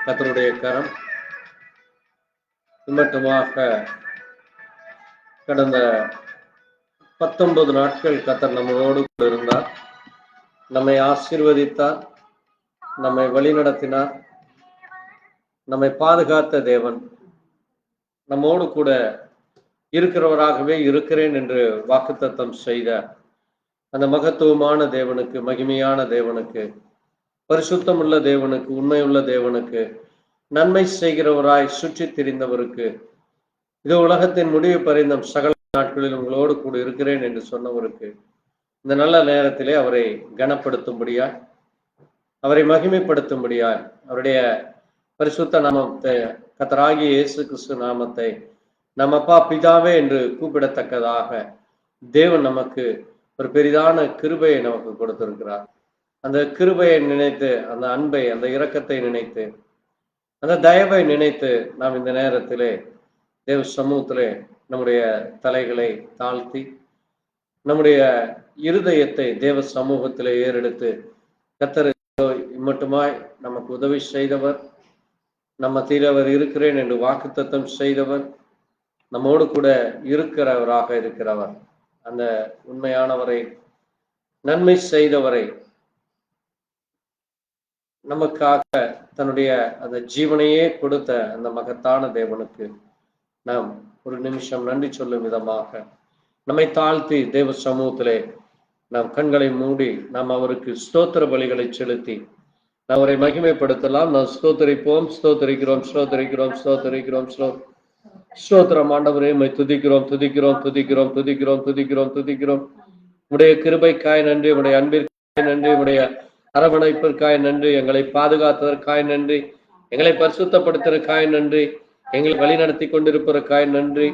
கர்த்தருடைய கரம் இம்மட்டுமாக கடந்த 19 நாட்கள் கர்த்தர் நம்மளோடு இருந்தார், நம்மை ஆசீர்வதித்தார், நம்மை வழிநடத்தினார், நம்மை பாதுகாத்த தேவன் நம்மோடு கூட இருக்கிறவராகவே இருக்கிறேன் என்று வாக்குத்தத்தம் செய்த அந்த மகத்துவமான தேவனுக்கு, மகிமையான தேவனுக்கு, பரிசுத்தமுள்ள தேவனுக்கு, உண்மையுள்ள தேவனுக்கு, நன்மை செய்கிறவராய் சுற்றி திரிந்தவருக்கு, இது உலகத்தின் முடிவு பரிந்தும் சகல நாட்களில் உங்களோடு கூட இருக்கிறேன் என்று சொன்னவருக்கு இந்த நல்ல நேரத்திலே அவரை கனப்படுத்தும்படியாய், அவரை மகிமைப்படுத்தும்படியாய், அவருடைய பரிசுத்த நாமத்தை, கர்த்தராகிய இயேசு கிறிஸ்து நாமத்தை நம் அப்பா பிதாவே என்று கூப்பிடத்தக்கதாக தேவன் நமக்கு ஒரு பெரிதான கிருபையை நமக்கு கொடுத்திருக்கிறார். அந்த கிருபையை நினைத்து, அந்த அன்பை, அந்த இரக்கத்தை நினைத்து, அந்த தயவை நினைத்து நாம் இந்த நேரத்திலே தேவ சமூகத்திலே நம்முடைய தலைகளை தாழ்த்தி, நம்முடைய இருதயத்தை தேவ சமூகத்திலே ஏறெடுத்து, கர்த்தர் மட்டுமாய் நமக்கு உதவி செய்தவர், நம்ம தீரவர் இருக்கிறேன் என்று வாக்குத்தத்தம் செய்தவர், நம்மோடு கூட இருக்கிறவராக இருக்கிறவர், அந்த உண்மையானவரை, நன்மை செய்தவரை, நமக்காக தன்னுடைய அந்த ஜீவனையே கொடுத்த அந்த மகத்தான தேவனுக்கு நாம் ஒரு நிமிஷம் நன்றி சொல்லும் விதமாக நம்மை தாழ்த்தி தேவ சமூகத்திலே நாம் கண்களை மூடி நாம் அவருக்கு ஸ்தோத்திர பலிகளை செலுத்தி அவரை மகிமைப்படுத்தலாம். நாம் ஸ்தோத்தரிப்போம். ஸ்தோத்தரிக்கிறோம், ஸ்தோத்தரிக்கிறோம், ஸ்தோத்தரிக்கிறோம், ஸ்தோத்திரம். ஆண்டவரே, உம்மை துதிக்கிறோம், துதிக்கிறோம், துதிக்கிறோம், துதிக்கிறோம், துதிக்கிறோம், துதிக்கிறோம். உடைய கிருபைக்காய் நன்றி, உடைய அன்பிற்காய் நன்றி, உடைய அரவணைப்பிற்காய் நன்றி, எங்களை பாதுகாத்ததற்காய் நன்றி, எங்களை பரிசுத்தப்படுத்துவதற்காய் நன்றி, எங்களை வழிநடத்தி கொண்டிருப்பதற்காய் நன்றி,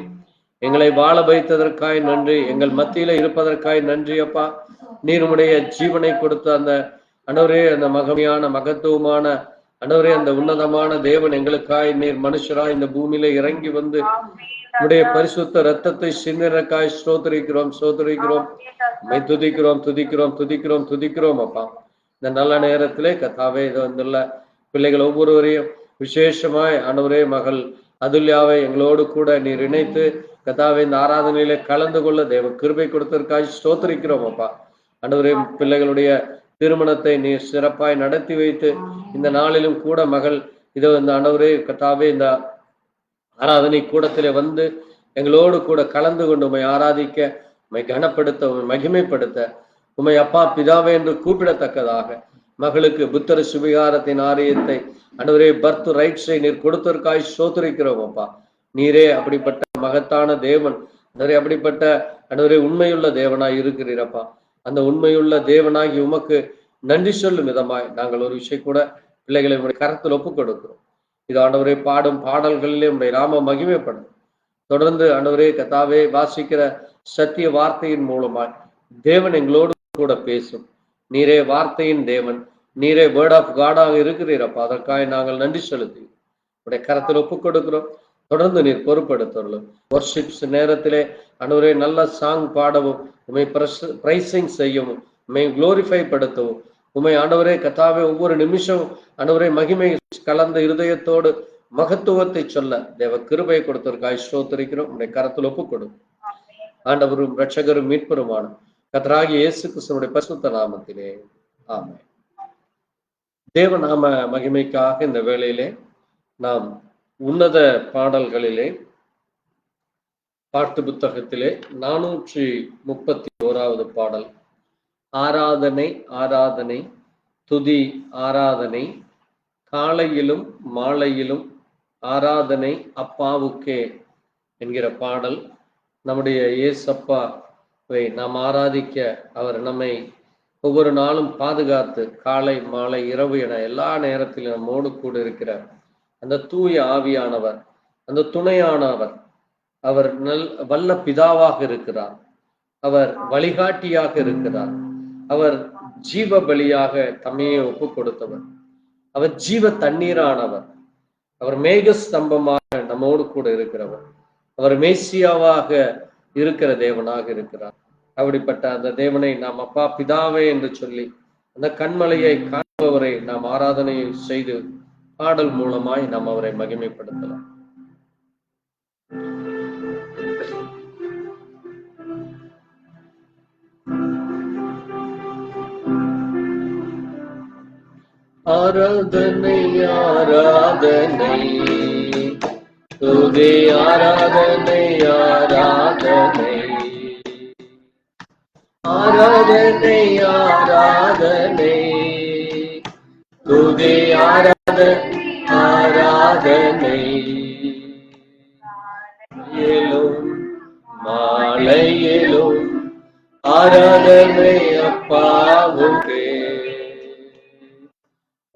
எங்களை வாழ வைத்ததற்காய் நன்றி, எங்கள் மத்தியில இருப்பதற்காய் நன்றி. அப்பா, நீர் உடைய ஜீவனை கொடுத்த அந்த அண்டவரே, அந்த மகமையான மகத்துவமான அண்டவரே, அந்த உன்னதமான தேவன் எங்களுக்காய் நீர் மனுஷராய் இந்த பூமியில இறங்கி வந்து உடைய பரிசுத்த ரத்தத்தை சிந்தினக்காய் ஸ்தோத்திரிக்கிறோம், ஸ்தோத்திரிக்கிறோம், துதிக்கிறோம், துதிக்கிறோம், துதிக்கிறோம், துதிக்கிறோம். அப்பா, இந்த நல்ல நேரத்திலே கர்த்தாவே, இது வந்துள்ள பிள்ளைகள் ஒவ்வொருவரையும் விசேஷமாய் ஆண்டவரே, மகள் அதுல்யாவை எங்களோடு கூட நீர் இணைத்து கர்த்தாவே இந்த ஆராதனையிலே கலந்து கொள்ள தேவ கிருபை கொடுத்ததற்காக ஸ்தோத்திரிக்கிறோம். அப்பா, ஆண்டவரே, பிள்ளைகளுடைய திருமணத்தை நீர் சிறப்பாய் நடத்தி வைத்து இந்த நாளிலும் கூட மகள் இதோ இந்த ஆண்டவரே கர்த்தாவே இந்த ஆராதனை கூடத்திலே வந்து எங்களோடு கூட கலந்து கொண்டு உம்மை ஆராதிக்க, உம்மை கனப்படுத்த, உம்மை மகிமைப்படுத்த, உம்மை அப்பா பிதாவே என்று கூப்பிடத்தக்கதாக மகளுக்கு புத்தர சுவிகாரத்தின் ஆரியத்தை ஆண்டவரே பர்த் ரைட்ஸை நீர் கொடுத்ததற்காய் ஸ்தோத்திரிக்கிறோம். அப்பா, நீரே அப்படிப்பட்ட மகத்தான தேவன், அப்படிப்பட்ட ஆண்டவரே உண்மையுள்ள தேவனாய் இருக்கிறீரப்பா. அந்த உண்மையுள்ள தேவனாகி உமக்கு நன்றி சொல்லும் விதமாய் நாங்கள் ஒரு விஷயம் கூட பிள்ளைகளை உடைய கரத்தில் ஒப்புக் கொடுக்கிறோம். இது ஆண்டவரே பாடும் பாடல்களிலே உடைய நாம மகிமைப்படும். தொடர்ந்து ஆண்டவரே கர்த்தாவே வாசிக்கிற சத்திய வார்த்தையின் மூலமாய் தேவன் எங்களோடு கூட பேசும். நீரே வார்த்தையின் தேவன், நீரே வேர்ட் ஆஃப் காடாக இருக்கிறீரப்பா. அதற்காக நாங்கள் நன்றி செலுத்தி உடைய கரத்தில் ஒப்புக் கொடுக்கிறோம். தொடர்ந்து நீர் பொறுப்படுத்தலும். வர்ஷிப்ஸ் நேரத்திலே ஆண்டவரே நல்ல சாங் பாடவும், உம்மை பிரைசிங் செய்யவும், உம்மை குளோரிஃபை படுத்தவும், உம்மை ஆண்டவரே கர்த்தாவே ஒவ்வொரு நிமிஷம் ஆண்டவரே மகிமை கலந்த இருதயத்தோடு மகத்துவத்தை சொல்ல தேவ கிருபையை கொடுத்ததற்காக ஸ்தோத்திரிக்கிறோம். உடைய கரத்தில் ஒப்புக் கொடுக்கும். ஆண்டவரும் இரட்சகரும் மீட்பருமான கர்த்தராகிய இயேசு கிறிஸ்துவினுடைய பரிசுத்த நாமத்திலே ஆமென். தேவ நாம மகிமைக்காக இந்த வேளையிலே நாம் உன்னத பாடல்களிலே பாட்டு புத்தகத்திலே 431வது பாடல், ஆராதனை ஆராதனை துதி ஆராதனை காலையிலும் மாலையிலும் ஆராதனை அப்பாவுக்கே என்கிற பாடல். நம்முடைய இயேசப்பாவை நாம் ஆராதிக்க அவர் நம்மை ஒவ்வொரு நாளும் பாதுகாத்து காலை மாலை இரவு என எல்லா நேரத்திலும் நம்மோடு கூட இருக்கிறார். அந்த தூய ஆவியானவர், அந்த துணையானவர், அவர் வல்ல பிதாவாக இருக்கிறார், அவர் வழிகாட்டியாக இருக்கிறார், அவர் ஜீவ பலியாக தம்மையை ஒப்பு கொடுத்தவர், அவர் ஜீவ தண்ணீரானவர், அவர் மேக ஸ்தம்பமாக நம்மோடு கூட இருக்கிறவர், அவர் மேசியாவாக இருக்கிற தேவனாக இருக்கிறார். அப்படிப்பட்ட அந்த தேவனை நாம் அப்பா பிதாவே என்று சொல்லி அந்த கண்மலையை காண்பவரை நாம் ஆராதனை செய்து பாடல் மூலமாய் நாம் அவரை மகிமைப்படுத்தலாம். ஆராதனை ஆராதனை துதி ஆராதனை ஆராதனை ஆராதனை ஆராதனை துதி ஆராதனை ஆராதனை மாலையிலும் ஆராதனை அப்பாவுக்கே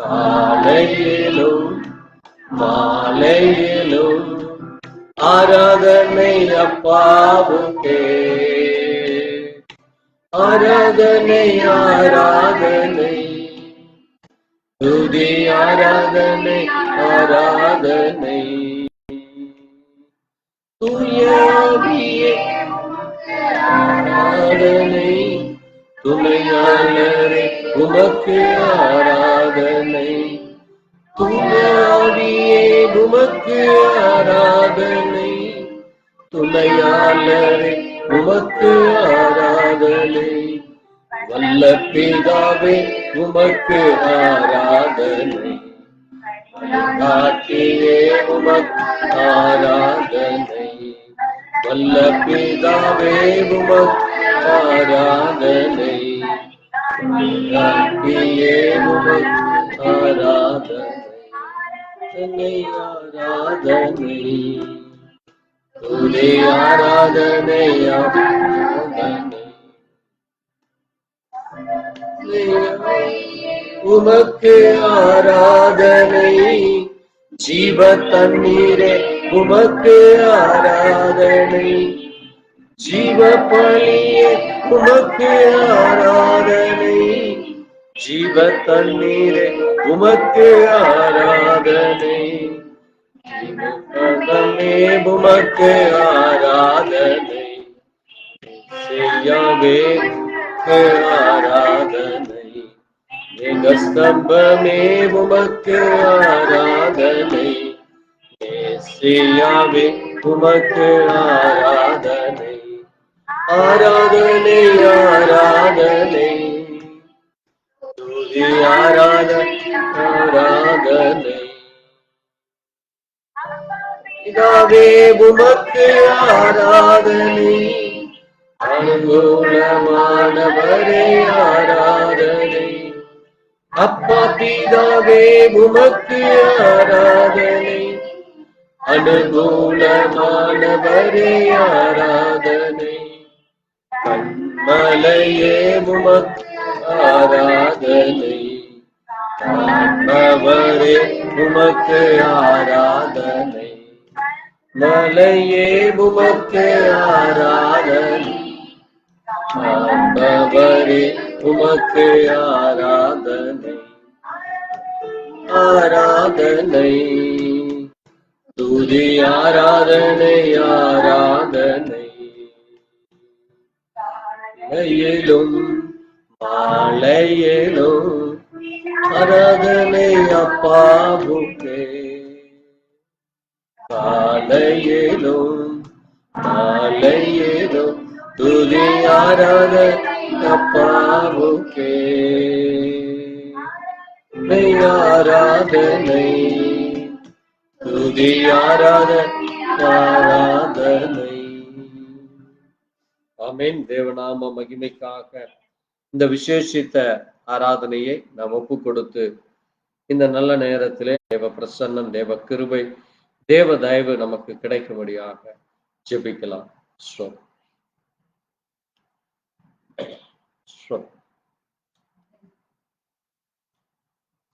காலையிலும் மாலையிலும் ஆராதனை அப்பாவுக்கே ஆராதனை ஆராதனை துதி ஆராதனை ஆராதனை தூயாவியே ஆராதனை துணையாளரே உமக்கு ஆராதனை தூயாவியே உமக்கு ஆராதனை துணையாளரே உமக்கு ஆராதனை வல்ல பிதாவே உமக்கு ஆராதனை காட்டியே உமக்கு ஆராதனை வல்ல பிதாவே உமக்கு ஆராதனை காட்டியே உமக்கு ஆராதனை ஆராதனை துதி ஆராதனை ஆராதனை உமக்கு ஆராதனை ஜீவ தண்ணீரே உமக்கு ஆராதனை ஜீவ பலியே உமக்கு ஆராதனை ஜீவ தண்ணீரே உமக்கு ஆராதனை ஜீவமே உமக்கு ஆராதனை செய்யவே ஆராதனை ஸ்தம்பமே உமக்கு ஆராதனை மேசியாவே உமக்கு ஆராதனை ஆராதனை ஆராதனை துதி ஆராதனை ஆராதனை பிதாவே உமக்கு ஆராதனை அனுகூலமானவரே ஆராதனை அப்பா பிதாவே உமக்கு ஆராதனை அனுகூலமானவரே ஆராதனை கண்மலையே உமக்கு ஆராதனை காண்பவரே உமக்கு ஆராதனை மலையே உமக்கு ஆராதனை காண்பவரே உமக்கு ஆராதனை ஆராதனை துதி ஆராதனை ஆராதனை காலையிலும் மாலையிலும் ஆராதனை அப்பாவுக்கே காலையிலும் மாலையிலும் துதி ஆராதனை அப்பாவுக்கே ஆராதனை துதி ஆராதனை ஆராதனை. ஆமென். தேவநாம மகிமைக்காக இந்த விசேஷித்த ஆராதனையை நாம் ஒப்பு கொடுத்து இந்த நல்ல நேரத்திலே தேவ பிரசன்னம், தேவ கிருபை, தேவ தயவு நமக்கு கிடைக்கும்படியாக ஜெபிக்கலாம்.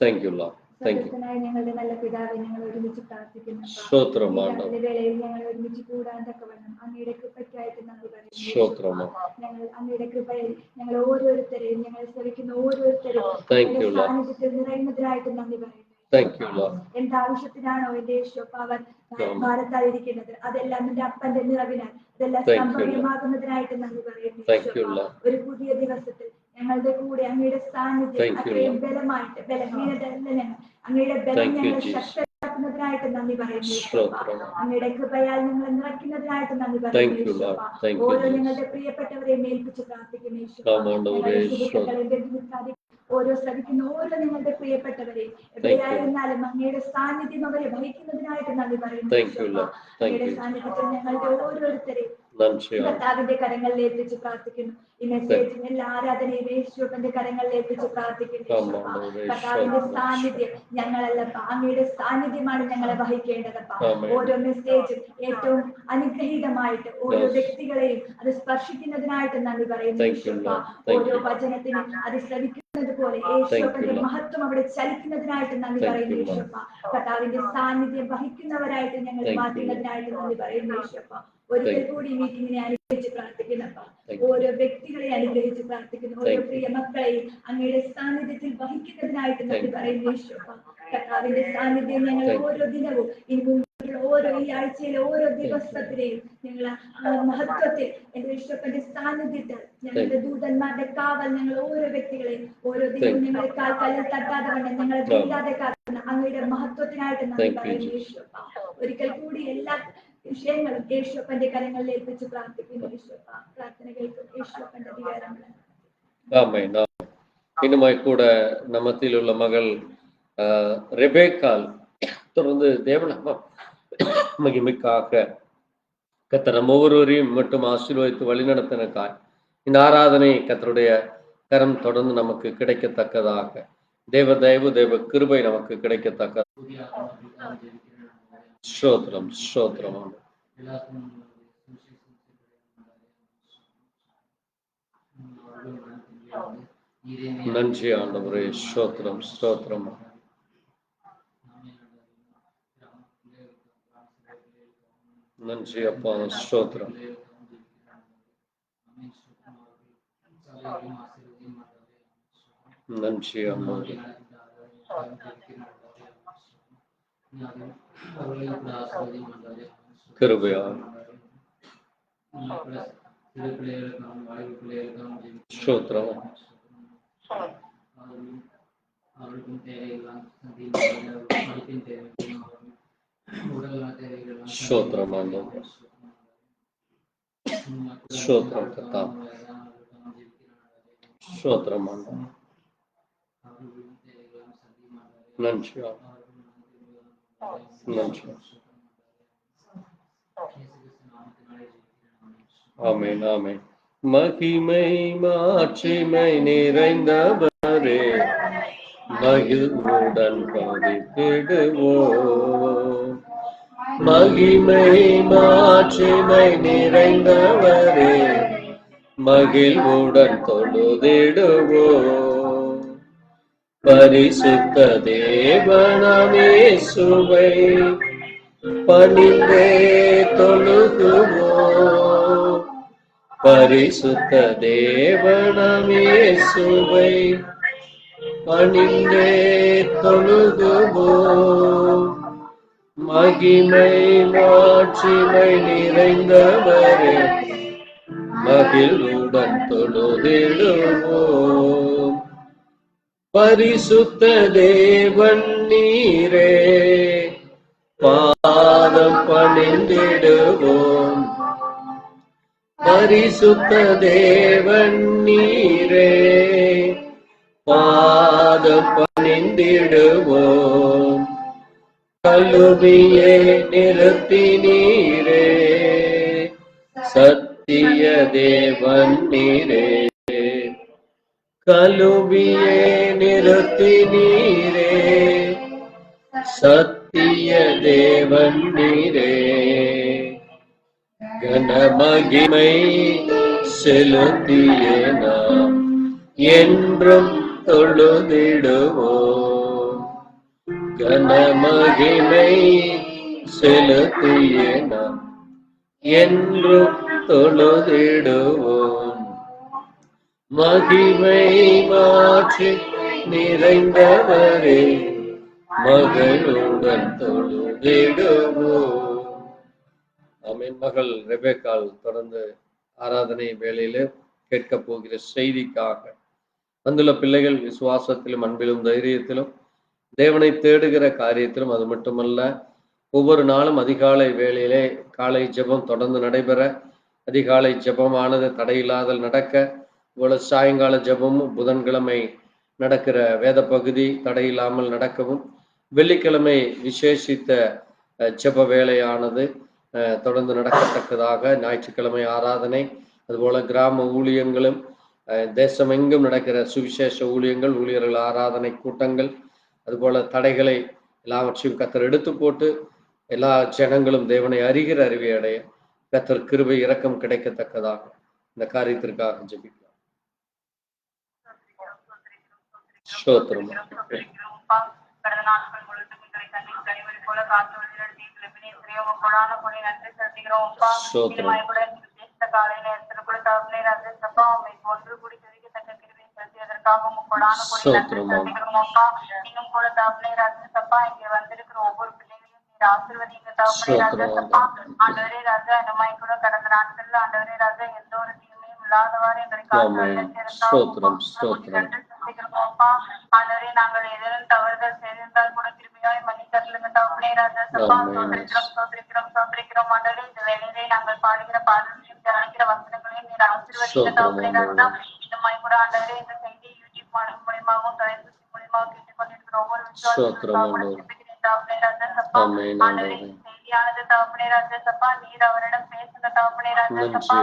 Thank you, Lord. Thank you. ഞങ്ങളുടെ നല്ല പിതാവേ, ഞങ്ങൾ ഒരുമിച്ച് പ്രാർത്ഥിക്കുന്നു. വേളയിൽ ഞങ്ങൾ ഒരുമിച്ച് കൂടാൻ തക്കവണ്ണം അങ്ങയുടെ കൃപയ്ക്കായിട്ട് നന്ദി പറയുന്നു. ഞങ്ങൾ അങ്ങയുടെ കൃപയിൽ ഞങ്ങൾ ഓരോരുത്തരെയും, ഞങ്ങൾ ശ്രമിക്കുന്ന ഓരോരുത്തരും സാന്നിധ്യത്തിൽ നിറയുന്നതിനായിട്ട് നന്ദി പറയുന്നു. എന്താവശ്യത്തിനാണോ എന്റെ യേശുവൻ ഭാരത്തായിരിക്കുന്നത്, അതെല്ലാം എന്റെ അപ്പന്റെ നിറവിനാൽ അതെല്ലാം സംഭവ്യമാകുന്നതിനായിട്ട് നന്ദി പറയുന്നു. ഒരു പുതിയ ദിവസത്തിൽ ഞങ്ങളുടെ കൂടെ അങ്ങയുടെ സാന്നിധ്യം Thank you, അത്രയും Lord. ബലമായിട്ട് ബലഹീനതല്ല ഞങ്ങൾ അങ്ങയുടെ ബലം Thank you, ഞങ്ങളെ Jesus. ശക്തരാക്കുന്നതിനായിട്ട് നന്ദി പറയുന്നു യേശുവപ്പ. സ്തോത്രം. അങ്ങയുടെ കൃപയാൽ ഞങ്ങളെ നിറയ്ക്കുന്നതിനായിട്ട് നന്ദി Thank പറയുന്നു you, Lord. യേശുവപ്പ. Thank you, ഓരോ Jesus. ഞങ്ങളുടെ പ്രിയപ്പെട്ടവരെയും ഏൽപ്പിച്ച് പ്രാർത്ഥിക്കുന്നു യേശുവപ്പ. Come on, ഞങ്ങളുടെ Lord. സുഹൃത്തുക്കളെ ബന്ധുക്കാരെ ഓരോ ശ്രമിക്കുന്ന ഓരോ ഞങ്ങളുടെ പ്രിയപ്പെട്ടവരെ you. എവിടെയായിരുന്നാലും അങ്ങയുടെ സാന്നിധ്യം അവരെ വഹിക്കുന്നതിനായിട്ട് നന്ദി പറയുന്നു Thank you, യേശുവപ്പ. Lord. Thank അങ്ങയുടെ you. സാന്നിധ്യത്തിൽ ഞങ്ങളുടെ ഓരോരുത്തരെയും നന്ദി. കർത്താവിന്റെ കരങ്ങളിൽ ഏൽപ്പിച്ച് പ്രാർത്ഥിക്കുന്നു. ഈ മെസ്സേജ് എല്ലാ ആരാധനയും യേശുവിന്റെ കരങ്ങളിൽ ഏൽപ്പിച്ച് പ്രാർത്ഥിക്കുന്നു യേശുവപ്പ. കർത്താവിന്റെ സാന്നിധ്യം ഞങ്ങളല്ലപ്പ, അങ്ങയുടെ സാന്നിധ്യമാണ് ഞങ്ങളെ വഹിക്കേണ്ടതപ്പ. ഓരോ മെസ്സേജും ഏറ്റവും അനുഗ്രഹീതമായിട്ട് ഓരോ വ്യക്തികളെയും അത് സ്പർശിക്കുന്നതിനായിട്ട് നന്ദി പറയുന്നു യേശുവപ്പ. ഓരോ വചനത്തിനും അത് ശ്രമിക്കുന്നത് പോലെ യേശുവപ്പന്റെ മഹത്വം അവിടെ ചലിക്കുന്നതിനായിട്ട് നന്ദി പറയുന്നു യേശുവപ്പ. കർത്താവിന്റെ സാന്നിധ്യം വഹിക്കുന്നവരായിട്ട് ഞങ്ങൾ മാറ്റുന്നതിനായിട്ട് നന്ദി പറയുന്നു യേശുവപ്പ. ഒരിക്കൽ കൂടി മീറ്റിംഗിനെ അനുഗ്രഹിച്ച് പ്രാർത്ഥിക്കുന്നപ്പ. ഓരോ വ്യക്തികളെ അനുഗ്രഹിച്ച് പ്രാർത്ഥിക്കുന്നു. ഓരോ പ്രിയ മക്കളെയും അങ്ങയുടെ സാന്നിധ്യത്തിൽ വഹിക്കുന്നതിനായിട്ട് നന്ദി പറയുന്നു യേശുവപ്പ. കർത്താവിന്റെ സാന്നിധ്യം ഞങ്ങൾ ഓരോ ദിനവും ഇനി മുൻപുള്ള ഓരോ ഈ ആഴ്ചയിലെ ഓരോ ദിവസത്തിലെയും ഞങ്ങൾ മഹത്വത്തിൽ എന്റെ യേശുവപ്പന്റെ സാന്നിധ്യത്തിൽ ഞങ്ങളുടെ ദൂതന്മാരുടെ കാവൽ ഞങ്ങൾ ഓരോ വ്യക്തികളെയും ഓരോ ദിനവും ഞങ്ങളെ കാലിൽ തട്ടാതെ വണ്ണം ഞങ്ങളെ വീഴാതെ കാക്കുന്ന അങ്ങയുടെ മഹത്വത്തിനായിട്ട് നന്ദി പറയുന്നു യേശുവപ്പ. ഒരിക്കൽ കൂടി എല്ലാ വിഷയങ്ങളും യേശുവപ്പന്റെ കരങ്ങളിൽ ഏൽപ്പിച്ച് പ്രാർത്ഥിക്കുന്നു യേശുവപ്പ. പ്രാർത്ഥന കേൾക്കും യേശുവപ്പന്റെ അധികാരങ്ങൾ. ஆமென். இன்னுமாய் கூட நம்ம மத்தியில் உள்ள மகள் ரெபேக்கால் தொடர்ந்து தேவநாம மகிமைக்காக கர்த்தர் நம்ம ஒவ்வொருவரையும் மட்டும் ஆசீர்வதித்து வழிநடத்தினக்காய் இந்த ஆராதனை கர்த்தருடைய கரம் தொடர்ந்து நமக்கு கிடைக்கத்தக்கதாக தேவ தயவு தேவ கிருபை நமக்கு கிடைக்கத்தக்க ஸ்தோத்திரம் ஸ்தோத்திரம். நன்றி ஆண்டவரே, ஸ்தோத்திரம் ஸ்தோத்திரம். நன்றி அப்பா, ஸ்தோத்திரம். நன்றி ஆண்டவரே. கிருபையா ஸ்தோத்திரம். ஸ்தோத்திரம் ஆண்டவரே, ஸ்தோத்திரம் கர்த்தாவே, ஸ்தோத்திரம் ஆண்டவரே. நன்றி நன்றி. ஆமென் ஆமென். மகிமை மாட்சிமை நிறைந்தவரே, மகிழ்வுடன் பாடிடுவோம். மகிமை மாட்சிமை நிறைந்தவரே, மகிழ்வுடன் தொழுதிடுவோம். பரிசுத்த தேவனாமே சுவை பணிந்தே தொழுகுவோம். பரிசுத்த தேவனாமே சுவை பணிந்தே தொழுகுவோம். மகிமை மாட்சிமை நிறைந்தவரே, மகிழ்வுடன் தொழுதிடுவோம். பரிசுத்த தேவன் நீரே, பாதம் பணிந்திடுவோம். பரிசுத்த தேவன் நீரே, பாதம் பணிந்திடுவோம். கழுவியே நிறுத்தி நீரே, சத்திய தேவன் நீரே. கழுவியே நிறுத்தி நீரே, சத்திய தேவன் நீரே. கனமகிமை செலுத்தியே நாம் என்றும் தொழுதிடுவோம். கனமகிமை செலுத்தியே நாம் என்றும் தொழுதிடுவோம். மகிமை மாற்றி நிறைந்தவரே, மகளுடன் தொழுதிடுவோம். ஆமென். மகள் ரெபேக்கால் தொடர்ந்து ஆராதனை வேளையில கேட்க போகிற செய்திக்காக வந்துள்ள பிள்ளைகள் விசுவாசத்திலும் அன்பிலும் தைரியத்திலும் தேவனை தேடுகிற காரியத்திலும், அது மட்டுமல்ல ஒவ்வொரு நாளும் அதிகாலை வேளையிலே காலை ஜெபம் தொடர்ந்து நடைபெற, அதிகாலை ஜெபமானது தடையில்லாதல் நடக்க, இவ்வளவு சாயங்கால ஜெபமும் புதன்கிழமை நடக்கிற வேத பகுதி தடையில்லாமல் நடக்கவும், வெள்ளிக்கிழமை விசேஷித்த ஜெப வேலையானது தொடர்ந்து நடக்கத்தக்கதாக, ஞாயிற்றுக்கிழமை ஆராதனை, அதுபோல கிராம ஊழியங்களும், தேசமெங்கும் நடக்கிற சுவிசேஷ ஊழியங்கள், ஊழியர்கள் ஆராதனை கூட்டங்கள், அதுபோல தடைகளை எல்லாவற்றையும் கர்த்தர் எடுத்து போட்டு எல்லா ஜனங்களும் தேவனை அறிகிற அறிவை அடைய கர்த்தர் கிருபை இரக்கம் கிடைக்கத்தக்கதாக இந்த காரியத்திற்காக ஜெபிக்கலாம். ஸ்தோத்திரம். கடந்த நாட்கள் முழுவதும் எங்களை தண்ணீர் கனிவழி போல காத்து வழிநடத்தி கொடான நன்றி செலுத்துகிறோம். காலை நேரத்துல கூட தகப்பனே ராஜேசப்பா உண்மை ஒன்று கூடி தெரிவிக்கத்தக்க கிருபை செலுத்தியதற்காக கொடான கொடி நன்றி செலுத்துகிறோம் அப்பா. இன்னும் கூட தகப்பனே ராஜேசப்பா இங்க வந்திருக்கிற ஒவ்வொரு பிள்ளைகளையும் நீர் ஆசீர்வதிங்க தகப்பனே ராஜேசப்பா. ஆண்டவரே ராஜா இந்த மாதிரி கூட கடந்த நாட்கள்ல ஆண்டவரே ராஜா எந்த ஒரு தீமையும் இல்லாதவாறு எங்களை காத்து நன்றி செலுத்துகிறோம் அப்பா. ஆண்டவரே நாங்கள் எதிரும் தவறுதல் செய்திருந்தால் கூட கிருபையாய் மன்னித்தருளுங்க தகப்பனே ராஜேசப்பா. சோதரிக்கிறோம் ஆண்டவரே இந்த வேலையிலே நாங்கள் பாடுகிற பாடல்களையும் தியானிக்கிற வசனங்களையும் நீர் ஆசீர்வதிங்க தகப்பனே ராஜா. இந்த மாதிரி கூட ஆண்டவரே இந்த செய்தி யூடியூப் மூலியமாகவும் தொலைபேசி மூலியமாக கேட்டுக் கொண்டிருக்கிற ஒவ்வொரு ஆண்டவரே செய்தியானது தகப்பனே ராஜேசப்பா நீர் அவரிடம் பேசுங்க தகப்பனே ராஜேசப்பா.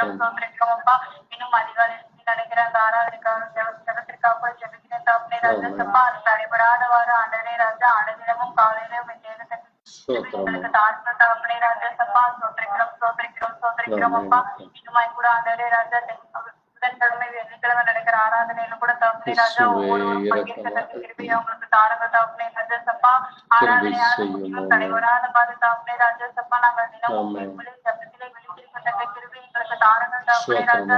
சோதரிக்கிறோம் அப்பா. இன்னும் அதிகாலை நடக்கிற அந்த ஆராதனைக்காக ஜெபத்திற்காக ஜெபிக்கிறேன் தகப்பனே ராஜேசப்பா. அது தடைபடாதவாறு ஆண்டவரே ராஜா அனுதினமும் காலையிலும் எங்களுக்கு தாழ்ந்த தகப்பனே ராஜேசப்பா. சோதரிக்கிறோம் அப்பா. இன்னுமாய் கூட ஆண்டவரே ராஜா புதன்கிழமை வெள்ளிக்கிழமை நடக்கிற ஆராதனையில கூட தகப்பனே ராஜா ஒவ்வொருவரும் பங்கேற்கத்தக்க கிருபையை அவங்களுக்கு தாரங்க தகப்பனே ராஜேசப்பா. ஆராதனையானது முற்றிலும் தடைபடாத பாது தகப்பனே ராஜேசப்பா. நாங்கள் தினமும் சப்தத்திலே விழித்திருக்கத்தக்க கிருபை எங்களுக்கு தாரங்க தகப்பனே ராஜா.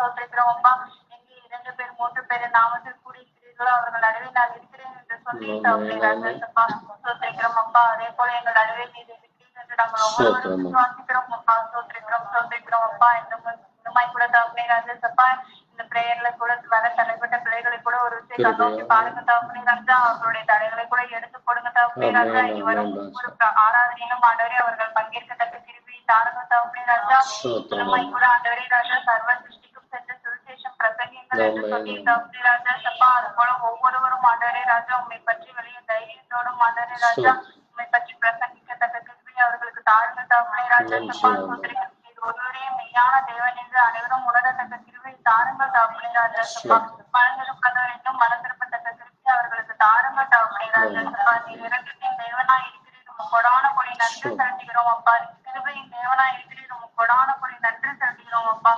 சோதரிக்கிறோம் அப்பா. எங்கே 2 பேர் 3 பேர் நாமத்தில் கூடியிருக்கிறீர்களோ அவர்கள் நடுவே நான் இருக்கிறேன் என்று சொல்லி தகப்பனே ராஜேசப்பா. சோதரிக்கிறோம் அப்பா. அதே போல எங்கள் நடுவே நீர் இருக்கிறீர்கள் என்று நாங்கள் ஒவ்வொருவரும் விசுவாசிக்கிறோம் அப்பா. சோதரிக்கிறோம் அப்பா. இன்னுமாய் கூட தகப்பனே ராஜேசப்பா இந்த பிரேயர்ல கூட வர தடைப்பட்ட பிள்ளைகளை கூட ஒரு விஷயம் கண்ணோக்கி பாருங்க தகப்பனே ராஜா. அவர்களுடைய தடைகளை கூட எடுத்து போடுங்க தகப்பனே ராஜா. இனி வரும் ஒவ்வொரு ஆராதனையிலும் ஆண்டவரே அவர்கள் பங்கேற்கத்தக்க கிருபையை தாருங்க தகப்பனே ராஜா. இன்னுமாய் கூட ஆண்டவரே ராஜா சர்வ சிருஷ்டிக்கும் சென்ற சுவிசேஷம் பிரசங்கியங்கள் என்று சொல்லி தகப்பனே ராஜா சப்பா. அது போல ஒவ்வொருவரும் ஆண்டவரே ராஜா உண்மை பற்றி வெளியே தைரியத்தோடும் ஆண்டவரே ராஜா உண்மை பற்றி பிரசங்கிக்கத்தக்க கிருபையை அவர்களுக்கு தாருங்க தகப்பனே ராஜா சப்பா. ஒருவரே மெய்யான தேவன் என்று அனைவரும் உணரத்தக்க கிருபை தாருங்கள் தகப்பனே ராஜா சப்பா. மனந்திருப்பதவர் இன்னும் மனந்திருப்பத்தக்க கிருபை அவர்களுக்கு தாருங்கள் தகப்பனே ராஜா சப்பா. நீர் இரக்கத்தின் தேவனாய் இருக்கிறீர் கொடான கொடி நன்றி செலுத்துகிறோம் அப்பா. கிருபையின் தேவனாய் இருக்கிறீர் கொடான கொடி நன்றி செலுத்துகிறோம் அப்பா.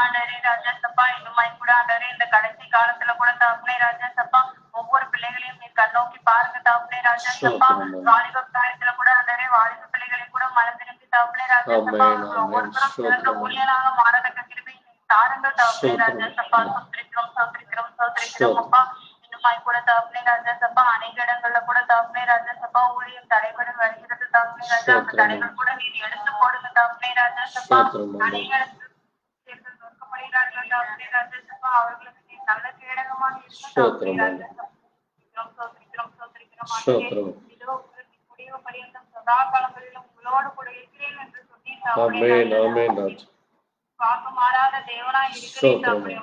ஆண்டவரே ராஜா சப்பா. இன்னுமாய் கூட ஆண்டவரே இந்த கடைசி காலத்துல கூட தகப்பனே ராஜா சப்பா ஒவ்வொரு பிள்ளைகளையும் நீர் கண்ணோக்கி பாருங்க தகப்பனே ராஜா சப்பா. வாலிப காலத்துல கூட ஆண்டவரே வாலிப பிள்ளைகளை கூட மனந்திருப்பி தகப்பனே ராஜா சப்பா ஒவ்வொருத்தரும் சிறந்த ஊழியனாக மாறத்தக்க கிருபை தாருங்கள் தகப்பனே ராஜா சப்பா. சோதரிக்கிறோம் அப்பா. இன்னுமாய் கூட தகப்பனே ராஜா சப்பா அநேக இடங்கள்ல கூட தகப்பனே ராஜா சப்பா ஊழியம் தடைபட வருகிறது தகப்பனே ராஜா. அந்த தடைகள் கூட நீர் எடுத்து போடுங்க தகப்பனே ராஜா சப்பா. அநேக இடத்துல நோக்கப்படுகிறார்கள் தகப்பனே ராஜா சப்பா. அவர்களுக்கு நீர் நல்ல கேடகமாக இருக்கிறோம். முடிவு பரியந்தம் சதா காலங்களிலும் உங்களோடு கூட இருக்கிறேன் என்று சொல்லி வாக்கு மாறாத தேவனாய் இருக்கிறேன் தகப்பனே.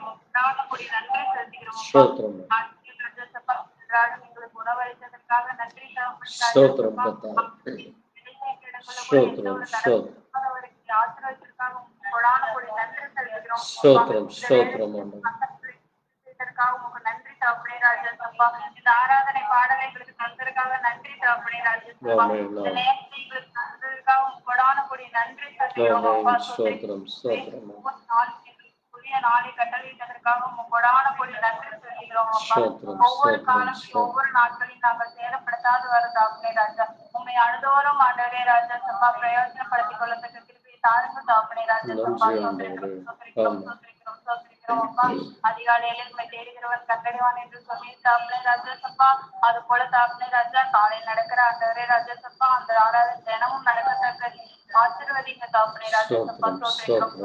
நன்றி செலுத்துகிறோம். எங்களுக்கு உணவளித்ததற்காக நன்றி நன்றி தகப்பனே ராஜா சப்பா. இந்த ஆராதனை பாடலை எங்களுக்கு தந்ததற்காக நன்றி தகப்பனே ராஜா சப்பா. இந்த நேரத்தை எங்களுக்கு தந்ததற்காக கொடான கொடி நன்றி செலுத்துகிறோம். புதிய நாளை கட்டளையிட்டதற்காக கொடான கொடி நன்றி செலுத்துகிறோம் அப்பா. ஒவ்வொரு காலத்திலும் ஒவ்வொரு நாட்களையும் நாங்கள் சேதப்படுத்தாது வரும் தகப்பனே ராஜா. உண்மை அனுதோறும் ஆண்டவரே ராஜா சப்பா பிரயோஜனப்படுத்திக் கொள்ளத்தக்க கிருபையை தாருங்க தகப்பனே ராஜா சப்பா. சோதரிக்கிறோம் அப்பா. அதிகாலையில உண்மை தேடுகிறவன் கண்டடைவான் என்று சொல்லி தகப்பனே ராஜா சப்பா. அது போல தகப்பனே ராஜா காலையில் நடக்கிற ஆண்டவரே ராஜா சப்பா அந்த ஆராதனை தினமும் நடக்கத்தக்க ஆசீர்வதிங்க தகப்பனே ராஜா சப்பா. சோதரிக்கிறோம்.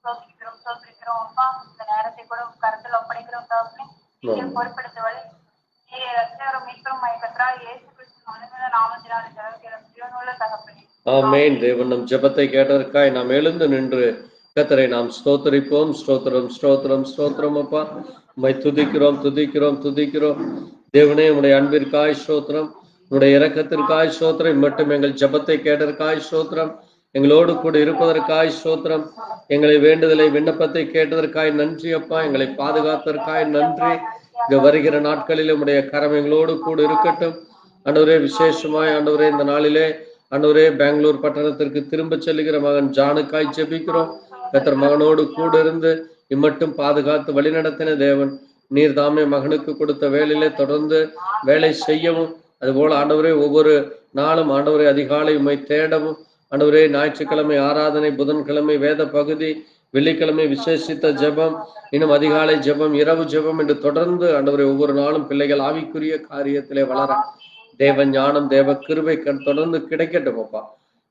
சோத்திரிக்கிறோம் அப்பா. இந்த நேரத்தை கூட கருத்தில் ஒப்படைக்கிறோம் தகப்பனே. நீங்க பொறுப்படுத்த வழி ரட்சகரும் மீட்பரும் கர்த்தராகிய இயேசு கிறிஸ்து மகிமையுள்ள நாமத்தினாலே ஜெபக்கிறோம் ஜீவனுள்ள தகப்பனே. ஆமென். தேவன் நம் ஜெபத்தை கேட்டதற்காய் நாம் எழுந்து நின்று கர்த்தரை நாம் ஸ்தோத்திரிப்போம். ஸ்தோத்திரம் ஸ்தோத்திரம் ஸ்தோத்திரம் அப்பா. உம்மை துதிக்கிறோம் துதிக்கிறோம் துதிக்கிறோம். தேவனே, உம்முடைய அன்பிற்காய் ஸ்தோத்திரம், உம்முடைய இரக்கத்திற்காய் ஸ்தோத்திரம். மட்டும் எங்கள் ஜெபத்தை கேட்டதற்காய் ஸ்தோத்திரம், எங்களோடு கூட இருப்பதற்காய் ஸ்தோத்திரம், எங்களை வேண்டுதலை விண்ணப்பத்தை கேட்டதற்காய் நன்றி அப்பா. எங்களை பாதுகாத்ததற்காய் நன்றி. இங்க வருகிற நாட்களில் உம்முடைய கரம் எங்களோடு கூட இருக்கட்டும் ஆண்டவரே. விசேஷமாய் ஆண்டவரே, இந்த நாளிலே ஆண்டவரே பெங்களூர் பட்டணத்திற்கு திரும்ப செல்லுகிற மகன் ஜானுக்காய் ஜெபிக்கிறோம். கர்த்தர் மகனோடு கூட இருந்து இம்மட்டும் பாதுகாத்து வழிநடத்தின தேவன் நீர் தாமே மகனுக்கு கொடுத்த வேலையிலே தொடர்ந்து வேலை செய்யவும், அதுபோல ஆண்டவரே ஒவ்வொரு நாளும் ஆண்டவரே அதிகாலை உம்மை தேடவும் ஆண்டவரே, ஞாயிற்றுக்கிழமை ஆராதனை, புதன்கிழமை வேத பகுதி, வெள்ளிக்கிழமை விசேஷித்த ஜெபம், இன்னும் அதிகாலை ஜெபம், இரவு ஜெபம் என்று தொடர்ந்து ஆண்டவரே ஒவ்வொரு நாளும் பிள்ளைகள் ஆவிக்குரிய காரியத்திலே வளர தேவ ஞானம் தேவ கிருபை தொடர்ந்து கிடைக்கட்டும் அப்பா.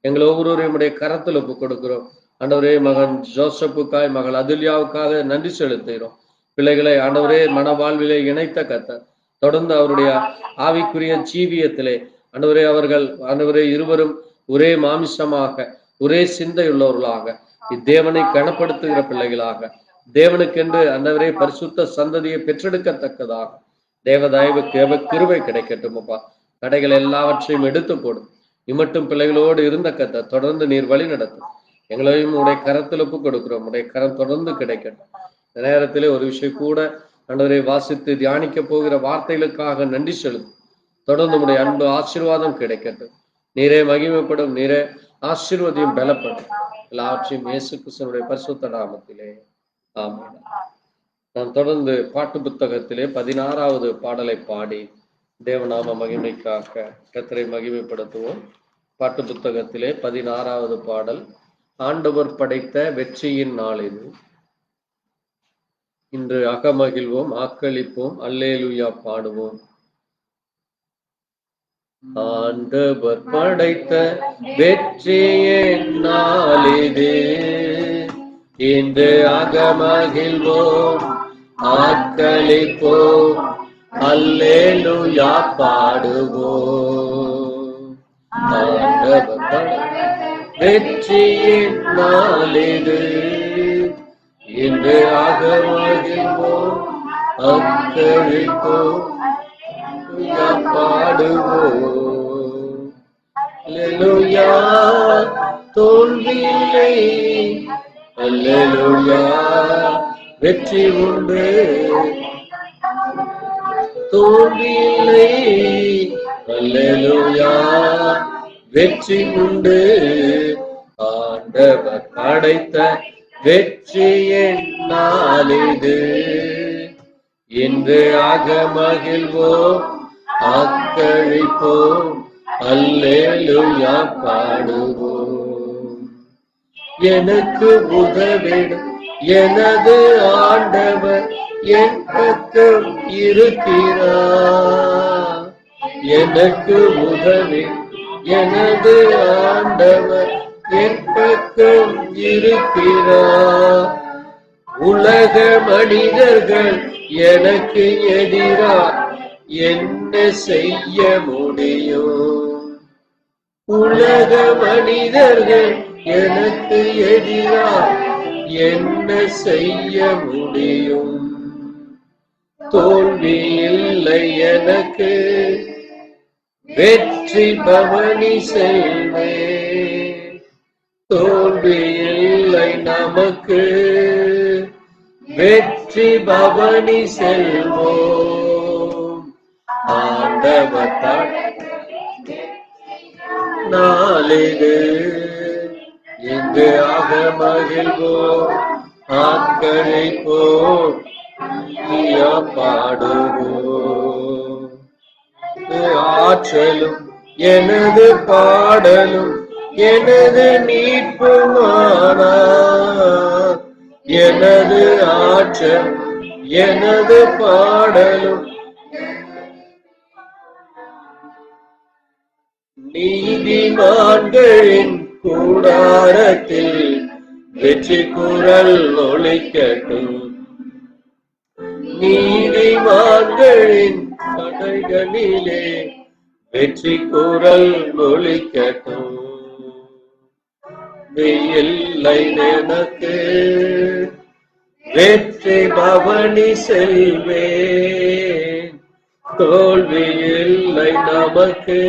எங்களை ஒவ்வொருவரையும் உடைய கரத்தில் ஒப்பு கொடுக்கிறோம் ஆண்டவரே. மகன் ஜோசப்புக்காய் மகள் அதுல்யாவுக்காக நன்றி செலுத்துகிறோம். பிள்ளைகளை ஆண்டவரே மனவாழ்விலே இணைத்த கர்த்தர் தொடர்ந்து அவருடைய ஆவிக்குரிய ஜீவியத்திலே ஆண்டவரே அவர்கள் ஆண்டவரே இருவரும் ஒரே மாமிசமாக ஒரே சிந்தையுள்ளவர்களாக இத்தேவனை கனப்படுத்துகிற பிள்ளைகளாக தேவனுக்கென்று ஆண்டவரே பரிசுத்த சந்ததியை பெற்றெடுக்கத்தக்கதாக தேவதயவு கிருபை கிடைக்கட்டும் அப்பா. தடைகள் எல்லாவற்றையும் எடுத்து போடும். இம்மட்டும் பிள்ளைகளோடு இருந்த கர்த்தர் தொடர்ந்து நீர் வழி நடத்தும். எங்களையும் உடைய கரத்தில் ஒப்பு கொடுக்கிறோம். உடைய கரம் தொடர்ந்து கிடைக்கட்டும். இந்த நேரத்திலே ஒரு விஷயம் கூட ஆண்டவரை வாசித்து தியானிக்க போகிற வார்த்தைகளுக்காக நன்றி செலுத்தும். தொடர்ந்து உடைய அன்பு ஆசீர்வாதம் கிடைக்கட்டும். நீரே மகிமைப்படும், நீரே ஆசீர்வதியும் பலப்படும். எல்லாவற்றையும் இயேசு கிறிஸ்துவினுடைய பரிசுத்த நாமத்திலே ஆமென். நாம் தொடர்ந்து பாட்டு புத்தகத்திலே 16வது பாடலை பாடி தேவநாம மகிமைக்காக கர்த்தரை மகிமைப்படுத்துவோம். பாட்டு புத்தகத்திலே 16வது பாடல். ஆண்டவர் படைத்த வெற்றியின் நாள் இது, இன்று அகமகிழ்வோம் ஆக்களிப்போம் அல்லேலூயா பாடுவோம். ஆண்டவர் படைத்த வெற்றியின் நாள் இது, இன்று அகமகிழ்வோம் ஆக்களிப்போம் அல்லேலூயா பாடுவோம். ஆண்டவர் படைத்த வெற்றியின் நாள் இது, இன்று அகமகிழ்வோம் ஆக்களிப்போம் பாடுவோம். அல்லேலூயா தோல்வியில்லை, அல்லேலூயா வெற்றி உண்டு, தோல்வியில்லை, அல்லேலூயா வெற்றி உண்டு. ஆண்டவர் படைத்த வெற்றியின் நாள் இது, இன்று அகமகிழ்வோம் ஆக்களிப்போம் அல்லேலூயா பாடுவோம். எனக்கு உதவிடும் எனது ஆண்டவர் என் பக்கம் இருக்கிறார். எனக்கு உதவி எனது ஆண்டவர் என் பக்கம் இருக்கிறார். உலக மனிதர்கள் எனக்கு எதிராக என்ன செய்ய முடியும்? உலக மனிதர்கள் எனக்கு எதிராக என்ன செய்ய முடியும்? தோல்வி இல்லை எனக்கு, வெற்றி பவனி செல்வேன். தோல்வி இல்லை நமக்கு, வெற்றி பவனி செல்வோம். ஆண்டவர் நாளிது, இன்று அகமகிழ்வோம் ஆக்களிப்போம் பாடுவோம். ஆற்றலும் எனது பாடலும் எனது மீட்புமானா, எனது ஆற்றல் எனது பாடலும் நீதிமான்களின் கூடாரத்தில் வெற்றி குரல் ஒலிக்கட்டும். நீதிமான்களின் கடைகளிலே வெற்றி குரல் ஒலிக்கட்டும். இல்லை எனக்கு வெற்றி பவனி செல்வேன், தோல்வி இல்லை நமக்கு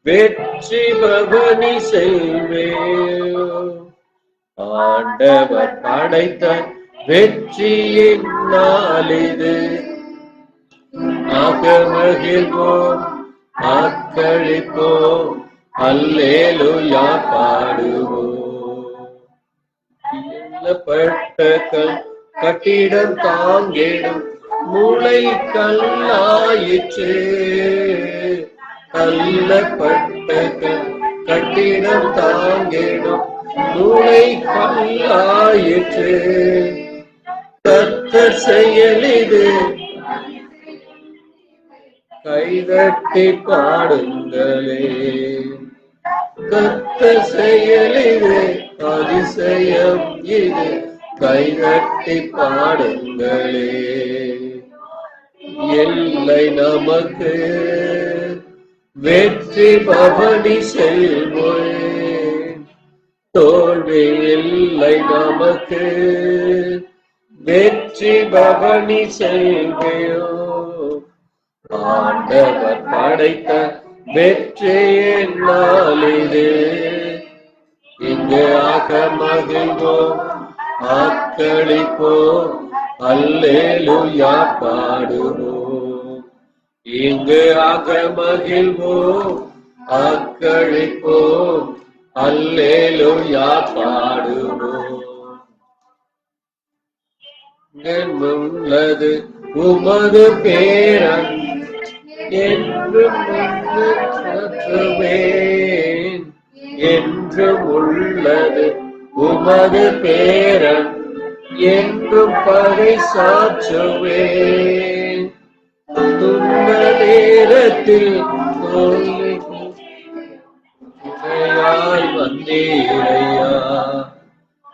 வெற்றி பவனி செல்வேன். ஆண்டவர் படைத்த வெற்றியின் நாளிது, மகிழ்வோம் ஆக்களிப்போம், அல்லேலூயா பாடுவோம். எண்ணப்பட்ட கட்டிடம் தாங்கிடும் மூளை கல்லாயிற்று, கல்லப்பட்ட கட்டிடம் தாங்கிடும் மூளை கல்லாயிற்று. கர்த்தர் செயலிது கைதட்டி பாடுங்களே, கர்த்தர் செயலிது அதிசயம் இது கைதட்டி பாடுங்களே. இல்லை நமக்கு வெற்றி பவனி செல்வோம், தோல்வி இல்லை நமக்கு வெற்றி பவனி செல்வோம். ஆண்டவர் படைத்த வெற்றியின் நாளிது, இங்கு ஆக மகிழ்வோம் ஆக்களிப்போம், அல்லேலூயா பாடுவோம். இங்கு ஆக மகிழ்வோம் ஆக்களிப்போம், அல்லேலூயா பாடுவோம். உள்ளது உமது பேரன் என்றும் நடத்துவேன், என்றும் உள்ளது உமது பேரன் என்றும் பகை சாற்றுவேன். துன்ப நேரத்தில் துணையாய் வந்தீரையா,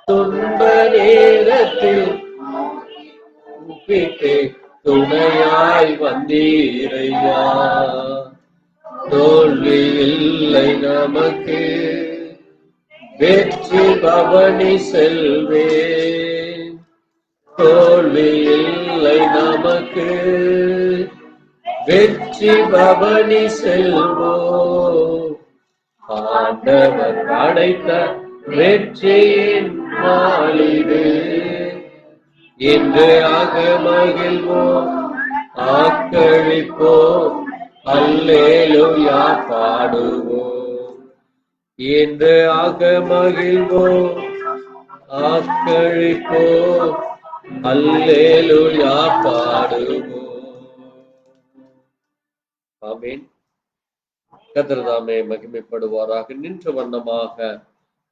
துன்ப நேரத்தில் துணையாய் வந்தீரையா. தோல்வி இல்லை நமக்கு வெற்றி பவனி செல்வேன், தோல்வி இல்லை நமக்கு வெற்றி பவனி செல்வோம். ஆண்டவர் படைத்த வெற்றியின் நாளிது, இன்று ஆக மகிழ்வோம் ஆக்களிப்போம், அல்லேலூயா பாடுவோம். இன்று ஆக மகிழ்வோம் ஆக்களிப்போம், அல்லேலூயா பாடுவோம். ஆமீன். கர்த்தர் தாமே மகிமைப்படுவாராக. நின்ற வண்ணமாக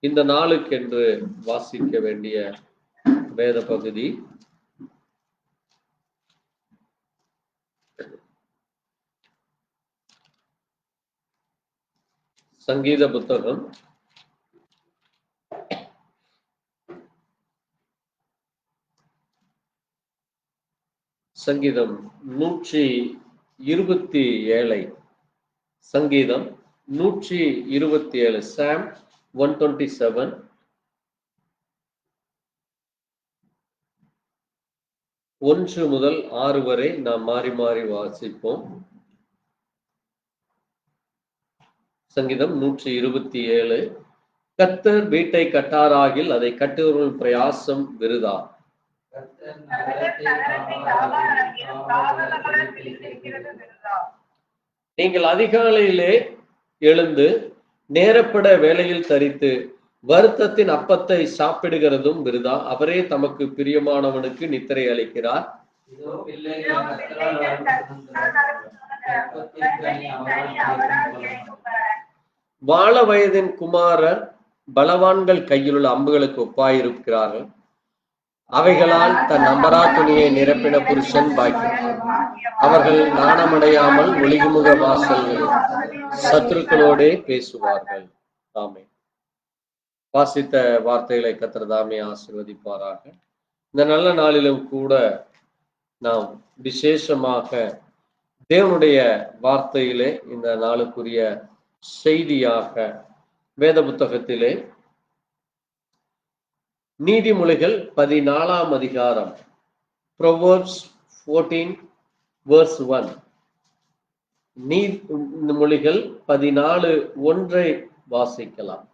இந்த நாளுக்கென்று வாசிக்க வேண்டிய வேத பகுதி சங்கீத புத்தகம் சங்கீதம் 127, சங்கீதம் 127, சாம் 127, 1 முதல் 6 வரை நாம் மாறி மாறி வாசிப்போம். சங்கீதம் 127. கர்த்தர் வீட்டை கட்டாராகில் அதை கட்டுவர்களின் பிரயாசம் விருதா. நீங்கள் அதிகாலையிலே எழுந்து நேரப்பட வேலையில் தரித்து வருத்தத்தின் அப்பத்தை சாப்பிடுகிறதும் விருதா. அவரே தமக்கு பிரியமானவனுக்கு நித்திரை அளிக்கிறார். வாழ வயதின் குமாரர் பலவான்கள் கையிலுள்ள அம்புகளுக்கு ஒப்பாயிருக்கிறார்கள். அவைகளால் தன் அம்பரா துணியை நிரப்பின புருஷன் பாக்கியவான். அவர்கள் நாணமடையாமல் ஒளிகுமுக வாசல்களில் சத்துருக்களோடே பேசுவார்கள். ஆமென். வாசித்த வார்த்தைகளை கர்த்தர் தாமே ஆசீர்வதிப்பாராக. இந்த நல்ல நாளிலும் கூட நாம் விசேஷமாக தேவனுடைய வார்த்தையிலே இந்த நாளுக்குரிய செய்தியாக வேத புத்தகத்திலே நீதிமொழிகள் 14 அதிகாரம் Proverbs 14 verse 1 நீதிமொழிகள் 14:1 வாசிக்கலாம்.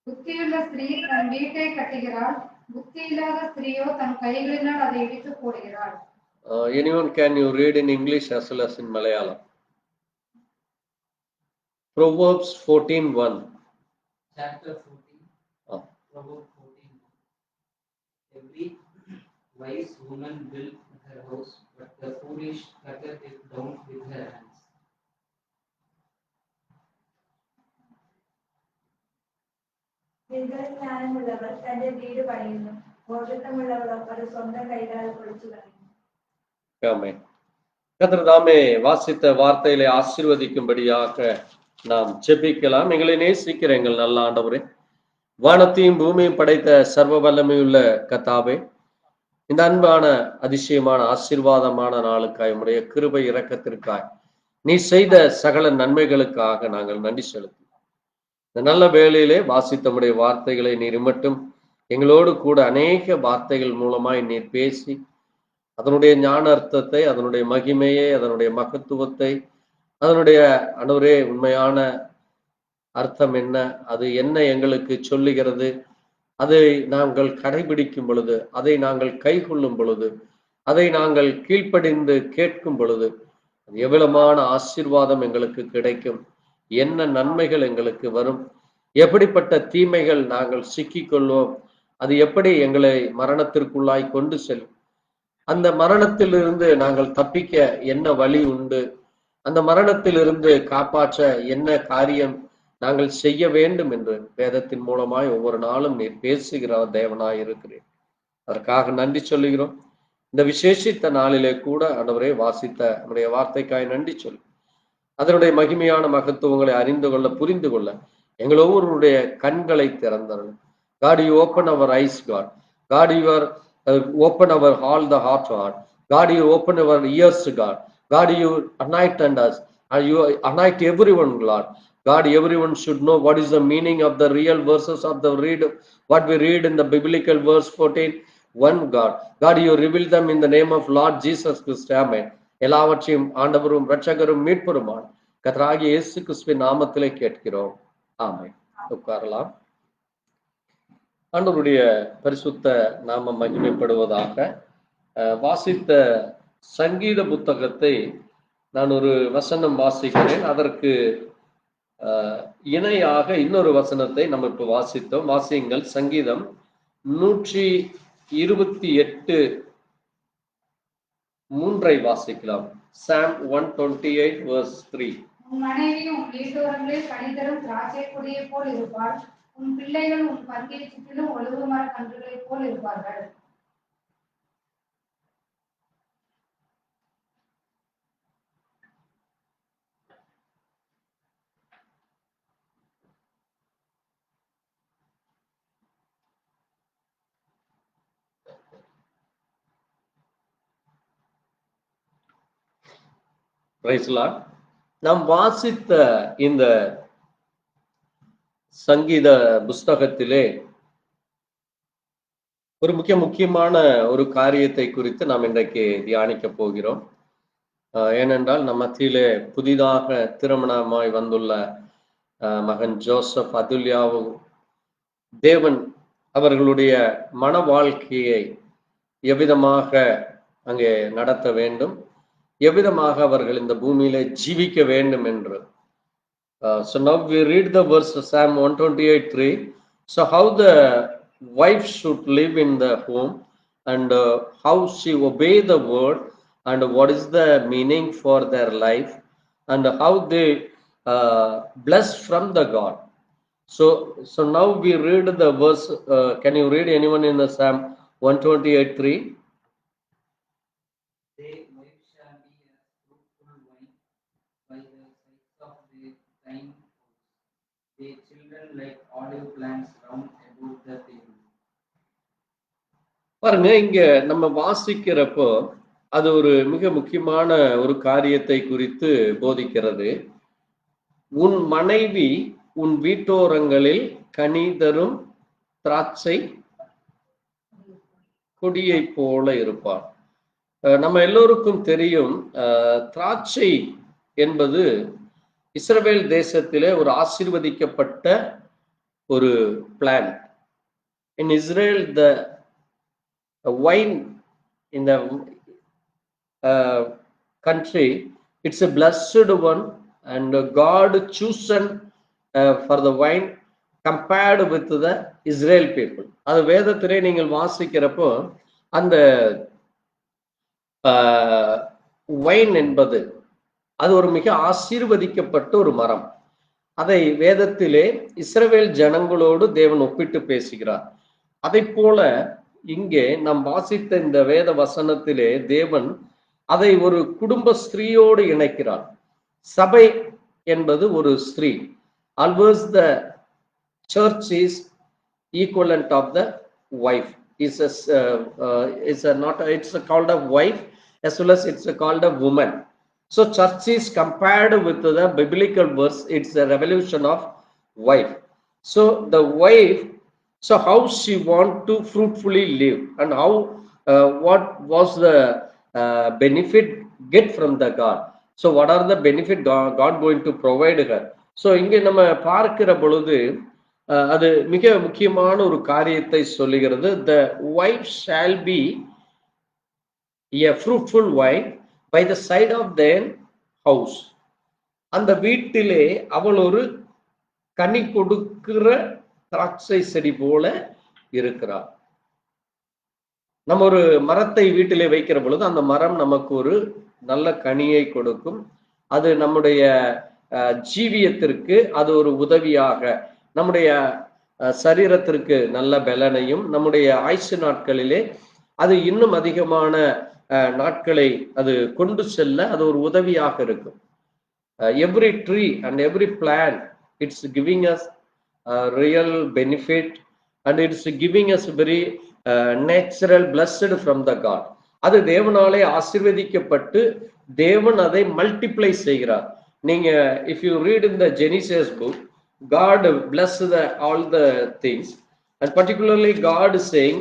புத்தியுள்ள ஸ்திரீ தன் வீட்டை கட்டுகிறாள், புத்தியில்லாத ஸ்திரீயோ தன் கைகளினால் அதை இடித்து போடுகிறாள். Anyone can you read in English as well as in Malayalam? Proverbs 14:1. Chapter 14. Proverbs 14. Every wise woman built her house, but the foolish cutteth it down with her hands. ജ്ഞാനമുള്ളവർ തന്റെ വീട് പണിയുന്നു, ബോധത്തമുള്ളവരോ അത് സ്വന്തം കൈകളാൽ പൊളിച്ചു കളയുന്നു. ஆமென். கர்த்தர் தாமே வாசித்த வார்த்தைகளை ஆசீர்வதிக்கும்படியாக நாம் ஜெபிக்கலாம். எங்களை நேசிக்கிற எங்கள் நல்ல ஆண்டவரே, வானத்தையும் பூமியும் படைத்த சர்வ வல்லமையுள்ள கர்த்தாவே, இந்த அன்பான அதிசயமான ஆசீர்வாதமான நாளுக்காய் உம்முடைய கிருபை இரக்கத்திற்காய் நீ செய்த சகல நன்மைகளுக்காக நாங்கள் நன்றி செலுத்துகிறோம். இந்த நல்ல வேளையிலே வாசித்தமுடைய வார்த்தைகளை நீர் மட்டும் எங்களோடு கூட அநேக வார்த்தைகள் மூலமாய் நீர் பேசி அதனுடைய ஞான அர்த்தத்தை, அதனுடைய மகிமையை, அதனுடைய மகத்துவத்தை, அதனுடைய அன்றுவரே உண்மையான அர்த்தம் என்ன, அது என்ன எங்களுக்கு சொல்லுகிறது, அதை நாங்கள் கடைபிடிக்கும் பொழுது, அதை நாங்கள் கைக்கொள்ளும் பொழுது, அதை நாங்கள் கீழ்ப்படிந்து கேட்கும் பொழுது எவ்வளமான ஆசீர்வாதம் எங்களுக்கு கிடைக்கும், என்ன நன்மைகள் எங்களுக்கு வரும், எப்படிப்பட்ட தீமைகள் நாங்கள் சிக்கிக்கொள்வோம், அது எப்படி எங்களை மரணத்திற்குள்ளாய் கொண்டு செல்லும், அந்த மரணத்திலிருந்து நாங்கள் தப்பிக்க என்ன வழி உண்டு, அந்த மரணத்திலிருந்து காப்பாற்ற என்ன காரியம் நாங்கள் செய்ய வேண்டும் என்று வேதத்தின் மூலமாய் ஒவ்வொரு நாளும் நீர் பேசுகிற தேவனாய் இருக்கிறேன். அதற்காக நன்றி சொல்லுகிறோம். இந்த விசேஷித்த நாளிலே கூட ஆண்டவரே வாசித்த நம்முடைய வார்த்தைக்காய் நன்றி சொல்லு. அதனுடைய மகிமையான மகத்துவங்களை அறிந்து கொள்ள, புரிந்து கொள்ள எங்கள் ஒவ்வொருடைய கண்களை திறந்தரணும். God, you open our eyes, God. God, you are open our all the heart, God. God, you open our ears, God. God, you anoint us, and you anoint everyone, Lord. God, everyone should know what is the meaning of the real verses of the read, what we read in the biblical verse 14:1, God. God, you reveal them in the name of Lord Jesus Christ. Amen. எல்லாவற்றையும் ஆண்டவரும் இரட்சகரும் மீட்பருமான் கர்த்தராகிய இயேசு கிறிஸ்துவின் நாமத்திலே கேட்கிறோம். ஆமென். உட்காரலாம். ஆண்டவருடைய பரிசுத்த நாமம் மகிமைப்படுவதாக. வாசித்த சங்கீத புத்தகத்தை நான் ஒரு வசனம் வாசிக்கிறேன். அதற்கு இணையாக இன்னொரு வசனத்தை நம்ம இப்ப வாசித்தோம். வாசியுங்கள். சங்கீதம் 128:3 வாசிக்கலாம். Psalm 128 verse 3. உன் மனைவி உன் வீட்டோரங்களில் கனிதரும் திராட்சை கொடியை போல் இருப்பாள், உன் பிள்ளைகள் உன் பந்தியை சுற்றிலும் ஒழுகு மர கன்றுகளை போல் இருப்பார்கள். நாம் வாசித்த இந்த சங்கீத புஸ்தகத்திலே ஒரு முக்கியமான ஒரு காரியத்தை குறித்து நாம் இன்றைக்கு தியானிக்க போகிறோம். ஏனென்றால் நம் மத்தியிலே புதிதாக திருமணமாய் வந்துள்ள மகன் ஜோசப் அதுல்யாவு தேவன் அவர்களுடைய மன வாழ்க்கையை எவ்விதமாக அங்கே நடத்த வேண்டும், எவ்விதமாக அவர்கள் இந்த பூமியிலே ஜீவிக்க வேண்டும் என்று. So now we read the verse of Psalm 128:3. So how the wife should live in the home, and how she obey the word, and what is the meaning for their life, and how they bless from the God. So now we read the verse. Can you read anyone in the Psalm 128:3? They wife shall be as fruitful vine by the sides of their thyme house. Their children like olive plants round பாருங்க, இங்க நம்ம வாசிக்கிறப்போ அது ஒரு மிக முக்கியமான ஒரு காரியத்தை குறித்து போதிக்கிறது. உன் மனைவி உன் வீட்டோரங்களில் கனி தரும் திராட்சை கொடியை போல இருப்பாள். நம்ம எல்லோருக்கும் தெரியும், திராட்சை என்பது இஸ்ரவேல் தேசத்திலே ஒரு ஆசீர்வதிக்கப்பட்ட ஒரு plant. In Israel, the wine in the country, it's a blessed one, and God chosen for the wine compared with the Israel people. அது வேதத்திலே நீங்கள் வாசிக்கிறப்போ அந்த வைன் என்பது அது ஒரு மிக ஆசீர்வதிக்கப்பட்ட ஒரு மரம். அதை வேதத்திலே இஸ்ரவேல் ஜனங்களோடு தேவன் ஒப்பிட்டு பேசுகிறார். அதை போல இங்கே நாம் வாசித்த இந்த வேத வசனத்திலே தேவன் அதை ஒரு குடும்ப ஸ்திரீயோடு இணைக்கிறார். சபை என்பது ஒரு ஸ்திரீ. Always the church is equivalent of the wife. It's called a wife as well as it's called a woman. So church is compared with the biblical verse. It's a revolution of wife. So the wife, so how she want to fruitfully live, and how what was the benefit get from the God. So what are the benefit God going to provide her. So இங்கே நம்ம பார்க்கிற பொழுது அது மிக முக்கியமான ஒரு காரியத்தை சொல்லுகிறது. The wife shall be a fruitful wife by the side of their house. அந்த வீட்டிலே அவள் ஒரு கனி கொடுக்கிற திராட்சை செடி போல இருக்கிறார். நம்ம ஒரு மரத்தை வீட்டிலே வைக்கிற பொழுது அந்த மரம் நமக்கு ஒரு நல்ல கனியை கொடுக்கும். அது நம்முடைய ஜீவியத்திற்கு அது ஒரு உதவியாக, நம்முடைய சரீரத்திற்கு நல்ல பலனையும், நம்முடைய ஆயுசு நாட்களிலே அது இன்னும் அதிகமான நாட்களை அது கொண்டு செல்ல அது ஒரு உதவியாக இருக்கும். Every tree and every plant, it's giving us real benefit, and it's giving us very natural blessed from the God. அது தேவனாலே ஆசீர்வதிக்கப்பட்டு தேவன் அதை மல்டிப்ளை செய்கிறார். நீங்க if you read in the Genesis book, God bless all the things, and particularly God is saying,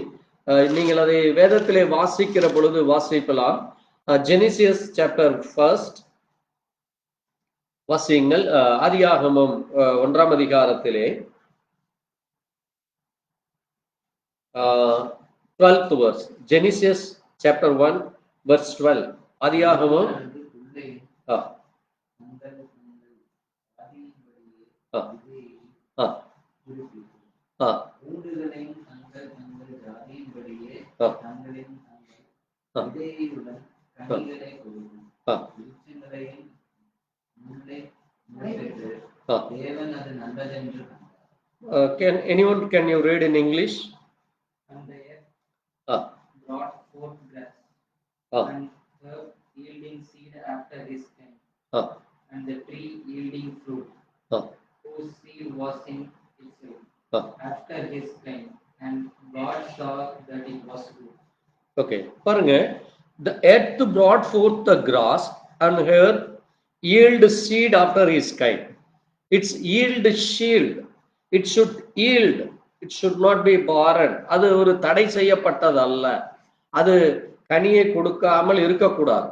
நீங்கள் அதை வேதத்திலே வாசிக்கிற பொழுது வாசிக்கலாம். Genesis chapter 1 வாசியுங்கள். ஆதியாகமம் 1ஆம் அதிகாரத்திலே 12th verse. Genesis chapter 1 verse 12. ஆதியாகமம் can you read in English? And the earth brought forth grass, and herb yielding seed after his kind, and the tree yielding fruit, whose seed was in itself, after his kind. And God saw that it was good. Okay, பாருங்க, the earth brought forth the grass, and herb yield seed after his kind. It's yield shield. It should yield. It should not be barren. அது ஒரு தடை செய்யப்பட்டது அல்ல. அது கனியை கொடுக்காமல் இருக்கக்கூடாது.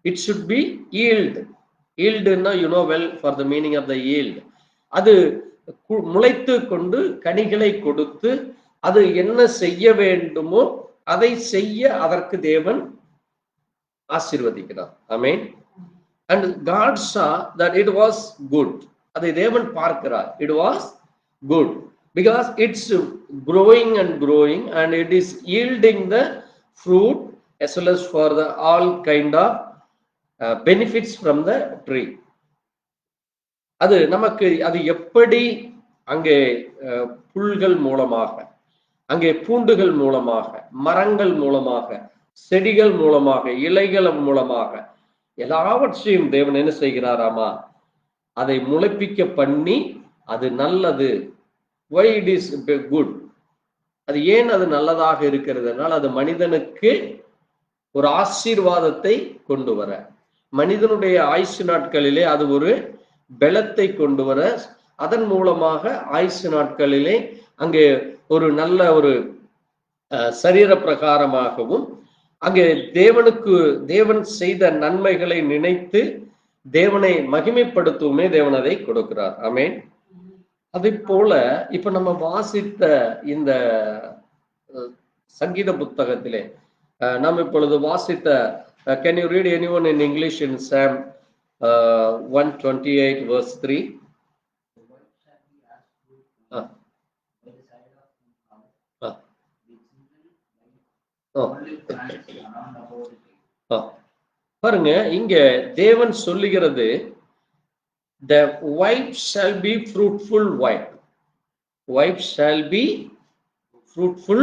It should be yield. Yield ன்னா you know well for the meaning of the yield. அது முளைத்து கொண்டு கனிகளை கொடுத்து அது என்ன செய்ய வேண்டுமோ அதை செய்ய அதற்கு தேவன் ஆசீர்வதிக்கிறார். ஆமென். And God saw that it was good. அதை தேவன் பார்க்கிறார். It was good because it's growing and growing, and it is yielding the fruit as well as for the all kind of benefits from the tree. அது நமக்கு அது எப்படி அங்கே புல்கள் மூலமாக, அங்கே பூண்டுகள் மூலமாக, மரங்கள் மூலமாக, செடிகள் மூலமாக, இலைகள் மூலமாக எல்லாவற்றையும் தேவன் என்ன செய்கிறாராமா, அதை முளைப்பிக்க பண்ணி அது நல்லது. Why it is good? அது ஏன் அது நல்லதாக இருக்கிறது என்றால் அது மனிதனுக்கு ஒரு ஆசீர்வாதத்தை கொண்டு வர, மனிதனுடைய ஆயுசு நாட்களிலே அது ஒரு பலத்தை கொண்டு வர, அதன் மூலமாக ஆயுசு நாட்களிலே அங்கே ஒரு நல்ல ஒரு சரீர பிரகாரமாகவும் அங்கே தேவன் செய்த நன்மைகளை நினைத்து தேவனை மகிமைப்படுத்தவுமே தேவன் அதை கொடுக்கிறார். ஆமென். அதை போல இப்ப நம்ம வாசித்த இந்த சங்கீத புத்தகத்திலே நாம் இப்பொழுது வாசித்த can you read anyone in English in Psalm 128 verse 3? பாருங்க, இங்க தேவன் சொல்லுகிறது the wife shall be fruitful wife. Wife shall be fruitful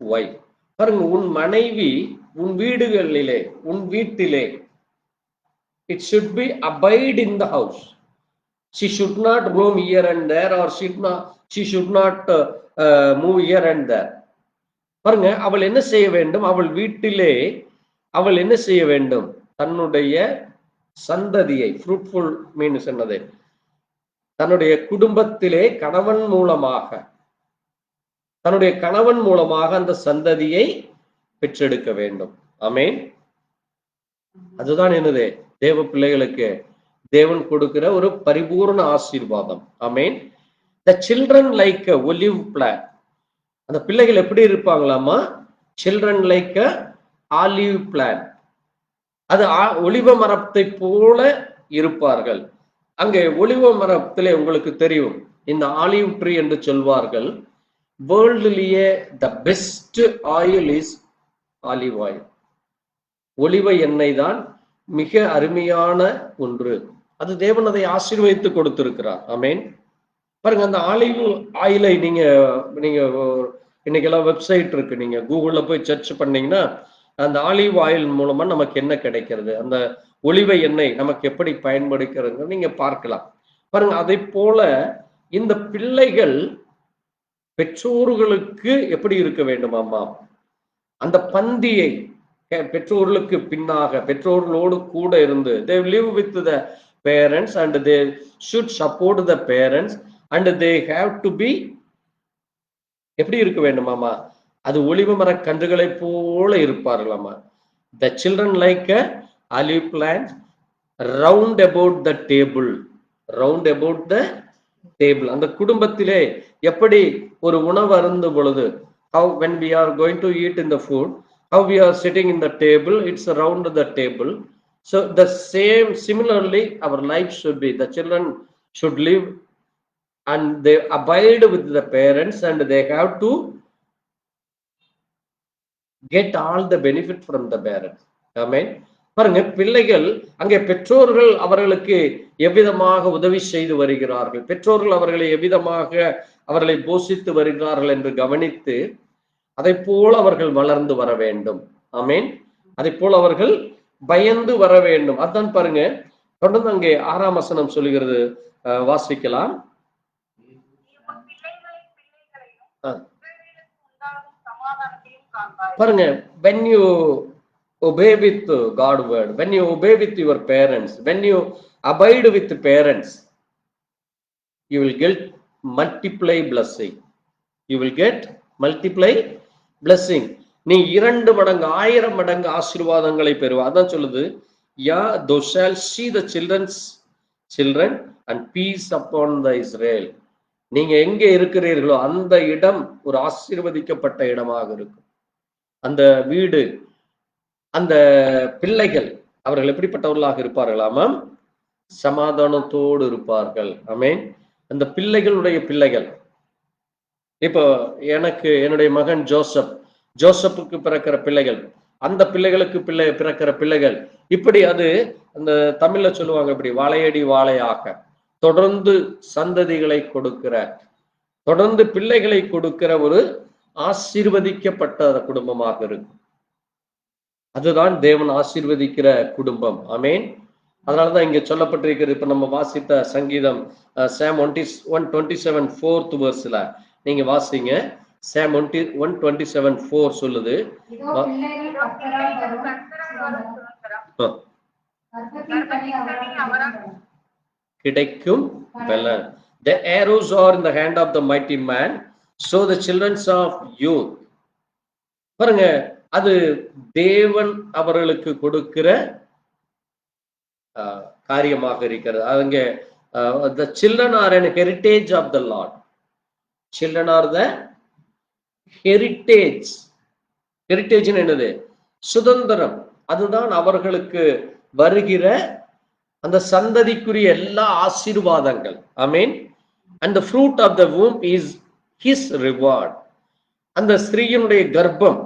wife. பாருங்க, உன் மனைவி உன் வீடுகளிலே உன் வீட்டிலே it should be abide in the house. She should not roam here and there, or she should not move here and there. பாருங்க, அவள் என்ன செய்ய வேண்டும்? அவள் வீட்டிலே அவள் என்ன செய்ய வேண்டும்? தன்னுடைய சந்ததியை, ஃப்ரூட்ஃபுல் மீன்ஸ் என்னது, தன்னுடைய குடும்பத்திலே கணவன் மூலமாக அந்த சந்ததியை பெற்றெடுக்க வேண்டும். ஆமென். அதுதான் என்னது, தேவ பிள்ளைகளுக்கு தேவன் கொடுக்கிற ஒரு பரிபூர்ண ஆசீர்வாதம். ஆமென். the children like a olive plant. அந்த பிள்ளைகள் எப்படி இருப்பாங்களாமா? children like a olive plant. அது ஒலிவ மரத்தை போல இருப்பார்கள். அங்கே ஒலிவ மரத்திலே உங்களுக்கு தெரியும், இந்த ஆலிவ் ட்ரீ என்று சொல்வார்கள். வேர்ல்ட்லயே the best oil is olive oil. ஒலிவ எண்ணெய் தான் மிக அருமையான ஒன்று. அது தேவன் அதை ஆசீர்வதித்து கொடுத்திருக்கிறார். ஆமென். பாருங்க, அந்த ஆலிவ் ஆயிலை நீங்க இன்னைக்கெல்லாம் வெப்சைட் இருக்கு, நீங்க கூகுள்ல போய் சர்ச் பண்ணீங்கன்னா அந்த ஆலிவ் ஆயில் மூலமா நமக்கு என்ன கிடைக்கிறது, அந்த ஒலிவ எண்ணெய் நமக்கு எப்படி பயன்படுகிறது நீங்க பார்க்கலாம். பாருங்க, அதை போல இந்த பிள்ளைகள் பெற்றோர்களுக்கு எப்படி இருக்க வேண்டுமாமா? அந்த பந்தியை பெற்றோர்களுக்கு பின்னாக, பெற்றோர்களோடு கூட இருந்து, they live with the parents and they should support the parents and they have to be எப்படி இருக்க வேண்டுமாமா? அது ஒலிவ மர கன்றுகளை போல இருப்பார்களாமா. the children like a olive plant round about the table. அந்த குடும்பத்திலே எப்படி ஒரு உணவு அருந்தும் பொழுது, how when we are going to eat in the food, how we are sitting in the table, it's around the table. So the similarly our life should be, the children should live and they abide with the parents and they have to get all the benefit from the parents. Amen. பாருங்க, பிள்ளைகள் அங்கே பெற்றோர்கள் அவர்களுக்கு எவ்விதமாக உதவி செய்து வருகிறார்கள், பெற்றோர்கள் அவர்களை எவ்விதமாக அவர்களை போஷித்து வருகிறார்கள் என்று கவனித்து அதை போல அவர்கள் வளர்ந்து வர வேண்டும். ஆமென். அதை போல அவர்கள் பயந்து வர வேண்டும். அதான் பாருங்க, தொடர்ந்து அங்கே 6ஆம் வசனம் சொல்லுகிறது, வாசிக்கலாம். பாருங்க, when you obey with God word, when you obey with your parents, when you abide with parents, you will get multiply blessing. நீ 2 மடங்கு 1000 மடங்கு ஆசீர்வாதங்களை பெறுவ. அதான் சொல்லுது, thou shall see the children and peace upon the Israel. நீங்க எங்க இருக்கிறீர்களோ அந்த இடம் ஒரு ஆசீர்வதிக்கப்பட்ட இடமாக இருக்கும். அந்த வீடு, அந்த பிள்ளைகள் அவர்கள் எப்படிப்பட்டவர்களாக இருப்பார்களாமாம்? சமாதானத்தோடு இருப்பார்கள். ஆமென். அந்த பிள்ளைகள் இப்போ எனக்கு என்னுடைய மகன் ஜோசப்புக்கு பிறக்கிற பிள்ளைகள், அந்த பிள்ளைகளுக்கு பிறக்கிற பிள்ளைகள், இப்படி அது அந்த தமிழ்ல சொல்லுவாங்க, இப்படி வாழையடி வாழையாக தொடர்ந்து சந்ததிகளை கொடுக்கிற, தொடர்ந்து பிள்ளைகளை கொடுக்கிற ஒரு ஆசீர்வதிக்கப்பட்ட குடும்பமாக இருக்கும். அதுதான் தேவன் ஆசீர்வதிக்கிற குடும்பம். ஆமென். அதனாலதான் இங்க சொல்லப்பட்டிருக்கிறது. இப்ப நம்ம வாசித்த சங்கீதம் Psalm 127 4th verseல நீங்க வாசிங்க. Psalm 127:4 சொல்லுது. இதோ பிள்ளைகள் கர்த்தரால் வரும் சுதந்திரம். கர்த்தத்தின் கனி அவரால் கிடைக்கும் பலன். The arrows are in the hand of the mighty man, so the children of youth. பாருங்க, அது தேவன் அவர்களுக்கு கொடுக்கிற காரியமாக இருக்கிறது. அங்க the children are an heritage of the Lord. Children are the heritage. Heritage என்னது? சுதந்திரம். அதுதான் அவர்களுக்கு வருகிற அந்த சந்ததிக்குரிய எல்லா ஆசீர்வாதங்கள். ஆமென். And the fruit of the womb is his reward. அந்த ஸ்திரீயினுடைய கர்ப்பம்,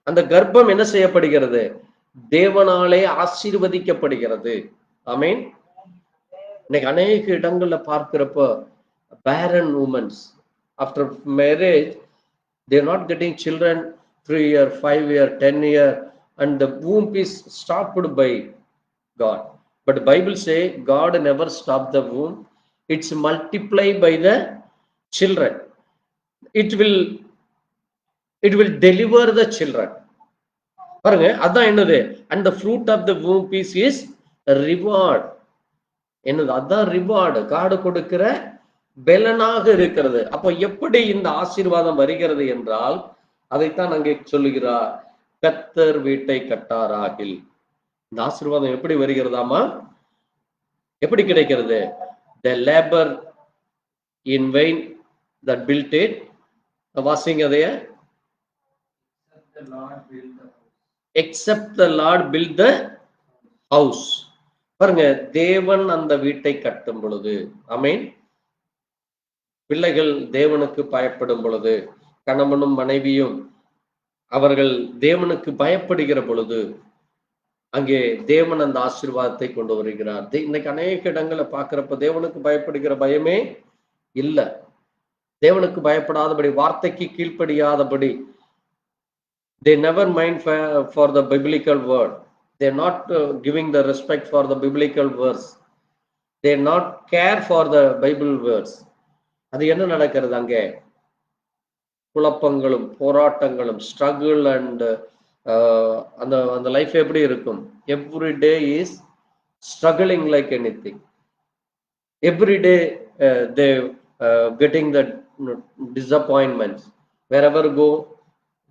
அந்த கர்ப்பம் என்ன செய்யப்படுகிறது? தேவனாலே ஆசீர்வதிக்கப்படுகிறது. ஆமென். இன்னைக்கு அநேக இடங்கள்ல பார்க்கிறப்போ barren women after marriage they are not getting children 3 year, 5 year, 10 year, and the womb is stopped by God. But the Bible say God never stopped the womb. It's multiplied by the children. It will deliver the children. பாருங்க, அதான் என்னது? And the fruit of the womb is reward. என்னது? அதான் reward, காடு கொடுக்கிற பலனாக இருக்கிறது. அப்போ எப்படி இந்த ஆசீர்வாதம் வருகிறது என்றால், அதைத்தான் அங்கே சொல்லுகிறார், கர்த்தர் வீட்டை கட்டாராகில். இந்த ஆசீர்வாதம் எப்படி வருகிறதாமா? எப்படி கிடைக்கிறது? The labor in vain that built it. வாசிங்க அதைய. Except the Lord build the house. பாருங்க, தேவன் அந்த வீட்டை கட்டும் பொழுது, ஆமென், பிள்ளைகள் தேவனுக்கு பயப்படும் பொழுது, கணவனும் மனைவியும் அவர்கள் தேவனுக்கு பயப்படுகிற பொழுது, அங்கே தேவன் அந்த ஆசீர்வாதத்தை கொண்டு வருகிறார். இன்னைக்கு அநேக இடங்களை பார்க்கிறப்ப தேவனுக்கு பயப்படுகிற பயமே இல்ல. தேவனுக்கு பயப்படாதபடி, வார்த்தைக்கு கீழ்ப்படியாதபடி, they never mind for the biblical word. They are not giving the respect for the biblical verse. They not care for the Bible words. அது என்ன நடக்கிறது? அங்கே குழப்பங்களும் போராட்டங்களும், struggle and அந்த லைஃப் எப்படி இருக்கும்? Every day is struggling like anything. Every day they getting the disappointments. Wherever go,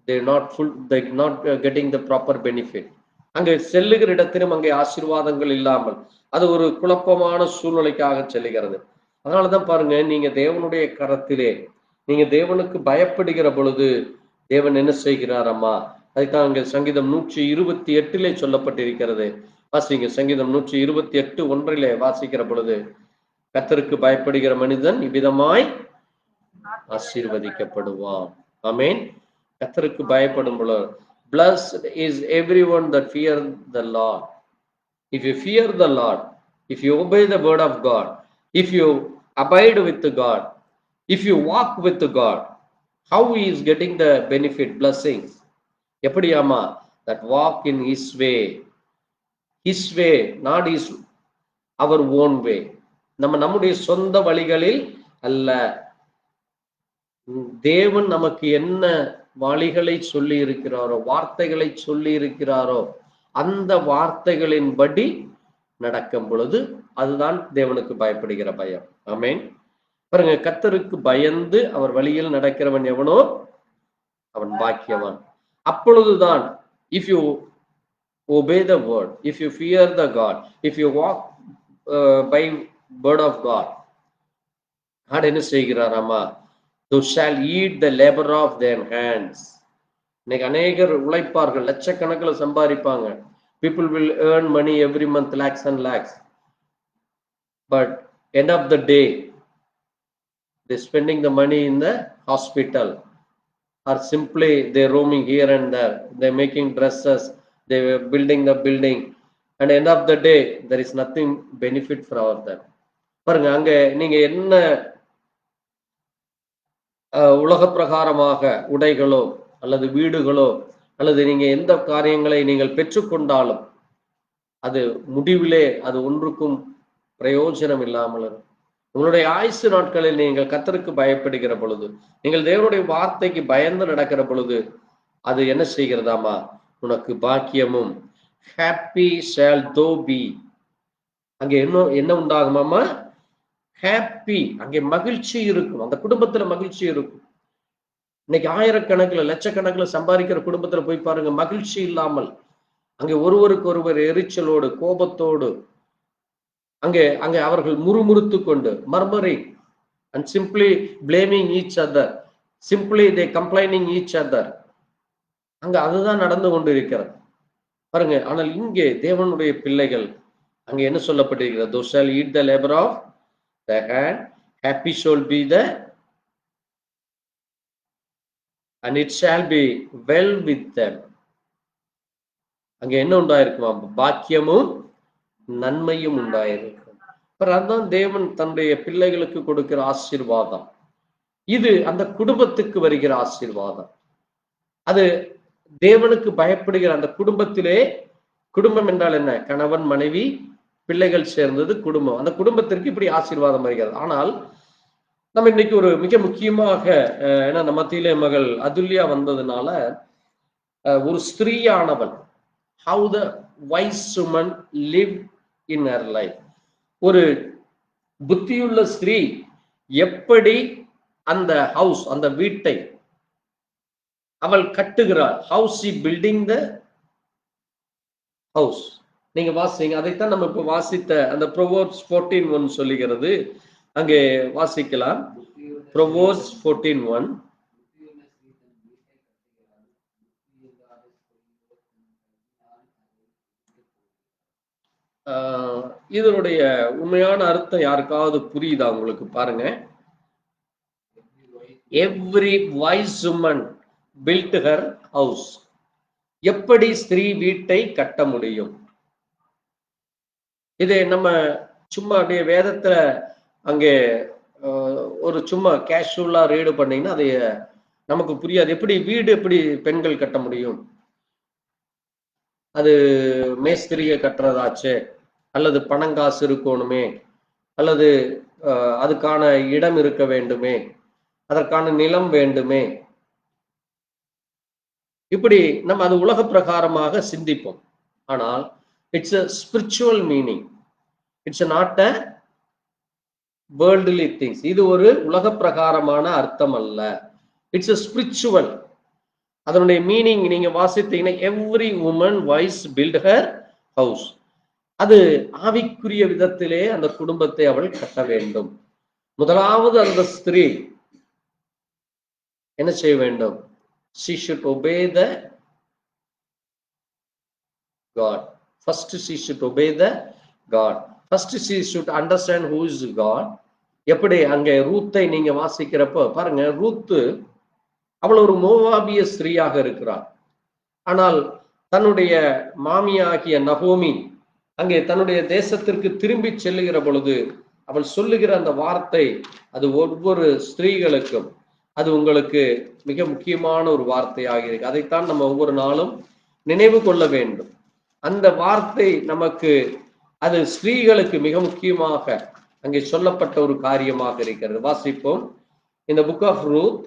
they not getting the proper benefit. அங்கே செல்லுகிற இடத்திலும் அங்கே ஆசீர்வாதங்கள் இல்லாமல் அது ஒரு குழப்பமான சூழ்நிலைக்காக செல்லுகிறது. அதனாலதான் பாருங்க, நீங்க தேவனுடைய கரத்திலே, நீங்க தேவனுக்கு பயப்படுகிற பொழுது தேவன் என்ன செய்கிறார் அம்மா? அதுதான் அங்கே சங்கீதம் 128 சொல்லப்பட்டிருக்கிறது. வாசிங்க, சங்கீதம் 128:1 வாசிக்கிற பொழுது, கர்த்தருக்கு பயப்படுகிற மனிதன் இவ்விதமாய் ஆசீர்வதிக்கப்படுவான். ஆமென். கர்த்தருக்கு பயப்படும் பொழுது, blessed is everyone that fear the Lord. If you fear the Lord, if you obey the word of God, if you abide with God, if you walk with God, how he is getting the benefit, blessings? எப்படியாமா? That walk in his way. His way, not his our own way. நம்முடைய சொந்த வழிகளில் அல்ல. தேவன் நமக்கு என்ன வழிகளை சொல்லி இருக்கிறாரோ, வார்த்தைகளை சொல்லி இருக்கிறாரோ, அந்த வார்த்தைகளின்படி நடக்கும் பொழுது அதுதான் தேவனுக்கு பயப்படுகிற பயம். ஆமென். பாருங்க, கர்த்தருக்கு பயந்து அவர் வழியில் நடக்கிறவன் எவனோ அவன் பாக்கியவான். அப்பொழுதுதான், if you obey the word, if you fear the God, if you walk by word of God, God என்ன செய்கிறாராமா? Thou shall eat the labor of their hands. இன்னைக்கு அநேகர் உழைப்பார்கள், லட்சக்கணக்கில் சம்பாதிப்பாங்க. People will earn money every month, lakhs and lakhs. But end of the day, they spending the money in the hospital, or simply they roaming here and there. They making dresses, they building the building, and end of the day there is nothing benefit for them. பாருங்க, அங்க நீங்க என்ன உலக பிரகாரமாக உடைகளோ அல்லது வீடுகளோ அல்லது நீங்க எந்த காரியங்களை நீங்கள் பெற்றுக்கொண்டாலும் அது முடிவிலே அது ஒன்றுக்கும் பிரயோஜனம் இல்லாமல் இருக்கும். உங்களுடைய ஆயுசு நாட்களில் நீங்கள் கர்த்தருக்கு பயப்படுகிற பொழுது, நீங்கள் தேவனுடைய வார்த்தைக்கு பயந்து நடக்கிற பொழுது, அது என்ன செய்கிறதாமா? உனக்கு பாக்கியமும். ஹாப்பி ஷால் தோ பி. அங்கே என்ன உண்டாகுமாமா? ஹாப்பி. அங்கே மகிழ்ச்சி இருக்கும், அந்த குடும்பத்துல மகிழ்ச்சி இருக்கும். இன்னைக்கு ஆயிரக்கணக்கில் லட்சக்கணக்கில் சம்பாதிக்கிற குடும்பத்துல போய் பாருங்க, மகிழ்ச்சி இல்லாமல், அங்கே ஒருவருக்கு ஒருவர் எரிச்சலோடு கோபத்தோடு, அங்கே அங்கே அவர்கள் முறுமுறுத்து கொண்டு murmuring and simply blaming each other, simply they complaining each other. அங்க அதுதான் நடந்து கொண்டு இருக்கிறது பாருங்க. ஆனால் இங்கே தேவனுடைய பிள்ளைகள் அங்க என்ன சொல்லப்பட்டிருக்கிறது? those shall eat the labor of the hand, happy shall be the and it shall be well with them. அங்க என்ன உண்டாயிருக்குமா? பாக்கியமும் நன்மையும் உண்டாயிருக்கும். அதான் தேவன் தன்னுடைய பிள்ளைகளுக்கு கொடுக்கிற ஆசீர்வாதம். இது அந்த குடும்பத்துக்கு வருகிற ஆசீர்வாதம். அது தேவனுக்கு பயப்படுகிற அந்த குடும்பத்திலே, குடும்பம் என்றால் என்ன? கணவன் மனைவி பிள்ளைகள் சேர்ந்தது குடும்பம். அந்த குடும்பத்திற்கு இப்படி ஆசீர்வாதம் வருகிறது. ஆனால் நம்ம இன்னைக்கு ஒரு மிக முக்கியமாக, ஏன்னா நம்ம மத்தியிலே மகள் அதுல்யா வந்ததுனால, ஒரு ஸ்திரீயானவள், how the wise woman live in her life, ஒரு புத்தியுள்ள ஸ்திரீ எப்படி அந்த ஹவுஸ், அந்த வீட்டை அவள் கட்டுகிறாள். House she building the house. நீங்க வாசிங்க, அதைத்தான் நம்ம இப்ப வாசித்த அந்த Proverbs 14:1 சொல்லுகிறது. அங்கே வாசிக்கலாம். Proverbs 14:1. இதனுடைய உண்மையான அர்த்தம் யாருக்காவது புரியுதா உங்களுக்கு? பாருங்க. Every wise woman built her house. எப்படி ஸ்திரீ வீட்டை கட்ட முடியும்? இதை நம்ம சும்மா அப்படியே வேதத்துல அங்கே ஒரு சும்மா கேஷுவலா ரீடு பண்ணீங்கன்னா அது நமக்கு புரியாது. எப்படி வீடு எப்படி பெண்கள் கட்ட முடியும்? அது மேஸ்திரியை கட்டுறதாச்சு, அல்லது பணங்காசு இருக்கணுமே, அல்லது அதுக்கான இடம் இருக்க வேண்டுமே, அதற்கான நிலம் வேண்டுமே. இப்படி நம்ம அது உலக பிரகாரமாக சிந்திப்போம். ஆனால் it's a spiritual meaning. It's not a worldly things. இது ஒரு உலக பிரகாரமான அர்த்தம் அல்ல. It's a spiritual. அதனுடைய மீனிங் நீங்க வாசித்தீங்கன்னா, every woman wise build her house. அது ஆவிக்குரிய விதத்திலே அந்த குடும்பத்தை அவள் கட்ட வேண்டும். முதலாவது அந்த ஸ்திரீ என்ன செய்ய வேண்டும்? She should obey the God. First she should obey the God. First she should understand who is God. எப்படி அங்கே ரூத்தை நீங்க வாசிக்கிறப்ப பாருங்க, ரூத்து அவள் ஒரு மோவாபிய ஸ்திரீயாக இருக்கிறாள். ஆனால் தன்னுடைய மாமியாகிய நகோமி அங்கே தன்னுடைய தேசத்திற்கு திரும்பி செல்லுகிற பொழுது அவள் சொல்லுகிற அந்த வார்த்தை, அது ஒவ்வொரு ஸ்திரீகளுக்கும் அது உங்களுக்கு மிக முக்கியமான ஒரு வார்த்தையாக இருக்கு. அதைத்தான் நம்ம ஒவ்வொரு நாளும் நினைவு கொள்ள வேண்டும். அந்த வார்த்தை நமக்கு, அது ஸ்திரீகளுக்கு மிக முக்கியமாக அங்கே சொல்லப்பட்ட ஒரு காரியமாக இருக்கிறது. வாசிப்போம். In the book of Ruth,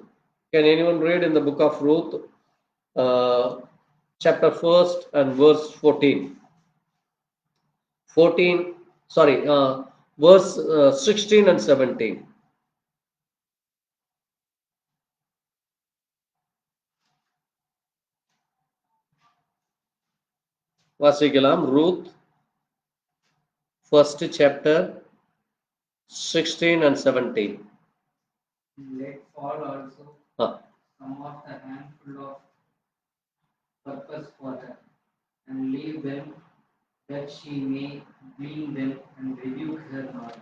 can anyone read in the book of Ruth, chapter 1 and verse 14? Verse 16 and 17. வாசிக்கலாம். Ruth 1st chapter 16 and 17. Let fall also some of the handful of purpose for her, and leave them, that she may glean them and rebuke her not.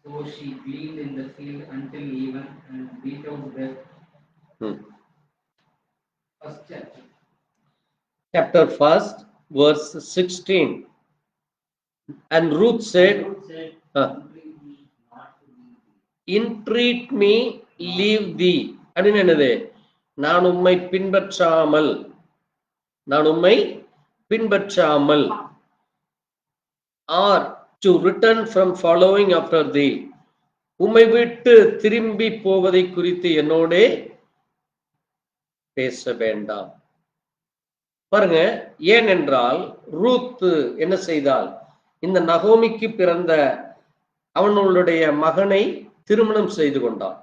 So she gleaned in the field until even, and beat out the first chapter. Chapter 1st, verse 16. And Ruth said, entreat me, leave thee. அப்படின்னு என்னது? நான் உம்மை பின்பற்றாமல், or to return from following after thee. உம்மை விட்டு திரும்பி போவதை குறித்து என்னோடே பேச வேண்டாம். பாருங்க, ஏனென்றால் ரூத் என்ன செய்தால், இந்த நகோமிக்கு பிறந்த அவனுடைய மகனை திருமணம் செய்து கொண்டான்.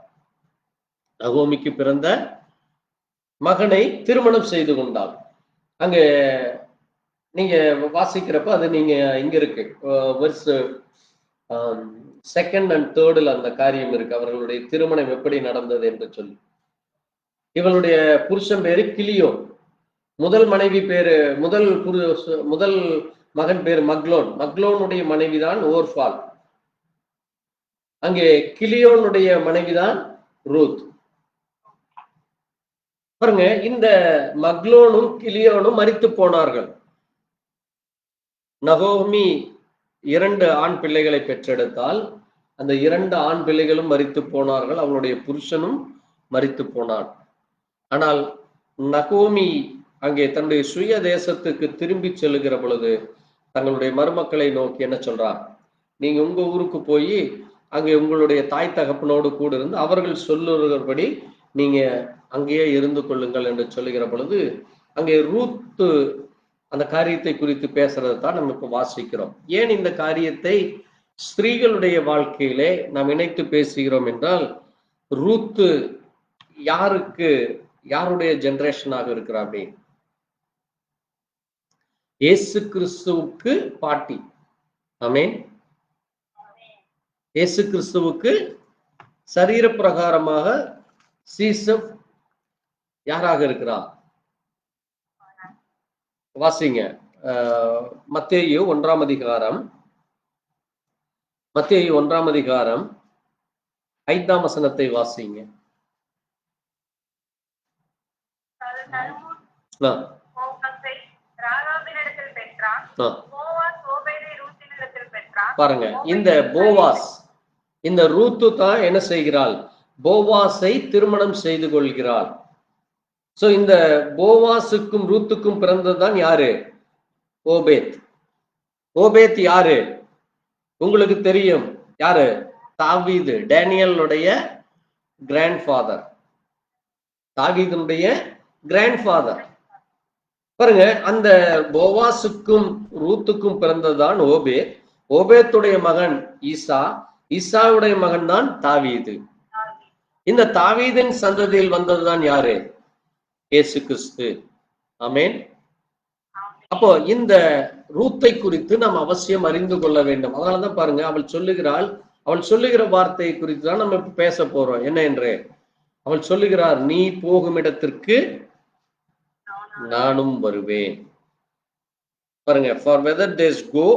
நகோமிக்கு பிறந்த மகனை திருமணம் செய்து கொண்டாள். அங்க நீங்க வாசிக்கிறப்ப அது நீங்க இங்க இருக்கு, வெர்ஸ் 2 and 3 அந்த காரியம் இருக்கு, அவர்களுடைய திருமணம் எப்படி நடந்தது என்று சொல்லி. இவளுடைய புருஷன் பேரு கிலியோன், முதல் மனைவி பேரு முதல் மகன் பேரு மக்லோன். மக்லோனுடைய மனைவிதான் ஓர்பால். அங்கே கிலியோனுடைய மனைவிதான் ரூத். பாருங்க, இந்த மக்லோனும் கிலியோனும் மரித்து போனார்கள். நகோமி 2 ஆண் பிள்ளைகளை பெற்றெடுத்தால் அந்த 2 ஆண் பிள்ளைகளும் மரித்து போனார்கள். அவளுடைய புருஷனும் மரித்து போனான். ஆனால் நகோமி அங்கே தன்னுடைய சுய தேசத்துக்கு திரும்பி செல்லுகிற பொழுது தங்களுடைய மருமக்களை நோக்கி என்ன சொல்றார், நீங்க உங்க ஊருக்கு போய் அங்கே உங்களுடைய தாய் தகப்பனோடு கூட இருந்து அவர்கள் சொல்லுகிறபடி நீங்க அங்கேயே இருந்து கொள்ளுங்கள் என்று சொல்லுகிற பொழுது அங்கே ரூத் அந்த காரியத்தை குறித்து பேசுறது தான் நம்ம இப்ப வாசிக்கிறோம். ஏன் இந்த காரியத்தை ஸ்திரீகளுடைய வாழ்க்கையிலே நாம் இணைத்து பேசுகிறோம் என்றால், ரூத் யாருடைய ஜெனரேஷனாக இருக்கிறார் அப்படி, இயேசு கிறிஸ்துவுக்கு பாட்டி. ஆமென். இயேசு கிறிஸ்துவுக்கு சரீர பிரகாரமாக சீசப் யாராக இருக்கிறார்? வாசிங்க, மத்தேயு 1ஆம் அதிகாரம், மத்தேயு 1ஆம் அதிகாரம் 5ஆம் வசனத்தை வாசிங்க. பாருங்க, இந்த போவாஸ், இந்த ரூத்து தான் என்ன செய்கிறாள், போவாஸை திருமணம் செய்து கொள்கிறாள். சோ இந்த போவாசுக்கும் ரூத்துக்கும் பிறந்ததுதான் யாரு? ஓபேத். ஓபேத் யாரு உங்களுக்கு தெரியும், யாரு? தாவீது, டேனியலுடைய கிராண்ட்ஃபாதர், தாவீதுடைய கிராண்ட்ஃபாதர். பாருங்க, அந்த போவாசுக்கும் ரூத்துக்கும் பிறந்ததுதான் ஓபேத். ஓபேத்துடைய மகன் ஈசா, ஈசாவுடைய மகன் தான் தாவீது. இந்த தாவீதின் சந்ததியில் வந்ததுதான் யாரு? இயேசு கிறிஸ்து. ஆமென். அப்போ இந்த ரூத்தை குறித்து நாம் அவசியம் அறிந்து கொள்ள வேண்டும். அதனாலதான் பாருங்க, அவள் சொல்லுகிற வார்த்தையை குறித்து தான் நம்ம இப்ப பேச போறோம். என்ன என்று அவள் சொல்லுகிறார், நீ போகும் இடத்திற்கு நானும் வருவேன். பாருங்க, for whether they go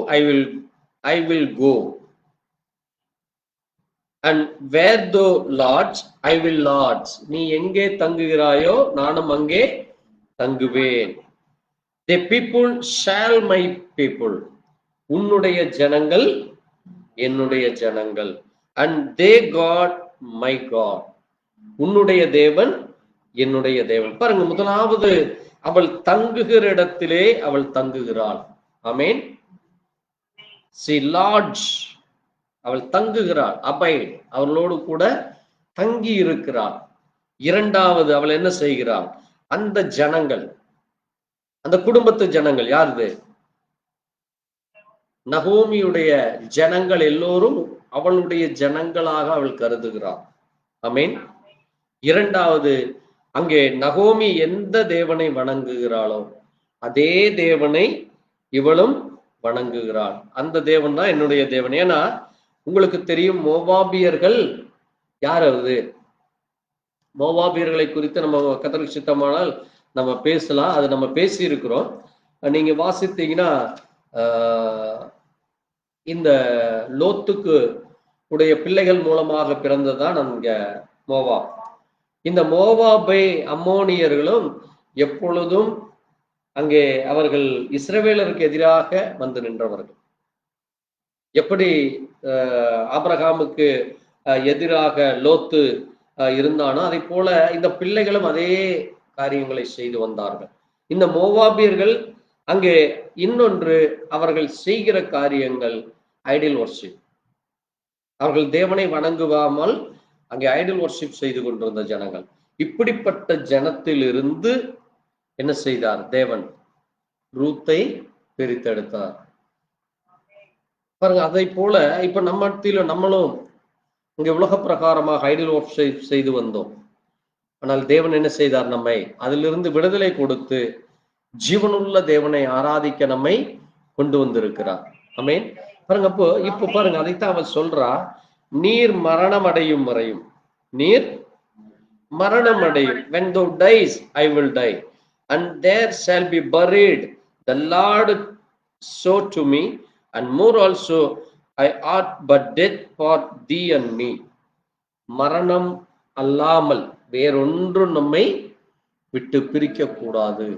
I will go, and where thou lodge I will lodge. நீ எங்கே தங்குகிறாயோ நானும் அங்கே தங்குவேன். The people shall my people. உன்னுடைய ஜனங்கள் என்னுடைய ஜனங்கள். And they God my God. உன்னுடைய தேவன் என்னுடைய தேவன். பாருங்க, முதலாவது அவள் தங்குகிற இடத்திலே அவள் தங்குகிறாள். ஆமென். she lodge, அவள் தங்குகிறாள். abide, அவளோடு கூட தங்கி இருக்கிறாள். இரண்டாவது அவள் என்ன செய்கிறாள், அந்த ஜனங்கள், அந்த குடும்பத்து ஜனங்கள் யாருது? நகோமியுடைய ஜனங்கள் எல்லோரும் அவளுடைய ஜனங்களாக அவள் கருதுகிறாள். ஆமென். இரண்டாவது, அங்கே நகோமி எந்த தேவனை வணங்குகிறாளோ அதே தேவனை இவளும் வணங்குகிறாள். அந்த தேவன் தான் என்னுடைய தேவன். ஏன்னா உங்களுக்கு தெரியும், மோவாபியர்கள் யார்? அது மோவாபியர்களை குறித்து நம்ம கர்த்தருக்கு சித்தமானால் நம்ம பேசலாம். அது நம்ம பேசி இருக்கிறோம். நீங்க வாசித்தீங்கன்னா இந்த லோத்துக்கு உடைய பிள்ளைகள் மூலமாக பிறந்ததுதான் அங்க மோவாப். இந்த மோவாபை அம்மோனியர்களும் எப்பொழுதும் அங்கே அவர்கள் இஸ்ரவேலருக்கு எதிராக வந்து நின்றவர்கள். எப்படி ஆபிரகாமுக்கு எதிராக லோத்து இருந்தானோ அதை போல இந்த பிள்ளைகளும் அதே காரியங்களை செய்து வந்தார்கள். இந்த மோவாபியர்கள் அங்கே இன்னொன்று அவர்கள் செய்கிற காரியங்கள், ஐடில் வர்ஷிப். அவர்கள் தேவனை வணங்குவாமல் அங்கே ஐடில் வர்ஷிப் செய்து கொண்டிருந்த ஜனங்கள். இப்படிப்பட்ட ஜனத்திலிருந்து என்ன செய்தார் தேவன்? ரூத்தை பிரித்தெடுத்தார். பாருங்க, அதை போல இப்ப நம்மளும் இங்க உலக பிரகாரமாக ஐடில் வர்ஷிப் செய்து வந்தோம். ஆனால் தேவன் என்ன செய்தார்? நம்மை அதிலிருந்து விடுதலை கொடுத்து ஜீவனுள்ள தேவனை ஆராதிக்க நம்மை கொண்டு வந்திருக்கிறார். ஆமென். பாருங்க, இப்போ பாருங்க, அதைத்தான் அவர் சொல்றா, நீர் மரணம் அடையும் வரையும், நீர் மரணம் அடையும். when thou dies I will die and there shall be buried the Lord so to me and more also I ought but death for thee and me. மரணம் அல்லாமல் வேறொன்றும் நம்மை விட்டு பிரிக்க கூடாது.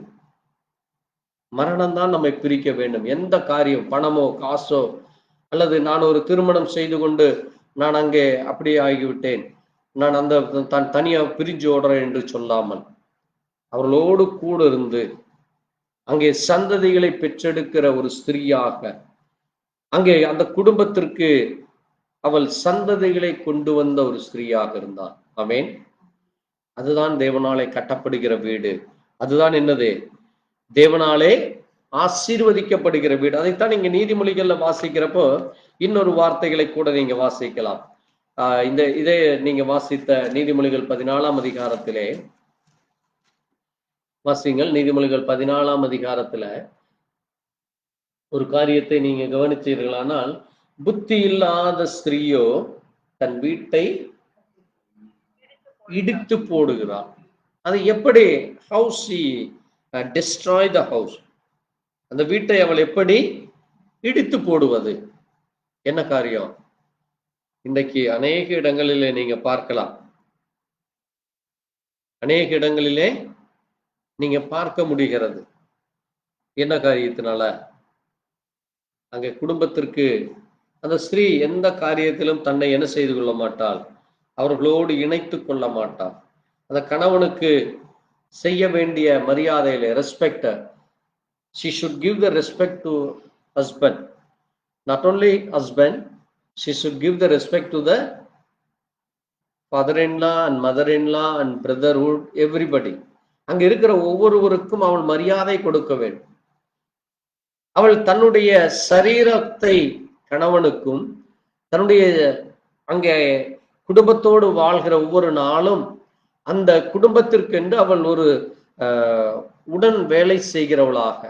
மரணம் தான் நம்மை பிரிக்க வேண்டும். எந்த காரியம், பணமோ காசோ, அல்லது நான் ஒரு திருமணம் செய்து கொண்டு நான் அங்கே அப்படியே ஆகிவிட்டேன், நான் அந்த தனியா பிரிஞ்சு ஓடுறேன் என்று சொல்லாமல் அவர்களோடு கூட இருந்து அங்கே சந்ததிகளை பெற்றெடுக்கிற ஒரு ஸ்திரீயாக அங்கே அந்த குடும்பத்திற்கு அவள் சந்ததிகளை கொண்டு வந்த ஒரு ஸ்திரீயாக இருந்தாள். ஆமென். அதுதான் தேவனாலே கட்டப்படுகிற வீடு. அதுதான் என்னது? தேவனாலே ஆசீர்வதிக்கப்படுகிற வீடு. அதைத்தான் நீங்க நீதிமொழிகள்ல வாசிக்கிறப்போ இன்னொரு வார்த்தைகளை கூட நீங்க வாசிக்கலாம். இதே நீங்க வாசித்த நீதிமொழிகள் 14ஆம் அதிகாரத்திலே வாசிங்கள். நீதிமொழிகள் 14ஆம் அதிகாரத்துல ஒரு காரியத்தை நீங்க கவனிச்சீர்களானால், புத்தி இல்லாத ஸ்திரீயோ தன் வீட்டை இடித்து போடுகிறாள். அது எப்படி? how she destroy the house. அந்த வீட்டை அவள் எப்படி இடித்து போடுவது? என்ன காரியம்? இன்றைக்கு அநேக இடங்களிலே நீங்க பார்க்கலாம், அநேக இடங்களிலே நீங்க பார்க்க முடிகிறது. என்ன காரியத்தினால? அங்க குடும்பத்திற்கு அந்த ஸ்திரீ எந்த காரியத்திலும் தன்னை என்ன செய்து கொள்ள மாட்டாள், அவர்களோடு இணைத்து கொள்ள மாட்டாள். அந்த கணவனுக்கு செய்ய வேண்டிய மரியாதையில respect, she should give the respect to husband. Not only husband, she should give the respect to the father-in-law and mother-in-law and brotherhood, everybody. அங்க இருக்கிற ஒவ்வொருவருக்கும் அவள் மரியாதை கொடுக்க வேண்டும். அவள் தன்னுடைய சரீரத்தை கணவனுக்கும், தன்னுடைய அங்கே குடும்பத்தோடு வாழ்கிற ஒவ்வொரு நாளும் அந்த குடும்பத்திற்கென்று அவள் ஒரு உடன் வேலை செய்கிறவளாக,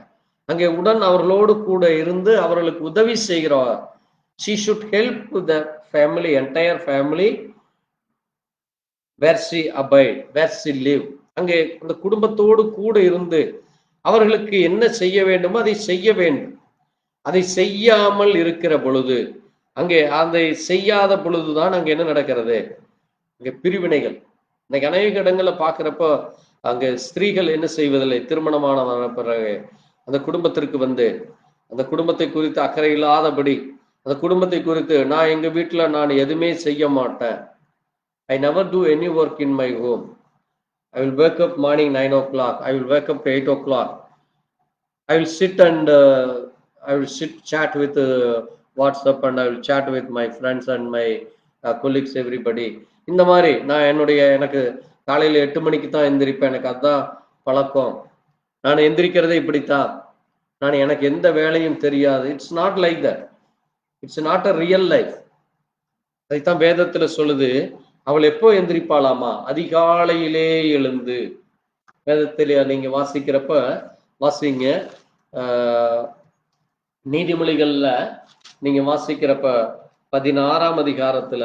அங்கே உடன் அவர்களோடு கூட இருந்து அவர்களுக்கு உதவி செய்கிறவள். she should help the family, entire family where she abide, where she live. அங்கே அந்த குடும்பத்தோடு கூட இருந்து அவர்களுக்கு என்ன செய்ய வேண்டுமோ அதை செய்ய வேண்டும். அதை செய்யாமல் இருக்கிற பொழுது, அங்கே அதை செய்யாத பொழுதுதான் அங்கே என்ன நடக்கிறது? அங்கே பிரிவினைகள். இன்னைக்கு அநேக இடங்கள்ல பாக்குறப்போ அங்க ஸ்திரீகள் என்ன செய்வதில்லை, திருமணமான பிறகு அந்த குடும்பத்திற்கு வந்து அந்த குடும்பத்தை குறித்து அக்கறை இல்லாதபடி, அந்த குடும்பத்தை குறித்து நான் எங்க வீட்டுல நான் எதுவுமே செய்ய மாட்டேன். I never do any work in my home. I will wake up morning 9 o'clock. I will wake up 8 o'clock. I will sit and chat with WhatsApp and I will chat with my friends and my colleagues, everybody. இந்த மாதிரி நான் எனக்கு காலையில 8 மணிக்கு தான் எந்திரிப்பேன். எனக்கு அதுதான் பழக்கம். நான் எந்திரிக்கிறதே இப்படித்தான். எனக்கு எந்த வேலையும் தெரியாது. It's not like that. It's not a real life. அதைத்தான் வேதத்துல சொல்லுது. அவள் எப்போ எந்திரிப்பாளாமா? அதிகாலையிலே எழுந்து. வேதத்திலே நீங்க வாசிக்கிறப்ப வாசிங்க, நீதிமொழிகள்ல நீங்க வாசிக்கிறப்ப 16ஆம் அதிகாரத்துல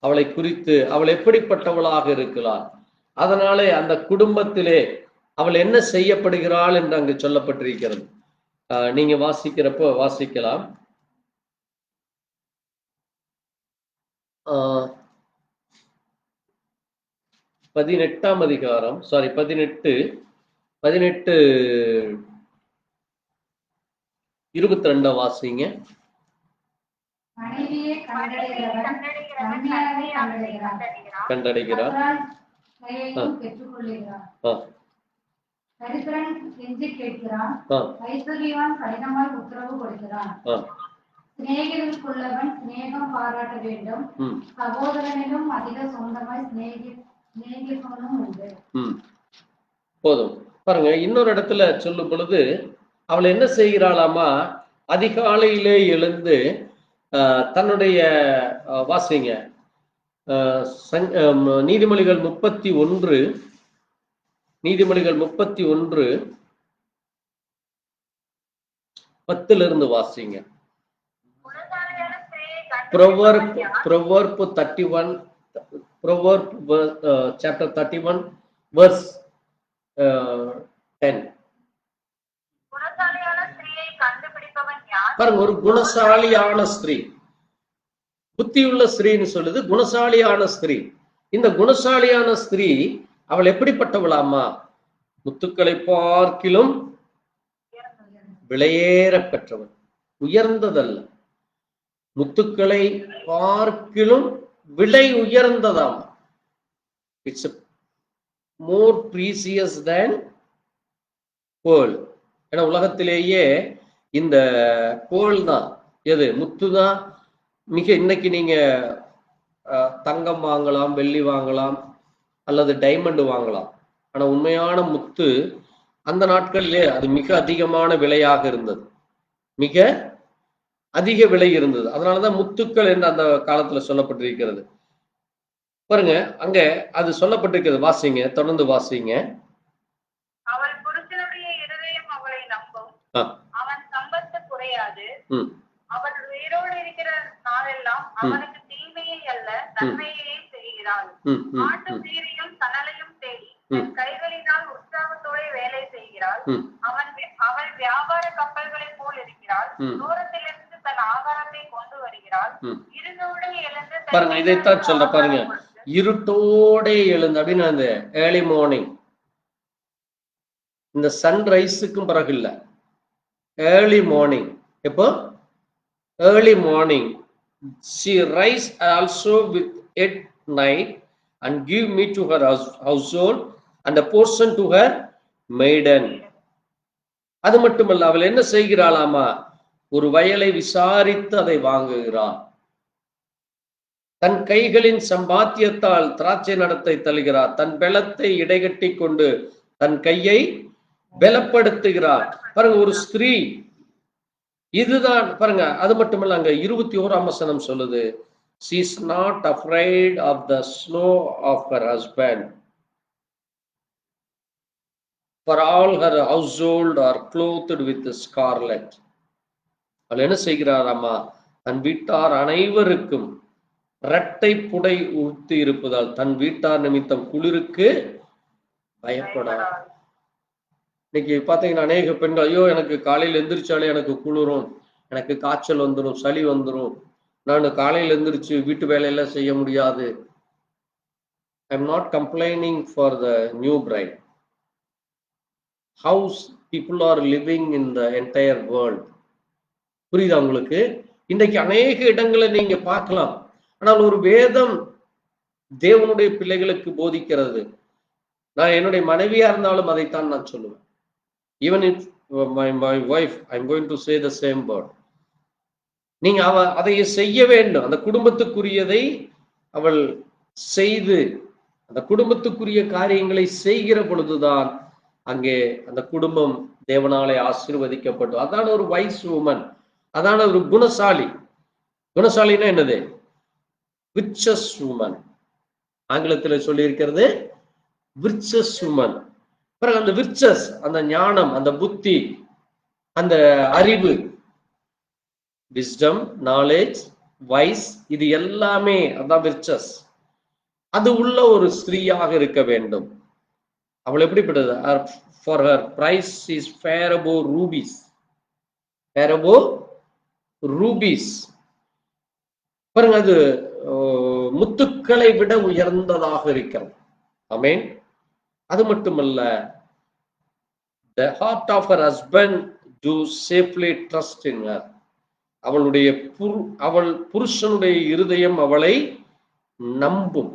அவளை குறித்து அவள் எப்படிப்பட்டவளாக இருக்கலாம், அதனாலே அந்த குடும்பத்திலே அவள் என்ன செய்யப்படுகிறாள் என்று அங்கு சொல்லப்பட்டிருக்கிறது. நீங்க வாசிக்கிறப்போ வாசிக்கலாம். 18ஆம் அதிகாரம், 18:22 வாசிங்க. கண்டடைகிறார். சிநேகிதனுக்குள்ளவன் சிநேகம் பாராட்ட வேண்டும். சகோதரனிலும் அதிக சொந்தமாய் சிநேகிப்பவனும் உண்டு. போதும் பாருங்க. இன்னொரு இடத்துல சொல்லும் பொழுது அவள் என்ன செய்கிறாளாமா, அதிகாலையிலே எழுந்து தன்னுடைய வாசிங்க நீதிமொழிகள் 31 10 வாசிங்க. Proverb 31 chapter 31 verse 10. பாருங்க, ஒரு குணசாலியான ஸ்திரீ, புத்தியுள்ள ஸ்திரீன்னு சொல்லுது, குணசாலியான ஸ்திரீ. இந்த குணசாலியான ஸ்திரீ அவள் எப்படிப்பட்டவளாமா, முத்துக்களை பார்க்கிலும் விலையேற பெற்றவள். உயர்ந்ததல்ல, முத்துக்களை பார்க்கிலும் விலை உயர்ந்ததாம். இட்ஸ் மோர் ப்ரீசியஸ் தேன் கோல். ஏன்னா உலகத்திலேயே இந்த கோல் தான், எது முத்து தான் மிக. இன்னைக்கு நீங்க தங்கம் வாங்கலாம், வெள்ளி வாங்கலாம், அல்லது டைமண்ட் வாங்கலாம். ஆனா உண்மையான முத்து அந்த நாட்களிலே அது மிக அதிகமான விலையாக இருந்தது, மிக அதிக விலை இருந்தது. அதனாலதான் முத்துக்கள் என்று அந்த காலத்துல சொல்லப்பட்டிருக்கிறது. பாருங்க, அங்க அது சொல்லப்பட்டிருக்கிறது. வாசிங்க, தொடர்ந்து வாசிங்க. அவள் புருஷனுடைய இருதயம் அவளை நம்பும், அவன் சம்பத்து குறையாது. அவள் உயிரோடு இருக்கிற நாளெல்லாம் அவனுக்கு தீமையை அல்ல நன்மையே செய்கிறாள். ஆட்டு சீரையும் சணலையும் தேடி கைகளினால் உற்சாகத்தோட வேலை செய்கிறாள். அவள் வியாபார கப்பல்களை போல் இருக்கிறாள். தூரத்திலிருந்து தன் ஆகாரத்தை கொண்டு வருகிறாள். இருந்தோடு எழுந்து பாருங்க, இதைத்தான் சொல்ற பாருங்க, இருட்டோட எழுந்து அப்படின்னு அந்த ஏர்லி மார்னிங், இந்த சன்ரைஸுக்கும் பிறகு இல்ல, ஏர்லி மார்னிங். எப்போ early morning, she rise also with at night and give meat to her household and a portion to her maiden. அது மட்டுமல்ல, அவள் என்ன செய்கிறாளாமா, ஒரு வயலை விசாரித்து அதை வாங்குகிறாள். தன் கைகளின் சம்பாத்தியத்தால் திராட்சை நடத்தை தருகிறார். தன் பலத்தை இடைகட்டி கொண்டு தன் கையை பலப்படுத்துகிறார். பாருங்க, ஒரு ஸ்திரீ இதுதான். பாருங்க, அது மட்டுமல்ல, அங்க 21ஆம் வசனம் சொல்லுது, she is not afraid of the snow of her husband, for all her household are clothed with scarlet. அவள் என்ன செய்கிறாராமா, தன் வீட்டார் அனைவருக்கும் இரட்டை புடை உடுத்தி இருப்பதால் தன் வீட்டார் நிமித்தம் குளிருக்கு பயப்படார். இன்னைக்கு பாத்தீங்கன்னா அநேக பெண்கள், ஐயோ எனக்கு காலையில் எந்திரிச்சாலே எனக்கு குளிரும், எனக்கு காய்ச்சல் வந்துடும், சளி வந்துடும், நான் காலையில் எந்திரிச்சு வீட்டு வேலையெல்லாம் செய்ய முடியாது. I am not complaining for the new bride. House people are living in the entire world. புரியுதா உங்களுக்கு? இன்றைக்கு அநேக இடங்களை நீங்க பார்க்கலாம். ஆனால் ஒரு வேதம் தேவனுடைய பிள்ளைகளுக்கு போதிக்கிறது. நான் என்னுடைய மனைவியா இருந்தாலும் அதைத்தான் நான் சொல்லுவேன். Even if my wife, I'm going to say the same word. நீங்க அதை செய்ய வேண்டும். அந்த குடும்பத்துக்குரியதை அவள் செய்து அந்த குடும்பத்துக்குரிய காரியங்களை செய்கிற பொழுதுதான் அங்கே அந்த குடும்பம் தேவனாலே ஆசீர்வதிக்கப்படும். அதான ஒரு வைஸ் உமன், அதான ஒரு குணசாலி. குணசாலின்னா என்னது? விர்ச்சஸ் உமன். ஆங்கிலத்தில் சொல்லி இருக்கிறது விர்ச்சஸ் உமன். பிறகு அந்த விர்ச்சஸ், அந்த ஞானம், அந்த புத்தி, அந்த அறிவு, விஸ்டம், நாலேஜ், வைஸ், இது எல்லாமே அதான் விர்ச்சஸ். அது உள்ள ஒரு ஸ்திரீயாக இருக்க வேண்டும். அவள் எப்படிப்பட்டது? For her price is far above rubies. Far above rubies. பாருங்க, அது முத்துக்களை விட உயர்ந்ததாக இருக்கிறது. ஆமென். அது மட்டுமல்ல, the heart of her husband do safely trust in her. அவள் புருஷனுடைய இருதயம் அவளை நம்பும்.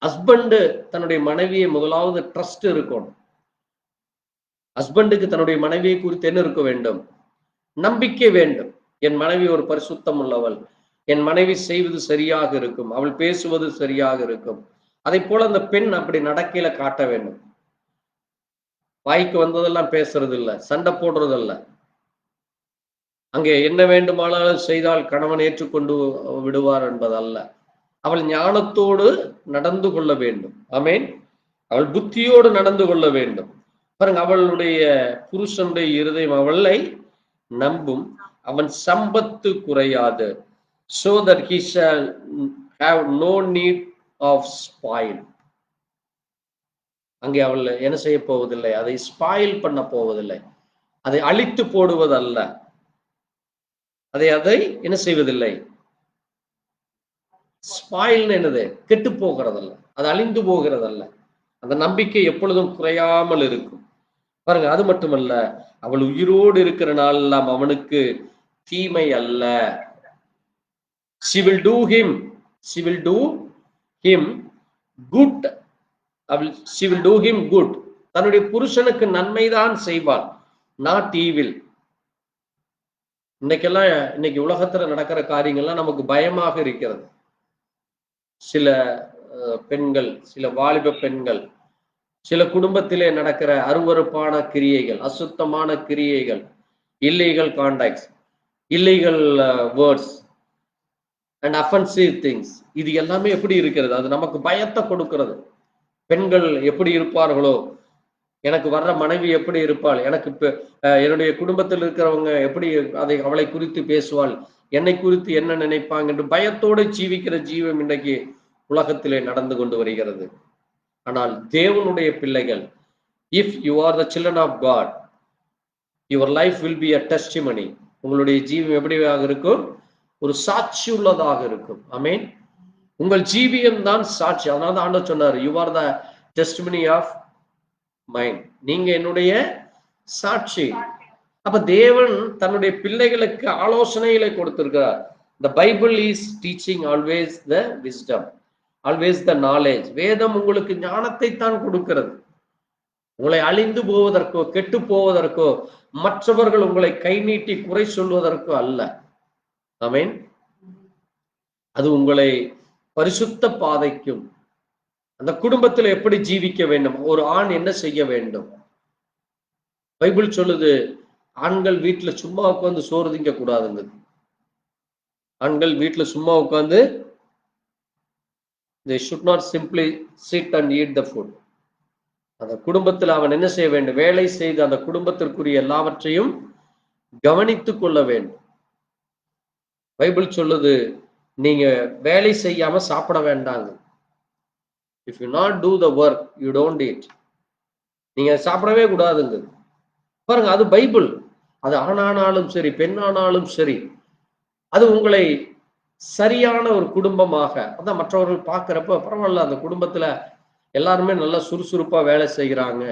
ஹஸ்பண்ட் தன்னுடைய மனைவியை முதலாவது ட்ரஸ்ட் இருக்கணும். ஹஸ்பண்டுக்கு தன்னுடைய மனைவியை குறித்து என்ன இருக்க வேண்டும்? நம்பிக்கை வேண்டும். என் மனைவி ஒரு பரிசுத்தம் உள்ளவள், என் மனைவி செய்வது சரியாக இருக்கும், அவள் பேசுவது சரியாக இருக்கும். அதை போல அந்த பெண் அப்படி நடக்கையில காட்ட வேண்டும். வாய்க்கு வந்ததெல்லாம் பேசுறது இல்ல, சண்டை போடுறது இல்ல. அங்கே என்ன வேண்டுமானாலும் செய்தால் கணவன் ஏற்றுக்கொண்டு விடுவார் என்பதல்ல. அவள் ஞானத்தோடு நடந்து கொள்ள வேண்டும். ஆமேன். அவள் புத்தியோடு நடந்து கொள்ள வேண்டும். பாருங்க, அவளுடைய புருஷனுடைய இருதயம் அவளை நம்பும், அவன் சம்பத்து குறையாது. So that he shall have no need of spoil. அங்கே அவள் என்ன செய்ய போவதில்லை, அதை ஸ்பாயில் பண்ண போவதில்லை, அதை அழித்து போடுவதல்ல, அதை என்ன செய்வதில்லை. ஸ்பாயில் என்னது? கெட்டு போகிறதல்ல, அது அழிந்து போகிறதல்ல. அந்த நம்பிக்கை எப்பொழுதும் குறையாமல் இருக்கும். பாருங்க, அது மட்டுமல்ல, அவள் உயிரோடு இருக்கிற நாளெல்லாம் அவனுக்கு தீமை அல்ல. She will do him good. She will do him good. தன்னுடைய புருஷனுக்கு நன்மைதான் செய்வாள், not evil. இன்னைக்கு உலகத்துல நடக்கிற காரியங்கள்லாம் நமக்கு பயமாக இருக்கிறது. சில பெண்கள், சில வாலிப பெண்கள், சில குடும்பத்திலே நடக்கிற அருவருப்பான கிரியைகள், அசுத்தமான கிரியைகள், illegal contacts, illegal words and offensive things, இது எல்லாமே எப்படி இருக்கிறது? அது நமக்கு பயத்தை கொடுக்கிறது. பெண்கள் எப்படி இருப்பார்களோ, எனக்கு வர்ற மனைவி எப்படி இருப்பாள், எனக்கு என்னுடைய குடும்பத்தில் இருக்கிறவங்க எப்படி அவளை குறித்து பேசுவாள், என்னை குறித்து என்ன நினைப்பாங்க என்று பயத்தோடு ஜீவிக்கிற ஜீவம் இன்றைக்கு உலகத்திலே நடந்து கொண்டு வருகிறது. ஆனால் தேவனுடைய பிள்ளைகள், if you are the children of God, your life will be a testimony. உங்களுடைய ஜீவம் எப்படியாக இருக்கும்? ஒரு சாட்சி உள்ளதாக இருக்கும். ஆமென். உங்கள் ஜீவியம் தான் சாட்சி. அதனால ஆண்டவர் சொன்னார், you are the testimony of mine. நீங்க என்னுடைய சாட்சி. அப்ப தேவன் தன்னுடைய பிள்ளைகளுக்கு ஆலோசனைகளை கொடுத்திருக்கிறார். The Bible is teaching always the wisdom, always the knowledge. வேதம் உங்களுக்கு ஞானத்தை தான் கொடுக்கிறது. உங்களை அழிந்து போவதற்கோ, கெட்டு போவதற்கோ, மற்றவர்கள் உங்களை கை நீட்டி குறை சொல்வதற்கோ அல்ல. ஆமென். அது உங்களை பரிசுத்த பாதைக்கும், அந்த குடும்பத்தில் எப்படி ஜீவிக்க வேண்டும், ஒரு ஆண் என்ன செய்ய வேண்டும். பைபிள் சொல்லுது, ஆண்கள் வீட்டுல சும்மா உட்கார்ந்து சோறு திங்க கூடாதுங்க. ஆண்கள் வீட்டுல சும்மா உட்கார்ந்து they should not simply sit and eat the food. அந்த குடும்பத்தில் அவன் என்ன செய்ய வேண்டும்? வேலை செய்து அந்த குடும்பத்திற்குரிய எல்லாவற்றையும் கவனித்துக் கொள்ள வேண்டும். பைபிள் சொல்லுது, நீங்க வேலை செய்யாம சாப்பிட வேண்டாங்க. If you not do the work, you don't eat. நீங்க சாப்பிடவே கூடாதுங்க. பாருங்க, அது பைபிள். அது ஆணானாலும் சரி, பெண்ணானாலும் சரி, அது உங்களை சரியான ஒரு குடும்பமாக, அதான் மற்றவர்கள் பார்க்கிறப்ப பரவாயில்ல, அந்த குடும்பத்துல எல்லாருமே நல்லா சுறுசுறுப்பா வேலை செய்கிறாங்க,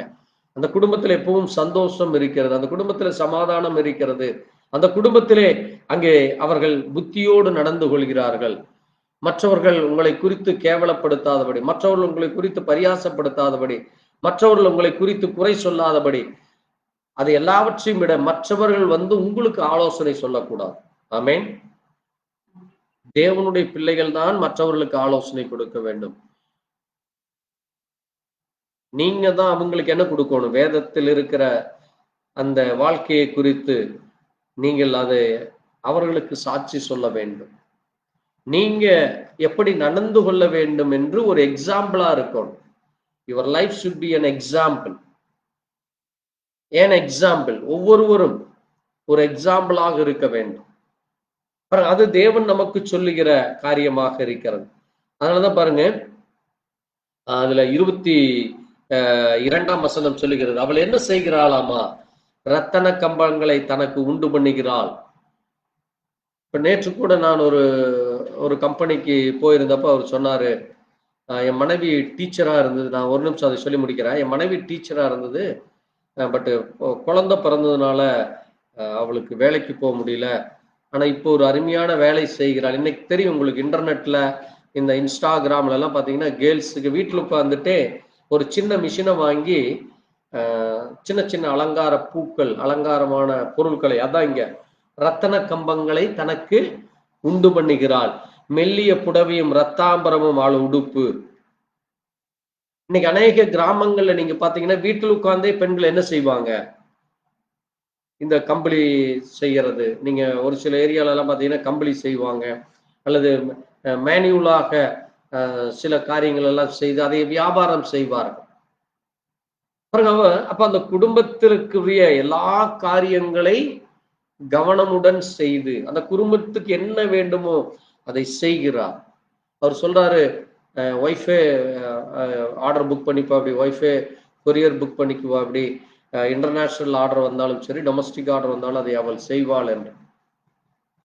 அந்த குடும்பத்துல எப்பவும் சந்தோஷம் இருக்கிறது, அந்த குடும்பத்துல சமாதானம் இருக்கிறது, அந்த குடும்பத்திலே அங்கே அவர்கள் புத்தியோடு நடந்து கொள்கிறார்கள், மற்றவர்கள் உங்களை குறித்து கேவலப்படுத்தாதபடி, மற்றவர்கள் உங்களை குறித்து பரியாசப்படுத்தாதபடி, மற்றவர்கள் உங்களை குறித்து குறை சொல்லாதபடி, அது எல்லாவற்றையும் விட மற்றவர்கள் உங்களுக்கு ஆலோசனை சொல்லக்கூடாது. ஆமென். தேவனுடைய பிள்ளைகள் தான் மற்றவர்களுக்கு ஆலோசனை கொடுக்க வேண்டும். நீங்க தான் அவங்களுக்கு என்ன கொடுக்கணும்? வேதத்தில் இருக்கிற அந்த வாழ்க்கையை குறித்து நீங்கள் அதை அவர்களுக்கு சாட்சி சொல்ல வேண்டும். நீங்க எப்படி நடந்து கொள்ள வேண்டும் என்று ஒரு எக்ஸாம்பிளா இருக்கணும். Your life should be an example. ஏன் எக்ஸாம்பிள்? ஒவ்வொருவரும் ஒரு எக்ஸாம்பிளாக இருக்க வேண்டும். அது தேவன் நமக்கு சொல்லுகிற காரியமாக இருக்கிறது. அதனாலதான் பாருங்க, அதுல 22ஆம் வசனம் சொல்லுகிறது, அவள் என்ன செய்கிறாளாமா? ரத்தன கம்பங்களை தனக்கு உண்டு பண்ணுகிறாள். இப்ப நேற்று கூட நான் ஒரு கம்பெனிக்கு போயிருந்தப்ப அவர் சொன்னாரு, என் மனைவி டீச்சரா இருந்தது. நான் ஒரு நிமிஷம் அதை சொல்லி முடிக்கிறேன். என் மனைவி டீச்சரா இருந்தது, பட் குழந்தை பிறந்ததுனால அவளுக்கு வேலைக்கு போக முடியல. ஆனா இப்போ ஒரு அருமையான வேலை செய்கிறாள். இன்னைக்கு தெரியும் உங்களுக்கு, இன்டர்நெட்ல இந்த இன்ஸ்டாகிராம்ல எல்லாம் பாத்தீங்கன்னா, கேர்ள்ஸுக்கு வீட்டுல உட்கார்ந்துட்டே ஒரு சின்ன மிஷினை வாங்கி சின்ன சின்ன அலங்கார பூக்கள், அலங்காரமான பொருட்களை, அதான் இங்க ரத்தன கம்பங்களை தனக்கு உண்டு பண்ணுகிறாள். மெல்லிய புடவையும் ரத்தாம்பரமும் அவள் உடுப்பு. இன்னைக்கு அநேக கிராமங்கள்ல நீங்க பாத்தீங்கன்னா வீட்டில் உட்கார்ந்தே பெண்கள் என்ன செய்வாங்க? இந்த கம்பளி செய்யறது. நீங்க ஒரு சில ஏரியால எல்லாம் பாத்தீங்கன்னா கம்பளி செய்வாங்க, அல்லது மேனுவலாக சில காரியங்கள் எல்லாம் செய்து அதை வியாபாரம் செய்வார்கள். அப்ப அந்த குடும்பத்திற்குரிய எல்லா காரியங்களை கவனமுடன் செய்து அந்த குடும்பத்துக்கு என்ன வேண்டுமோ அதை செய்கிறார். அவர் சொல்றாரு, ஒய்ஃபே ஆர்டர் புக் பண்ணிப்பா, அப்படி ஒய்ஃபே கொரியர் புக் பண்ணிக்குவா, அப்படி இன்டர்நேஷனல் ஆர்டர் வந்தாலும் சரி, டொமஸ்டிக் ஆர்டர் வந்தாலும் அதை அவள் செய்வாள் என்று.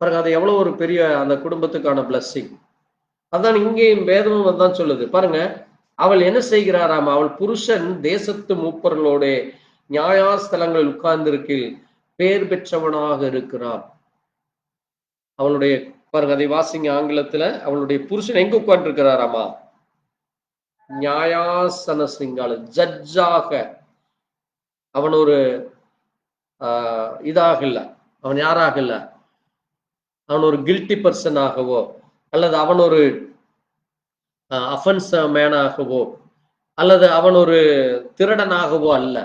பாருங்க, அது எவ்வளவு ஒரு பெரிய அந்த குடும்பத்துக்கான பிளஸ்ஸிங். அதான் இங்கேயும் வேதமும் தான் சொல்லுது. பாருங்க, அவள் என்ன செய்கிறாராம்? அவள் புருஷன் தேசத்து மூப்பர்களோட நியாயஸ்தலங்களில் உட்கார்ந்திருக்கில் பேர் பெற்றவனாக இருக்கிறான். அவளுடைய பாருங்க, அதை வாசிங்க ஆங்கிலத்துல. அவளுடைய புருஷன் எங்க உட்கார்ந்து இருக்கிறாராமா? நியாயாசன சிங்கால ஜட்ஜாக. அவன் ஒரு இதாக இல்ல, அவன் யாராக இல்ல, அவன் ஒரு கில்ட்டி பர்சனாகவோ அல்லது அவன் ஒரு அஃபென்ஸ் மேனாகவோ அல்லது அவன் ஒரு திருடனாகவோ அல்ல,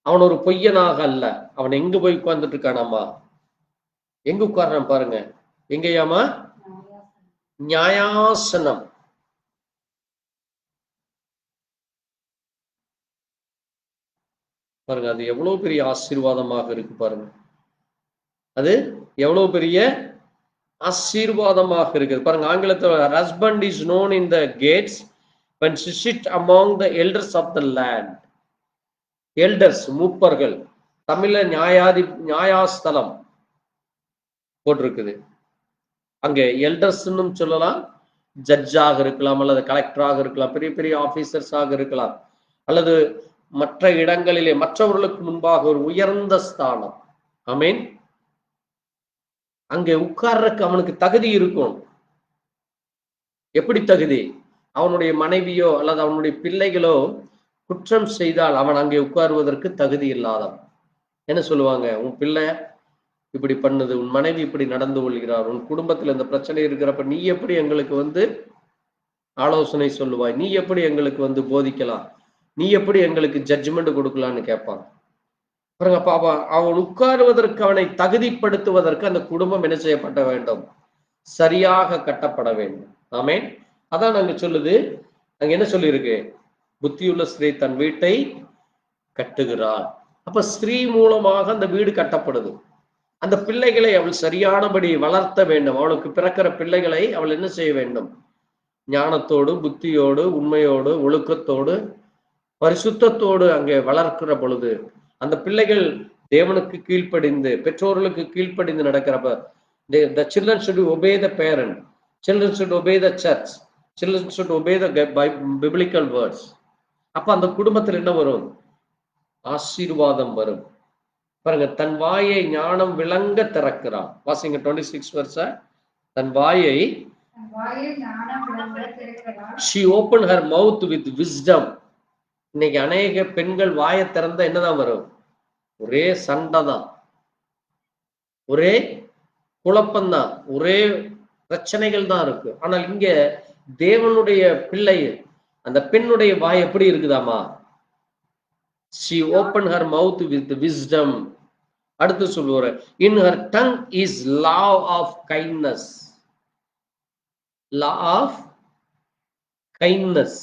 அவன் ஒரு பொய்யனாக அல்ல. அவன் எங்க போய் உட்கார்ந்துட்டு இருக்கானாமா? எங்க உட்கார்றான் பாருங்க, எங்கேயாமா? நியாயாசனம். பாருங்க, அது எவ்வளவு பெரிய ஆசீர்வாதமாக இருக்கு பாருங்க. அது எவ்வளவு பெரிய ஆசீர்வாதமாக இருக்குது பாருங்க. ஆங்கிலத்தில் husband is known in the gates when she sit among the elders of the land. Elders மூப்பர்கள், தமிழ்ல நியாயாஸ்தலம் போட்டிருக்குது. அங்க எல்டர்ஸ்ன்னு சொல்லலாம், ஜட்ஜாக இருக்கலாம், அல்லது கலெக்டராக இருக்கலாம், பெரிய பெரிய ஆபீசர்ஸாக இருக்கலாம், அல்லது மற்ற இடங்களிலே மற்றவர்களுக்கு முன்பாக ஒரு உயர்ந்த ஸ்தானம். ஆமீன். அங்கே உட்கார்றதுக்கு அவனுக்கு தகுதி இருக்கும். எப்படி தகுதி? அவனுடைய மனைவியோ அல்லது அவனுடைய பிள்ளைகளோ குற்றம் செய்தால் அவன் அங்கே உட்காருவதற்கு தகுதி இல்லாதவன். என்ன சொல்லுவாங்க? உன் பிள்ளை இப்படி பண்ணுது, உன் மனைவி இப்படி நடந்து கொள்கிறார், உன் குடும்பத்துல இந்த பிரச்சனை இருக்கிறப்ப நீ எப்படி எங்களுக்கு ஆலோசனை சொல்லுவாய், நீ எப்படி எங்களுக்கு போதிக்கலாம், நீ எப்படி எங்களுக்கு ஜட்ஜ்மெண்ட் கொடுக்கலான்னு கேட்பாங்க. அப்ப அவன் உட்காருவதற்கு, அவனை தகுதிப்படுத்துவதற்கு அந்த குடும்பம் என்ன செய்யப்பட வேண்டும்? சரியாக கட்டப்பட வேண்டும். ஆமேன். அதான் அங்க சொல்லுது. அங்க என்ன சொல்லி இருக்கு? புத்தியுள்ள ஸ்திரீ தன் வீட்டை கட்டுகிறாள். அப்ப ஸ்திரீ மூலமாக அந்த வீடு கட்டப்படுது. அந்த பிள்ளைகளை அவள் சரியானபடி வளர்த்த வேண்டும். அவளுக்கு பிறக்கிற பிள்ளைகளை அவள் என்ன செய்ய வேண்டும்? ஞானத்தோடு, புத்தியோடு, உண்மையோடு, ஒழுக்கத்தோடு, பரிசுத்தத்தோடு அங்கே வளர்க்கிற பொழுது அந்த பிள்ளைகள் தேவனுக்கு கீழ்ப்படிந்து, பெற்றோர்களுக்கு கீழ்ப்படிந்து நடக்கிறப்ப, the children should obey the parent, children should obey the church, children should obey the biblical words. அப்ப அந்த குடும்பத்தில் என்ன வரும்? ஆசீர்வாதம் வரும். பாருங்க, தன் வாயை ஞானம் விளங்க திறக்கிறான். வாசிங்க 26 verse. தன் வாயை she opened her mouth with wisdom. இன்னைக்கு அநேக பெண்கள் வாயை திறந்த என்னதான் வரும்? ஒரே சண்டை தான், ஒரே குழப்பம்தான், ஒரே பிரச்சனைகள் தான் இருக்கு. ஆனால் இங்க தேவனுடைய பிள்ளை, அந்த பெண்ணுடைய வாய் எப்படி இருக்குதாமா? she opened her mouth with wisdom. அடுத்து சொல்லுவாரு, in her tongue is law of kindness. law of kindness.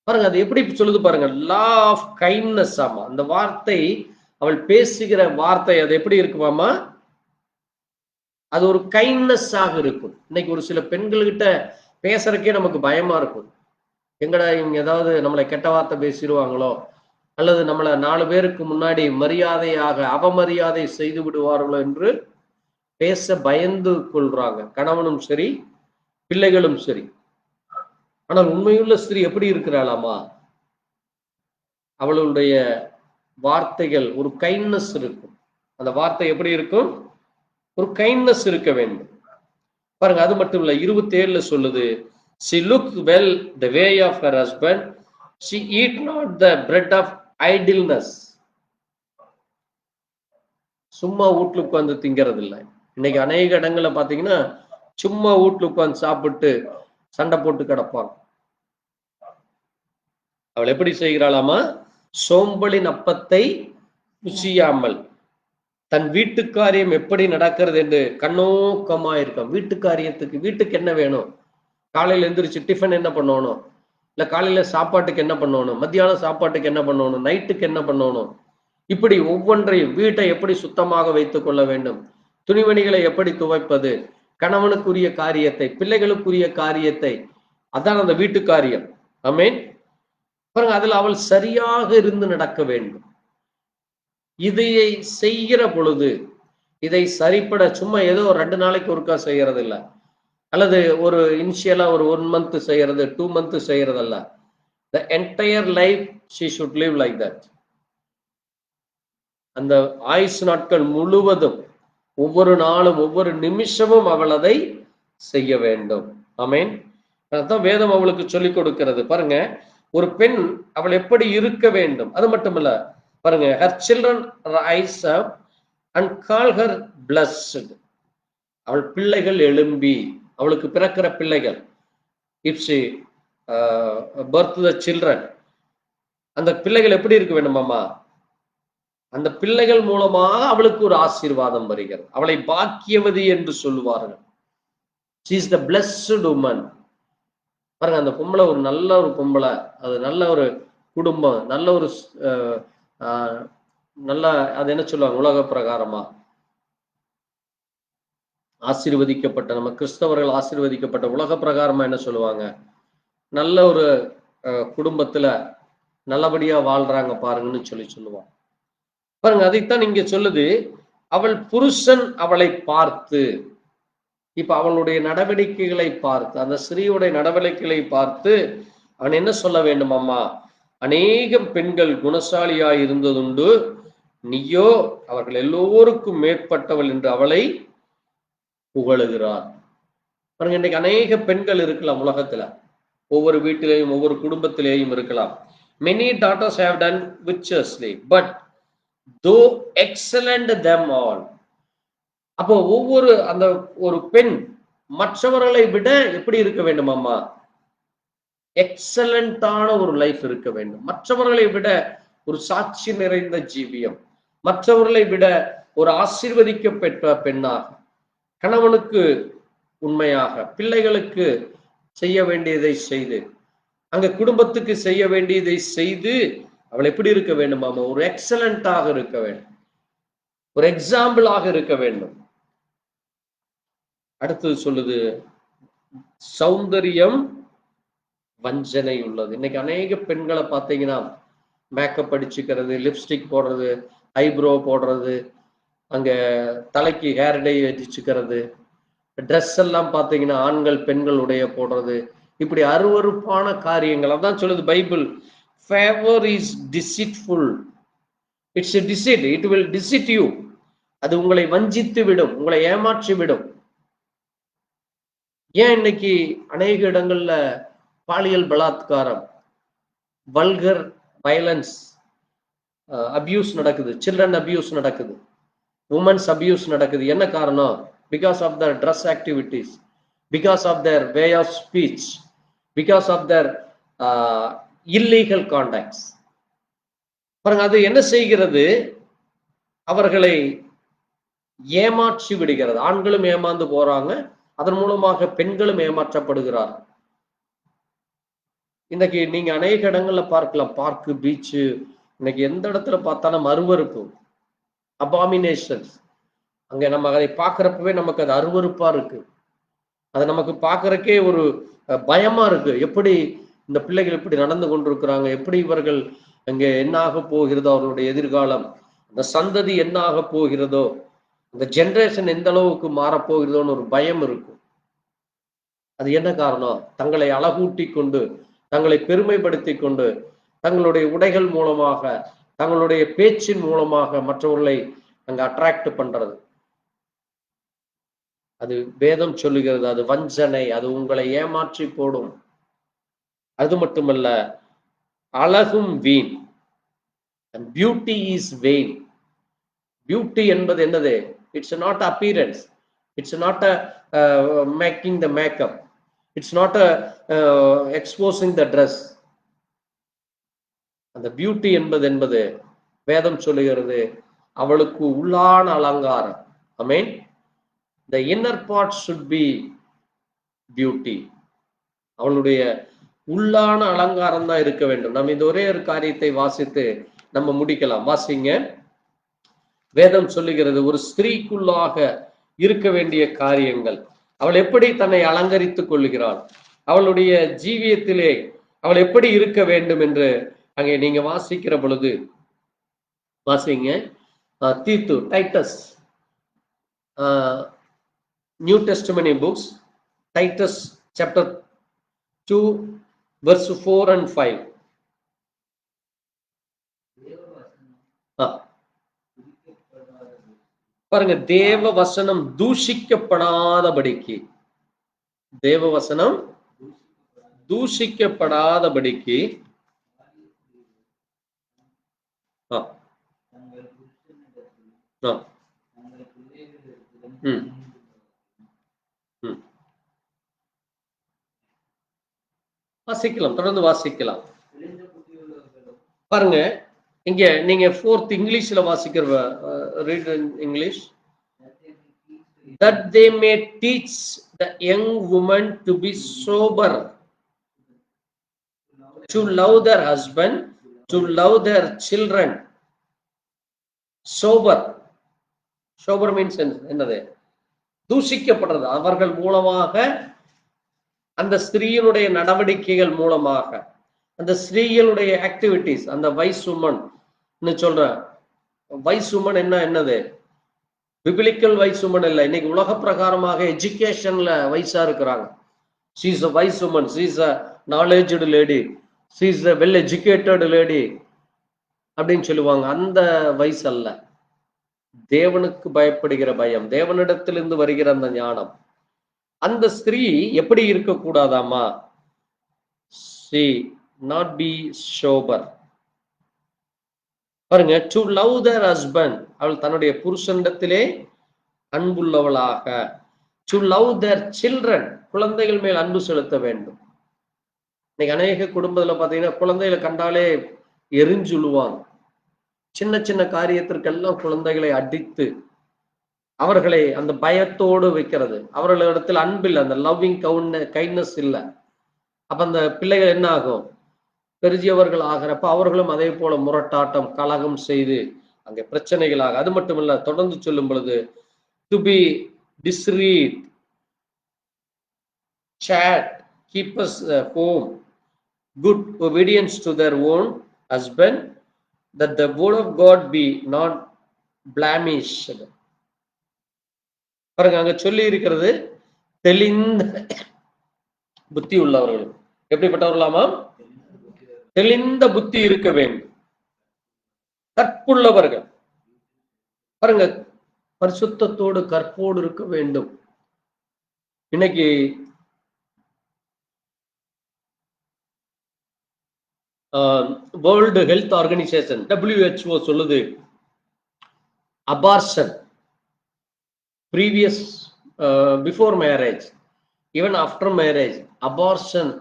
பாருங்க, அது எப்படி சொல்லுது பாருங்க. Law of kindness. ஆமா, அந்த வார்த்தை, அவள் பேசுகிற வார்த்தை அது எப்படி இருக்குமாமா? அது ஒரு கைண்ட்னஸ் ஆக இருக்கும். இன்னைக்கு ஒரு சில பெண்கள்கிட்ட பேசுறதுக்கே நமக்கு பயமா இருக்கும். எங்கடா இவங்க ஏதாவது நம்மளை கெட்ட வார்த்தை பேசிடுவாங்களோ, அல்லது நம்மளை 4 பேருக்கு முன்னாடி மரியாதையாக அவமரியாதை செய்து விடுவார்களோ என்று பேச பயந்து கொள்றாங்க, கணவனும் சரி பிள்ளைகளும் சரி. ஆனால் உண்மையுள்ள ஸ்திரீ எப்படி இருக்கிறாளாமா? அவளுடைய வார்த்தைகள் ஒரு கைண்ட்னஸ் இருக்கும். அந்த வார்த்தை எப்படி இருக்கும்? ஒரு கைண்ட்னஸ் இருக்க வேண்டும். பாருங்க, அது மட்டும் இல்ல, 27 சொல்லுது, she looked well the way of her husband, she eat not the bread of idleness. சும்மா வீட்டுல உட்கார்ந்து திங்கிறது இல்லை. இன்னைக்கு அநேக இடங்கள்ல பாத்தீங்கன்னா சும்மா வீட்டுல உட்கார்ந்து சாப்பிட்டு சண்டை போட்டு கிடப்பாங்க. அவள் எப்படி செய்கிறாளாமா? சோம்பலின் அப்பத்தை புசியாமல் தன் வீட்டு காரியம் எப்படி நடக்கிறது என்று கண்ணோக்கமா இருக்கும். வீட்டு காரியத்துக்கு, வீட்டுக்கு என்ன வேணும், காலையில எந்திரிச்சு டிஃபன் என்ன பண்ணணும், இல்ல காலையில சாப்பாட்டுக்கு என்ன பண்ணணும், மத்தியானம் சாப்பாட்டுக்கு என்ன பண்ணணும், நைட்டுக்கு என்ன பண்ணணும், இப்படி ஒவ்வொன்றையும், வீட்டை எப்படி சுத்தமாக வைத்துக் கொள்ள வேண்டும், துணிமணிகளை எப்படி துவைப்பது, கணவனுக்குரிய காரியத்தை, பிள்ளைகளுக்குரிய காரியத்தை, அதான் அந்த வீட்டு காரியம். ஆமென். பாருங்க, அதுல அவள் சரியாக இருந்து நடக்க வேண்டும். இதையை செய்கிற பொழுது இதை சரிப்பட சும்மா ஏதோ 2 நாளைக்கு ஒருக்கா செய்யறது இல்லை, அல்லது ஒரு இனிஷியலா ஒரு 1 month செய்யறது, 2 months செய்யறதல்ல. The entire life she should live like that. அந்த ஆயுசு நாட்கள் முழுவதும் ஒவ்வொரு நாளும் ஒவ்வொரு நிமிஷமும் அவள் அதை செய்ய வேண்டும். ஆமென். அதான் வேதம் அவளுக்கு சொல்லிக் கொடுக்கிறது. பாருங்க, ஒரு பெண் அவள் எப்படி இருக்க வேண்டும். அது மட்டுமல்ல, பாருங்க, her children rise up and call her blessed. அவள் பிள்ளைகள் எழும்பி, அவளுக்கு பிறக்கிற பிள்ளைகள், if she birth the children, அந்த பிள்ளைகள் எப்படி இருக்க வேண்டுமாமா? அந்த பிள்ளைகள் மூலமாக அவளுக்கு ஒரு ஆசீர்வாதம் வருகிறது. அவளை பாக்கியவதி என்று சொல்லுவார்கள். she is the blessed woman. பாருங்க, அந்த பொம்பளை ஒரு நல்ல ஒரு பொம்பளை, அது நல்ல ஒரு குடும்பம், நல்ல ஒரு நல்ல, அது என்ன சொல்லுவாங்க, உலக பிரகாரமா ஆசீர்வதிக்கப்பட்ட, நம்ம கிறிஸ்தவர்கள் ஆசீர்வதிக்கப்பட்ட உலக பிரகாரமா என்ன சொல்லுவாங்க, நல்ல ஒரு குடும்பத்துல நல்லபடியா வாழ்றாங்க பாருங்கன்னு சொல்லுவாங்க. பாருங்க, அதைத்தான் இங்க சொல்லுது. அவள் புருஷன் அவளை பார்த்து, இப்ப அவளுடைய நடவடிக்கைகளை பார்த்து, அந்த ஸ்திரீயுடைய நடவடிக்கைகளை பார்த்து அவன் என்ன சொல்ல வேண்டும்? அம்மா, அநேகம் பெண்கள் குணசாலியாய் இருந்ததுண்டு, நீயோ அவர்கள் எல்லோருக்கும் மேற்பட்டவள் என்று அவளை புகழுகிறார். பாருங்க, இன்னைக்கு அநேக பெண்கள் இருக்கலாம் உலகத்துல, ஒவ்வொரு வீட்டிலேயும் ஒவ்வொரு குடும்பத்திலேயும் இருக்கலாம். many daughters have done virtuously, but though excellent them all. அப்போ ஒவ்வொரு அந்த ஒரு பெண் மற்றவர்களை விட எப்படி இருக்க வேண்டும் அம்மா? எக்ஸலண்டான ஒரு லைஃப் இருக்க வேண்டும். மற்றவர்களை விட ஒரு சாட்சி நிறைந்த ஜீவியம், மற்றவர்களை விட ஒரு ஆசீர்வதிக்கப்பட்ட பெண்ணாக, கணவனுக்கு உண்மையாக, பிள்ளைகளுக்கு செய்ய வேண்டியதை செய்து, அங்க குடும்பத்துக்கு செய்ய வேண்டியதை செய்து அவள் எப்படி இருக்க வேண்டும் அம்மா? ஒரு எக்ஸலண்டாக இருக்க வேண்டும், ஒரு எக்ஸாம்பிளாக இருக்க வேண்டும். அடுத்தது சொல்லுது, சௌந்தரியம் வஞ்சனை உள்ளது. இன்னைக்கு அநேக பெண்களை பார்த்தீங்கன்னா மேக்கப் அடிச்சுக்கிறது, லிப்ஸ்டிக் போடுறது, ஐப்ரோ போடுறது, அங்க தலைக்கு ஹேர் டை வச்சுக்கிறது, ட்ரெஸ் எல்லாம் பார்த்தீங்கன்னா ஆண்கள் பெண்களுடைய போடுறது, இப்படி அருவருப்பான காரியங்கள். அதான் சொல்லுது Bible, favour is deceitful, it's a deceit, it will deceit you. அது உங்களை வஞ்சித்து விடும், உங்களை ஏமாற்றி விடும். ஏன் இன்னைக்கு அநேக இடங்கள்ல பாலியல் பலாத்காரம், வல்கர் வயலன்ஸ், அபியூஸ் நடக்குது, சில்ட்ரன் அபியூஸ் நடக்குது, உமன்ஸ் அபியூஸ் நடக்குது? என்ன காரணம்? Because of their dress activities, because of their way of speech, because of their illegal contacts. பாருங்க, அது என்ன செய்கிறது? அவர்களை ஏமாற்றி விடுகிறது. ஆண்களும் ஏமாந்து போறாங்க, அதன் மூலமாக பெண்களும் ஏமாற்றப்படுகிறார். இன்னைக்கு நீங்க அநேக இடங்கள்ல பார்க்கலாம், பார்க்கு, பீச்சு, இன்னைக்கு எந்த இடத்துல பார்த்தாலும் அருவருப்பு, அபாமினேஷன்ஸ். அங்க நம்ம அதை பார்க்கறப்பவே நமக்கு அது அருவருப்பா இருக்கு, அது நமக்கு பார்க்கறக்கே ஒரு பயமா இருக்கு. எப்படி இந்த பிள்ளைகள் இப்படி நடந்து கொண்டிருக்கிறாங்க, எப்படி இவர்கள் அங்கே என்ன ஆக போகிறதோ, அவர்களுடைய எதிர்காலம், அந்த சந்ததி என்ன ஆக போகிறதோ, அந்த ஜெனரேஷன் எந்த அளவுக்கு மாறப்போகிறதோன்னு ஒரு பயம் இருக்கும். அது என்ன காரணம்? தங்களை அழகூட்டி கொண்டு, தங்களை பெருமைப்படுத்தி கொண்டு, தங்களுடைய உடைகள் மூலமாக, தங்களுடைய பேச்சின் மூலமாக மற்றவர்களை அங்க அட்ராக்ட் பண்றது. அது வேதம் சொல்லுகிறது, அது வஞ்சனை, அது உங்களை ஏமாற்றி போடும். அது மட்டுமல்ல, அழகும் வீண், and beauty is vain. Beauty என்பது என்னது? It's not appearance, it's not making the makeup, it's not exposing the dress. அந்த பியூட்டி என்பது வேதம் சொல்லுகிறது அவளுக்கு உள்ளான அலங்காரம். ஆமென். the inner part should be beauty. அவளுடைய உள்ளான அலங்காரம் தான் இருக்க வேண்டும். நம்ம இந்த ஒரே ஒரு காரியத்தை வாசித்து நம்ம முடிக்கலாம். வாசிங்க. வேதம் சொல்லுகிறது ஒரு ஸ்திரீக்குள்ளாக இருக்க வேண்டிய காரியங்கள், அவள் எப்படி தன்னை அலங்கரித்துக் கொள்கிறாள், அவளுடைய ஜீவியத்திலே அவள் எப்படி இருக்க வேண்டும் என்று அங்கே நீங்க வாசிக்கிற பொழுது வாசிங்க. தீத்து, Titus, new testament books, Titus chapter 2 verse 4 and 5. பாருங்க, தேவ வசனம் தூஷிக்கப்படாதபடிக்கு, தேவ வசனம் தூஷிக்கப்படாதபடிக்கு வாசிக்கலாம், தொடர்ந்து வாசிக்கலாம். பாருங்க, இங்க நீங்க 4th இங்கிலீஷ்ல வாசிக்கிற read in English. That they may teach the young woman to be sober, to love their husband, to love their children. Sober, sober means என்னது? தூஷிக்கப்படுறது. அவர்கள் மூலமாக, அந்த ஸ்திரீயினுடைய நடவடிக்கைகள் மூலமாக, அந்த ஸ்திரீகளுடைய ஆக்டிவிட்டிஸ், அந்த வைஸ் உமன் சொல்ற வைஸ் உமன் என்னது? பிபிலிக்கல் வைஸ் உமன் இல்லை. இன்னைக்கு உலக பிரகாரமாக எஜுகேஷன்ல வைஸா இருக்கிறாங்க. she is a wise woman, she is a knowledgeed lady, she is a well educated lady அப்படின்னு சொல்லுவாங்க. அந்த வயசு அல்ல. தேவனுக்கு பயப்படுகிற பயம், தேவனிடத்திலிருந்து வருகிற அந்த ஞானம். அந்த ஸ்திரீ எப்படி இருக்கக்கூடாதாமா? she not be sober. பாருங்க, to love their husband, அவள் தன்னுடைய புருஷனிடத்திலே அன்புள்ளவளாக, to love their children, குழந்தைகள் மேல் அன்பு செலுத்த வேண்டும். இன்னைக்கு அநேக குடும்பத்துல பாத்தீங்கன்னா குழந்தைகளை கண்டாலே எரிஞ்சுழுவாங்க. சின்ன சின்ன காரியத்திற்கெல்லாம் குழந்தைகளை அடித்து அவர்களை அந்த பயத்தோடு வைக்கிறது. அவர்களிடத்தில் அன்பில்லை, அந்த லவ்விங் கைண்ட்னஸ் இல்லை. அப்ப அந்த பிள்ளைகள் என்ன ஆகும்? பெருகியவர்கள் ஆகிறப்ப அவர்களும் அதே போல முரட்டாட்டம், கலகம் செய்து அங்கே பிரச்சனைகளாக. அது மட்டும் இல்ல, தொடர்ந்து சொல்லும் பொழுது to be discreet, chat, keep us home, good obedience to their own husband, that the word of God be not blemished. பாருங்க, அங்க சொல்லி இருக்கிறது தெளிந்த புத்தி உள்ளவர்கள். எப்படிப்பட்டவர்களாமா? தெளிந்த புத்தி இருக்க வேண்டும், கற்புள்ளவர்கள். பாருங்க, பரிசுத்தத்தோடு கற்போடு இருக்க வேண்டும். இன்னைக்கு வேர்ல்டு ஹெல்த் ஆர்கனைசேஷன் WHO சொல்லுது, abortion previous before marriage, even after marriage, abortion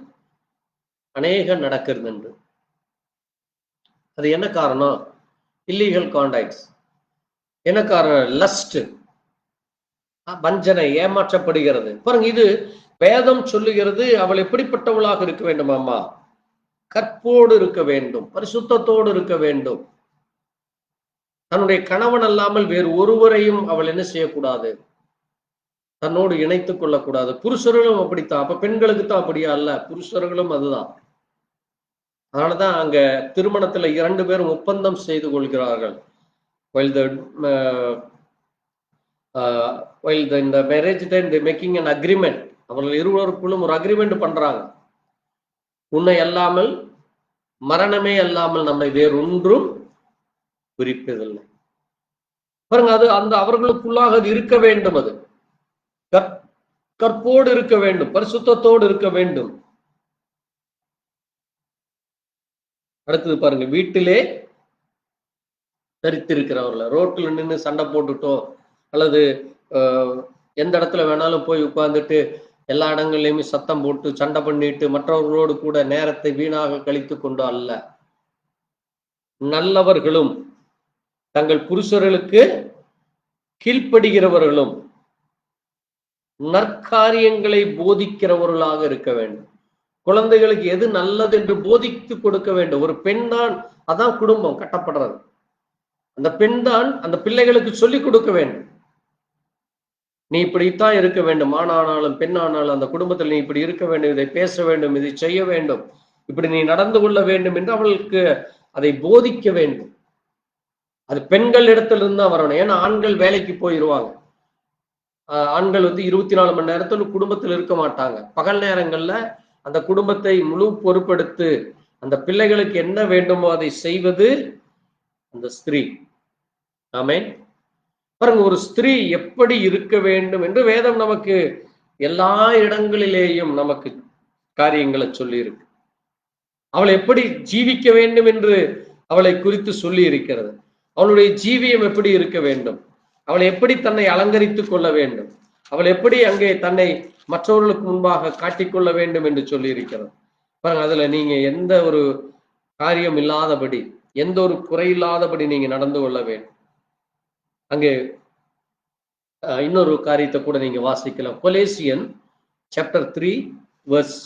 அநேக நடக்கிறது என்று. அது என்ன காரணம்? Illegal contacts. என்ன காரணம்? லஸ்ட், வஞ்சனை, ஏமாற்றப்படுகிறது. பாருங்க, இது வேதம் சொல்லுகிறது. அவள் எப்படிப்பட்டவளாக இருக்க வேண்டும் அம்மா? கற்போடு இருக்க வேண்டும், பரிசுத்தத்தோடு இருக்க வேண்டும். தன்னுடைய கணவன் அல்லாமல் வேறு ஒருவரையும் அவள் என்ன செய்யக்கூடாது? தன்னோடு இணைத்துக் கொள்ளக்கூடாது. புருஷர்களும் அப்படித்தான். அப்ப பெண்களுக்கு தான் அப்படியா? அல்ல, புருஷர்களும் அதுதான். அதனாலதான் அங்க திருமணத்துல 2 பேரும் ஒப்பந்தம் செய்து கொள்கிறார்கள். while in the marriage time they making an agreement. அவர்கள் இருவருக்குள்ளும் ஒரு அக்ரிமெண்ட் பண்றாங்க. உன்னை அல்லாமல், மரணமே அல்லாமல் நம்மை வேறொன்றும் குறிப்பதில்லை. பாருங்க, அது அந்த அவர்களுக்குள்ளாக அது இருக்க வேண்டும். அது கற்போடு இருக்க வேண்டும், பரிசுத்தத்தோடு இருக்க வேண்டும். அடுத்தது பாருங்க, வீட்டிலே தரித்திருக்கிறவர்கள. ரோட்ல நின்று சண்டை போட்டுட்டோ அல்லது எந்த இடத்துல வேணாலும் போய் உட்கார்ந்துட்டு எல்லா இடங்கள்லயுமே சத்தம் போட்டு சண்டை பண்ணிட்டு மற்றவர்களோடு கூட நேரத்தை வீணாக கழித்து கொண்டு அல்ல. நல்லவர்களும் தங்கள் புருஷர்களுக்கு கீழ்ப்படுகிறவர்களும் நற்காரியங்களை போதிக்கிறவர்களாக இருக்க வேண்டும். குழந்தைகளுக்கு எது நல்லது என்று போதித்து கொடுக்க வேண்டும். ஒரு பெண் தான், அதான் குடும்பம் கட்டப்படுறது. அந்த பெண் தான் அந்த பிள்ளைகளுக்கு சொல்லிக் கொடுக்க வேண்டும். நீ இப்படித்தான் இருக்க வேண்டும், ஆணானாலும் பெண்ணானாலும் அந்த குடும்பத்தில் நீ இப்படி இருக்க வேண்டும், இதை பேச வேண்டும், இதை செய்ய வேண்டும், இப்படி நீ நடந்து கொள்ள வேண்டும் என்று அவளுக்கு அதை போதிக்க வேண்டும். அது பெண்கள் இடத்திலிருந்து தான் வரணும். ஏன்னா ஆண்கள் வேலைக்கு போயிடுவாங்க. ஆண்கள் 24 மணி நேரத்தில் குடும்பத்தில் இருக்க மாட்டாங்க. பகல் நேரங்கள்ல அந்த குடும்பத்தை முழு பொறுப்பெடுத்து அந்த பிள்ளைகளுக்கு என்ன வேண்டுமோ அதை செய்வது அந்த ஸ்திரீ. ஆமென். பாருங்க, ஒரு ஸ்திரீ எப்படி இருக்க வேண்டும் என்று வேதம் நமக்கு எல்லா இடங்களிலேயும் நமக்கு காரியங்களை சொல்லி இருக்கு. அவளை எப்படி ஜீவிக்க வேண்டும் என்று அவளை குறித்து சொல்லி இருக்கிறது. அவளுடைய ஜீவியம் எப்படி இருக்க வேண்டும், அவளை எப்படி தன்னை அலங்கரித்துக் கொள்ள வேண்டும், அவள் எப்படி அங்கே தன்னை மற்றவர்களுக்கு முன்பாக காட்டிக்கொள்ள வேண்டும் என்று சொல்லி இருக்கிறது. பாருங்க, அதுல நீங்க எந்த ஒரு காரியம் இல்லாதபடி, எந்த ஒரு குறையில்லாதபடி நீங்க நடந்து கொள்ள வேண்டும். அங்கே இன்னொரு காரியத்தை கூட நீங்க வாசிக்கலாம். கொலேசியன் சாப்டர் 3 verse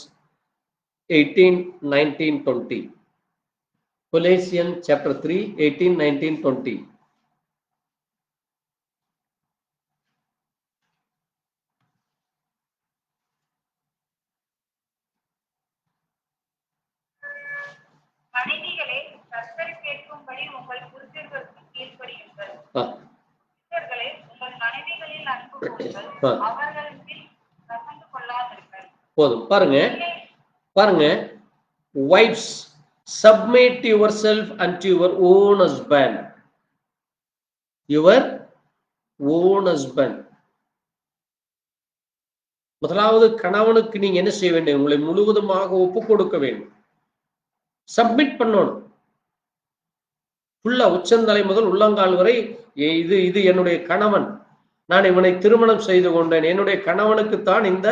18, 19, 20. கொலேசியன் சாப்டர் 3 18, 19, 20. மனைவிகளே, கர்த்தருக்கு ஏற்கும்படி உங்கள் புருஷர்களுக்கு கீழ்ப்படியுங்கள். புருஷர்களே, உங்கள் மனைவிகளில் அன்பு கூறுங்கள், அவர்களின் மேல் கசந்து கொள்ளாதிருங்கள். போதும். பாருங்க, wives, submit yourself unto your own husband. Your own husband. முதலாவது கணவனுக்கு நீங்க என்ன செய்ய வேண்டும்? உங்களை முழுவதுமாக ஒப்பு கொடுக்க வேண்டும். சப்மிட் பண்ணணும். ஃபுல்லா உச்சந்தலை முதல் உள்ளங்கால் வரை இது என்னுடைய கணவன், நான் இவனை திருமணம் செய்து கொண்டேன், என்னுடைய கணவனுக்குத்தான் இந்த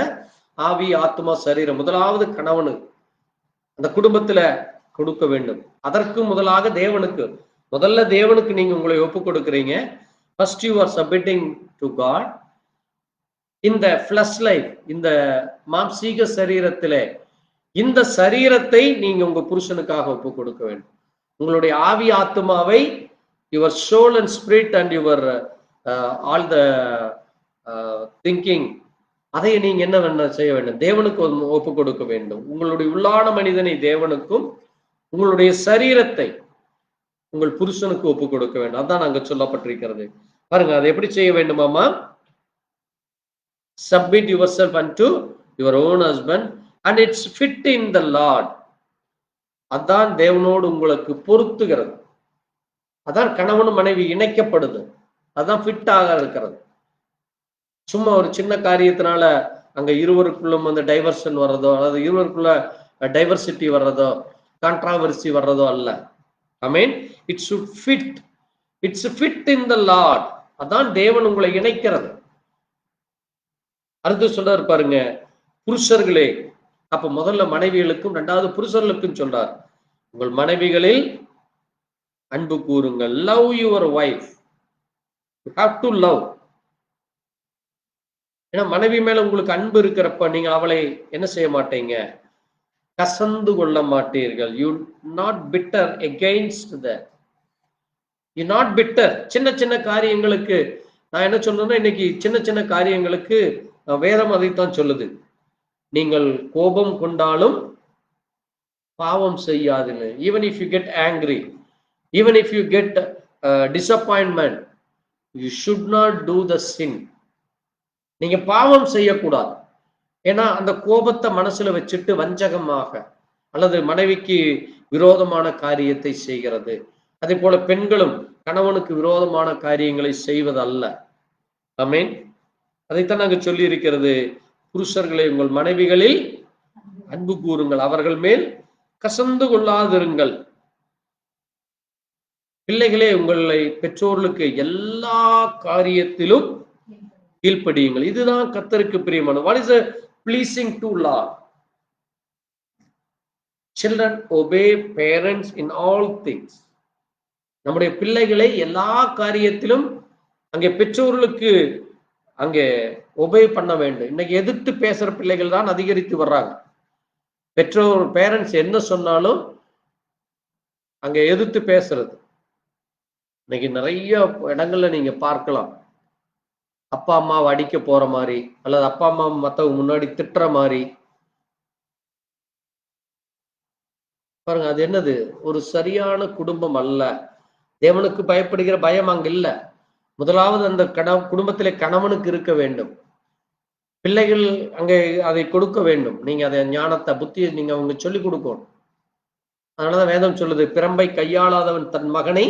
ஆவி ஆத்மா சரீரம். முதலாவது கணவனு அந்த குடும்பத்துல கொடுக்க வேண்டும். அதற்கு முதலாக தேவனுக்கு, முதல்ல தேவனுக்கு நீங்க உங்களை ஒப்பு கொடுக்கிறீங்க. First you are submitting to God. இந்த ஃபிளஷ் லைஃப், இந்த மாம்சீக சரீரத்திலே இந்த சரீரத்தை நீங்க உங்க புருஷனுக்காக ஒப்பு கொடுக்க வேண்டும். உங்களுடைய ஆவி ஆத்மாவை, your soul and spirit and your all the thinking, அதை நீங்க என்ன செய்ய வேண்டும்? தேவனுக்கு ஒப்பு கொடுக்க வேண்டும். உங்களுடைய உள்ளான மனிதனை தேவனுக்கும், உங்களுடைய சரீரத்தை உங்கள் புருஷனுக்கு ஒப்பு கொடுக்க வேண்டும். அதான் அங்க சொல்லப்பட்டிருக்கிறது. பாருங்க, அதை எப்படி செய்ய வேண்டுமாமா? Submit yourself unto your own husband and it's fit in the Lord. அதான் தேவனோடு உங்களுக்கு பொருத்துகிறது. அதான் கணவன் மனைவி இணைக்கப்படுது. அதான் ஃபிட் ஆக இருக்கிறது. சும்மா ஒரு சின்ன காரியத்தினால அங்க இருவருக்குள்ளும் அந்த டைவர்ஷன் வர்றதோ, அதாவது இருவருக்குள்ள டைவர்சிட்டி வர்றதோ, கான்ட்ராவர்சி வர்றதோ அல்ல. I mean it's fit, it's fit in the Lord. அதான் தேவன் உங்களை இணைக்கிறது. அடுத்து சொல்றாரு பாருங்க, புருஷர்களே. அப்ப முதல்ல மனைவிகளுக்கும், இரண்டாவது புருஷர்களுக்கும் சொல்றார், உங்கள் மனைவிகளில் அன்பு கூறுங்கள். Love your wife. You have to love. ஏன்னா மனைவி மேல உங்களுக்கு அன்பு இருக்கிறப்ப நீங்க அவளை என்ன செய்ய மாட்டீங்க? கசந்து கொள்ள மாட்டீர்கள். You not bitter against that. You not bitter. சின்ன சின்ன காரியங்களுக்கு நான் என்ன சொல்றேன்னா, இன்னைக்கு சின்ன சின்ன காரியங்களுக்கு வேதம் அதைத்தான் சொல்லுது. நீங்கள் கோபம் கொண்டாலும் பாவம் செய்யாதுன்னு. Even if you get angry, even if you get disappointment, you should not do the sin. நீங்க பாவம் செய்யக்கூடாது. ஏன்னா அந்த கோபத்தை மனசுல வச்சுட்டு வஞ்சகமாக அல்லது மனைவிக்கு விரோதமான காரியத்தை செய்கிறது. அதே போல பெண்களும் கணவனுக்கு விரோதமான காரியங்களை செய்வதல்ல. ஆமென். அதைத்தான் நாங்க சொல்லி இருக்கிறது. புருஷர்களை, உங்கள் மனைவிகளில் அன்பு கூறுங்கள், அவர்கள் மேல் கசந்து கொள்ளாதிருங்கள். பிள்ளைகளே, உங்களை பெற்றோர்களுக்கு எல்லா காரியத்திலும் கீழ்ப்படியுங்கள். இதுதான் கர்த்தருக்கு பிரியமானது. What is a pleasing to Lord? Children obey parents in all things. நம்முடைய பிள்ளைகளை எல்லா காரியத்திலும் அங்கே பெற்றோர்களுக்கு அங்கே ஒபே பண்ண வேண்டும். இன்னைக்கு எதிர்த்து பேசுற பிள்ளைகள் தான் அதிகரித்து வர்றாங்க. பெற்றோர் பேரண்ட்ஸ் என்ன சொன்னாலும் அங்க எதிர்த்து பேசுறது. இன்னைக்கு நிறைய இடங்கள்ல நீங்க பார்க்கலாம், அப்பா அம்மாவை அடிக்க போற மாதிரி, அல்லது அப்பா அம்மா மத்தவங்க முன்னாடி திட்டுற மாதிரி. பாருங்க, அது என்னது? ஒரு சரியான குடும்பம் அல்ல. தேவனுக்கு பயப்படுகிற பயம் அங்க இல்ல. முதலாவது அந்த குடும்பத்திலே கணவனுக்கு இருக்க வேண்டும். பிள்ளைகள் அங்கே அதை கொடுக்க வேண்டும். நீங்க அதை ஞானத்தை புத்தியை நீங்க அவங்க சொல்லிக் கொடுக்கணும். அதனாலதான் வேதம் சொல்லுது, பிரம்பை கையாளாதவன் தன் மகனை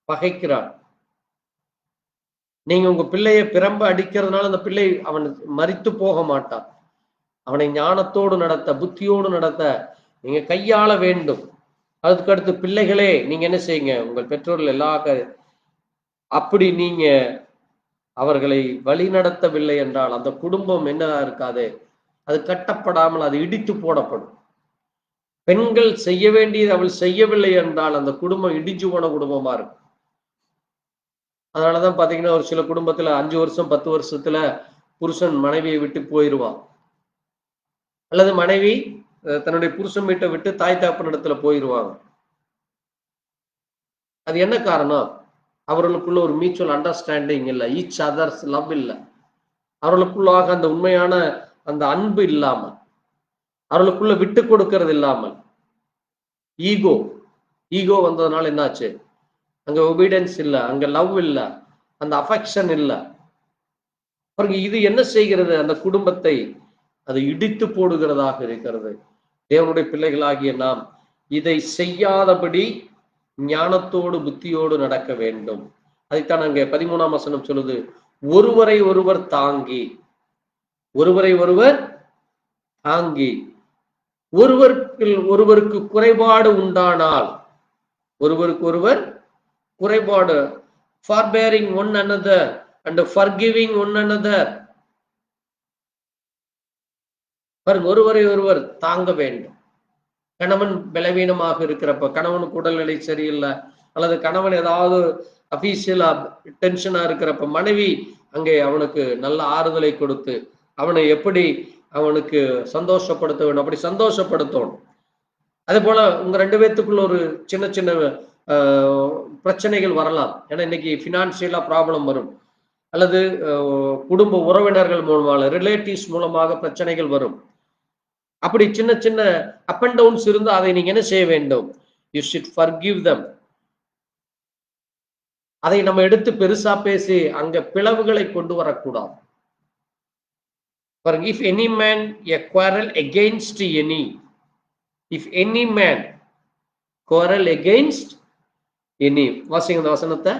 பகைக்கிறான். நீங்க உங்க பிள்ளைய பிரம்ப அடிக்கிறதுனால அந்த பிள்ளை அவன் மரித்து போக மாட்டான். அவனை ஞானத்தோடு நடத்த, புத்தியோடு நடத்த நீங்க கையாள வேண்டும். அதுக்கு அடுத்து பிள்ளைகளே நீங்க என்ன செய்யுங்க, உங்கள் பெற்றோர்கள் எல்லா அப்படி நீங்க அவர்களை வழி நடத்தவில்லை என்றால் அந்த குடும்பம் என்னதா இருக்காது, அது கட்டப்படாமல் அது இடித்து போடப்படும். பெண்கள் செய்ய வேண்டியது அவள் செய்யவில்லை என்றால் அந்த குடும்பம் இடிஞ்சு போன குடும்பமா இருக்கும். அதனாலதான் பாத்தீங்கன்னா ஒரு சில குடும்பத்துல 5 வருஷம் 10 வருஷத்துல புருஷன் மனைவியை விட்டு போயிடுவான், அல்லது மனைவி தன்னுடைய புருஷன் வீட்டை விட்டு தாய் தகப்பனிடத்துல போயிடுவாங்க. அது என்ன காரணம்? அவர்களுக்குள்ள ஒரு மியூச்சுவல் அண்டர்ஸ்டாண்டிங் இல்லை, ஈச் அதர்ஸ் லவ் இல்லை, அவர்களுக்குள்ளாக அந்த உண்மையான அந்த அன்பு இல்லாமல், அவர்களுக்குள்ள விட்டு கொடுக்கறது இல்லாமல், ஈகோ வந்ததுனால என்னாச்சு? அங்க ஒபீடியன்ஸ் இல்லை, அங்க லவ் இல்லை, அந்த அஃபெக்ஷன் இல்லை. பாருங்க, இது என்ன செய்கிறது? அந்த குடும்பத்தை அது இடித்து போடுகிறதாக இருக்கிறது. தேவனுடைய பிள்ளைகளாகிய நாம் இதை செய்யாதபடி ஞானத்தோடு புத்தியோடு நடக்க வேண்டும். அதைத்தான் அங்கே 13ஆம் வசனம் சொல்லுது, ஒருவரை ஒருவர் தாங்கி, ஒருவரை ஒருவர் தாங்கி, ஒருவருக்கு குறைபாடு உண்டானால், ஒருவருக்கு ஒருவர் குறைபாடு, forbearing one another and forgiving one another. பாருங்க, ஒருவரை ஒருவர் தாங்க வேண்டும். கணவன் பலவீனமாக இருக்கிறப்ப, கணவனுக்கு உடல்நிலை சரியில்லை, அல்லது கணவன் ஏதாவது அபிஷியலா டென்ஷனா இருக்கிறப்ப மனைவி அங்கே அவனுக்கு நல்ல ஆறுதலை கொடுத்து அவனை எப்படி அவனுக்கு சந்தோஷப்படுத்த வேண்டும், அப்படி சந்தோஷப்படுத்தணும். அதே போல உங்க 2 பேத்துக்குள்ள ஒரு சின்ன சின்ன பிரச்சனைகள் வரலாம். ஏன்னா இன்னைக்கு பினான்சியலா ப்ராப்ளம் வரும், அல்லது குடும்ப உறவினர்கள் மூலமாக, ரிலேட்டிவ்ஸ் மூலமாக பிரச்சனைகள் வரும். அப்படி சின்ன சின்ன அப் அண்ட் டவுன்ஸ் இருந்தா அதை நீங்க என்ன செய்ய வேண்டும்? You should forgive them. அதை நம்ம எடுத்து பெருசா பேசி அங்க பிளவுகளை கொண்டு வரக்கூடாது. If any man a quarrel against any, if any man quarrel against any, வாசிங்க அந்த வசனத்தை,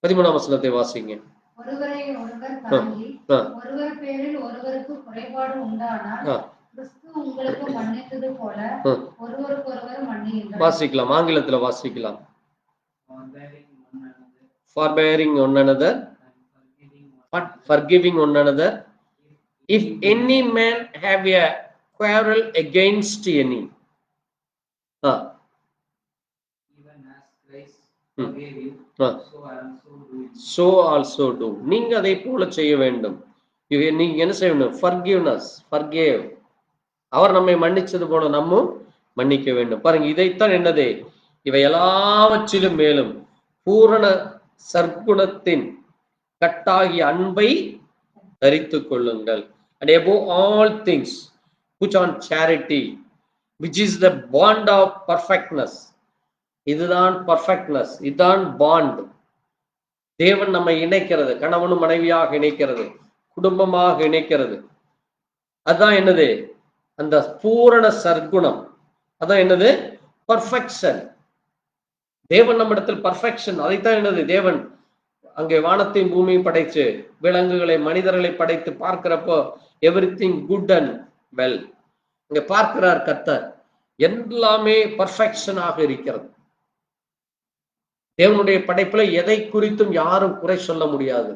13ஆம் வசனத்தை வாசிங்க. ஒருவரை ஒருவர் தாங்கி, ஒருவர் பேரில் ஒருவருக்கு குறைபாடு உண்டானால் கிறிஸ்து உங்களுக்கு மன்னித்தது போல ஒருவருக்கொருவர் மன்னியுங்கள். வாசிக்கலாம், ஆங்கிலத்துல வாசிக்கலாம். Forbearing one another, forgiving one another. If any man have a quarrel against any, even as Christ forgave you, so also do. நீங்க அதை போல செய்ய வேண்டும். நீங்க என்ன செய்யணும்? forgiveness, forgive. அவர் நம்மை மன்னிச்சது போல நம்ம மன்னிக்க வேண்டும். பாருங்க, இதைத்தான் என்னது? இவை எல்லாவற்றிலும் மேலும் பூரண சற்குணத்தின் கட்டாகிய அன்பை தரித்துக் கொள்ளுங்கள். And above all things put on charity, which is the bond of perfectness. இதுதான் பர்ஃபெக்ட்னஸ், இதுதான் பாண்ட். தேவன் நம்மை இணைக்கிறது, கணவனும் மனைவியாக இணைக்கிறது, குடும்பமாக இணைக்கிறது. அதுதான் என்னது? அந்த பூரண சற்குணம். அதான் என்னது? பர்ஃபெக்ஷன். தேவன் நம்ம இடத்தில் பர்ஃபெக்ஷன். அதைத்தான் என்னது? தேவன் அங்கே வானத்தையும் பூமியும் படைச்சு, விலங்குகளை மனிதர்களை படைத்து பார்க்கிறப்போ எவ்ரிதிங் குட் அண்ட் வெல். இங்க பார்க்கிறார் கர்த்தர். எல்லாமே பர்ஃபெக்ஷனாக இருக்கிறது. தேவனுடைய படைப்புல எதை குறித்தும் யாரும் குறை சொல்ல முடியாது.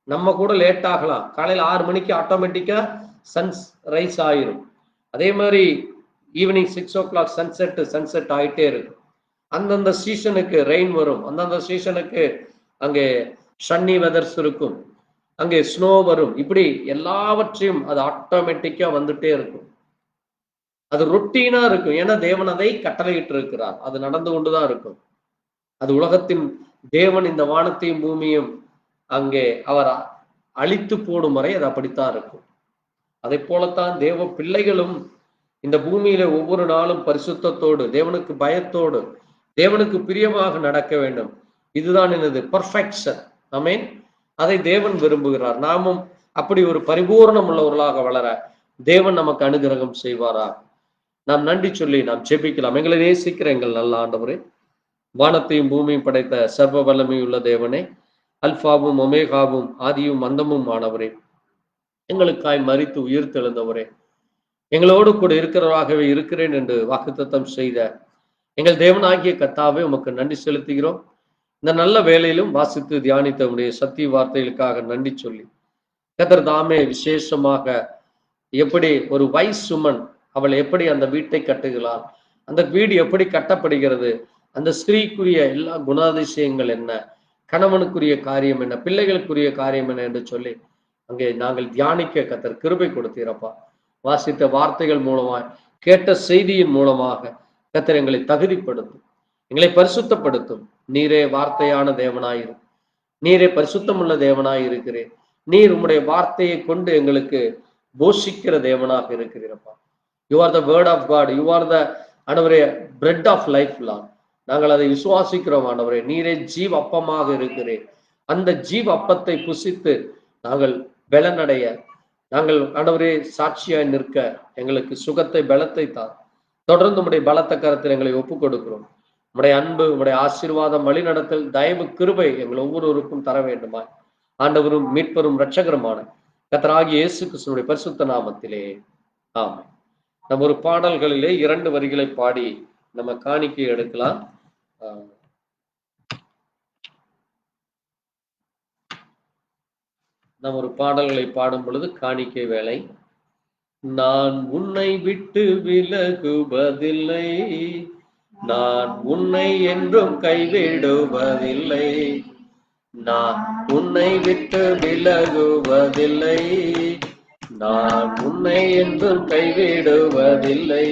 நம்ம கூட லேட் ஆகலாம். காலையில 6 மணிக்கு ஆட்டோமேட்டிக்கா சன்ஸ் ரைஸ் ஆயிரும். அதே மாதிரி ஈவினிங் 6 o'clock சன்செட் ஆயிட்டே இருக்கும். அந்தந்த சீசனுக்கு ரெயின் வரும், அந்தந்த சீசனுக்கு அங்கே சன்னி வெதர்ஸ் இருக்கும், அங்கே ஸ்னோ வரும். இப்படி எல்லாவற்றையும் அது ஆட்டோமேட்டிக்கா வந்துட்டே இருக்கும். அது ரொட்டீனா இருக்கும். ஏன்னா தேவன் அதை கட்டளையிட்டு இருக்கிறார். அது நடந்து கொண்டுதான் இருக்கும். அது உலகத்தின் தேவன் இந்த வானத்தையும் பூமியும் அங்கே அவர் அழித்து போடும் வரை அது அப்படித்தான் இருக்கும். அதை போலத்தான் தேவ பிள்ளைகளும் இந்த பூமியில ஒவ்வொரு நாளும் பரிசுத்தத்தோடு, தேவனுக்கு பயத்தோடு, தேவனுக்கு பிரியமாக நடக்க வேண்டும். இதுதான் எனது பர்ஃபெக்ஷன். ஆமென். அதை தேவன் விரும்புகிறார். நாமும் அப்படி ஒரு பரிபூர்ணம் உள்ளவர்களாக வளர தேவன் நமக்கு அனுகிரகம் செய்வாரா. நாம் நன்றி சொல்லி நாம் ஜெபிக்கலாம். எங்களை நேசிக்கிற எங்கள் நல்ல ஆண்டவரே, வானத்தையும் பூமியும் படைத்த சர்வ வல்லமையுள்ள தேவனே, அல்பாவும் ஒமேகாவும் ஆதியும் அந்தமும் ஆனவரே, எங்களுக்காய் மரித்து உயிர்த்தெழுந்தவரே, எங்களோடு கூட இருக்கிறவராகவே இருக்கிறேன் என்று வாக்குத்தத்தம் செய்த எங்கள் தேவனாகிய கர்த்தாவே உமக்கு நன்றி செலுத்துகிறோம். இந்த நல்ல வேளையிலும் வாசித்து தியானித்த உடைய சத்திய வார்த்தைகளுக்காக நன்றி சொல்லி, கர்த்தர் தாமே விசேஷமாக எப்படி ஒரு வைஸ் உமன் அவள் எப்படி அந்த வீட்டை கட்டுகிறாள், அந்த வீடு எப்படி கட்டப்படுகிறது, அந்த ஸ்திரீக்குரிய எல்லா குணாதிசயங்கள் என்ன, கணவனுக்குரிய காரியம் என்ன, பிள்ளைகளுக்குரிய காரியம் என்ன என்று சொல்லி அங்கே நாங்கள் தியானிக்க கர்த்தர் கிருபை கொடுத்தீரப்பா. வாசித்த வார்த்தைகள் மூலமாய், கேட்ட செய்தியின் மூலமாக கர்த்தர் எங்களை தகுதிப்படுத்தும், எங்களை பரிசுத்தப்படுத்தும். நீரே வார்த்தையான தேவனாயிரு, நீரே பரிசுத்தமுள்ள தேவனாய் இருக்கிறேன். நீர் உம்முடைய வார்த்தையை கொண்டு எங்களுக்கு போஷிக்கிற தேவனாக இருக்கிறீரப்பா. You are the word of God, you are the ஆண்டவரே பிரெட் ஆஃப் லைஃப் லார்ட். நாங்கள் அதை விசுவாசிக்கிறோம் ஆண்டவரே. நீரே ஜீவ அப்பமாக இருக்கிறேன். அந்த ஜீவ அப்பத்தை புசித்து நாங்கள் பலனடைய, நாங்கள் ஆண்டவரே சாட்சியாய் நிற்க எங்களுக்கு சுகத்தை பலத்தை தான். தொடர்ந்து உம்முடைய பலத்த கரத்தில் எங்களை ஒப்புக் கொடுக்கிறோம். உம்முடைய அன்பு, உம்முடைய ஆசீர்வாதம், வழிநடத்தல், தயவு, கிருபை எங்கள் ஒவ்வொருவருக்கும் தர வேண்டுமாய் ஆண்டவரும் மீட்பரும் இரட்சகருமான கர்த்தராகிய இயேசு கிறிஸ்துவின் பரிசுத்த நாமத்திலே ஆமென். நம்ம ஒரு பாடல்களிலே 2 வரிகளை பாடி நம்ம காணிக்கை எடுக்கலாம். நம்ம ஒரு பாடல்களை பாடும் பொழுது காணிக்கை வேலை. நான் உன்னை விட்டு விலகுவதில்லை, நான் உன்னை என்றும் கைவிடுவதில்லை, நான் உன்னை விட்டு விலகுவதில்லை, நான் உன்னை என்றும் கைவிடுவதில்லை,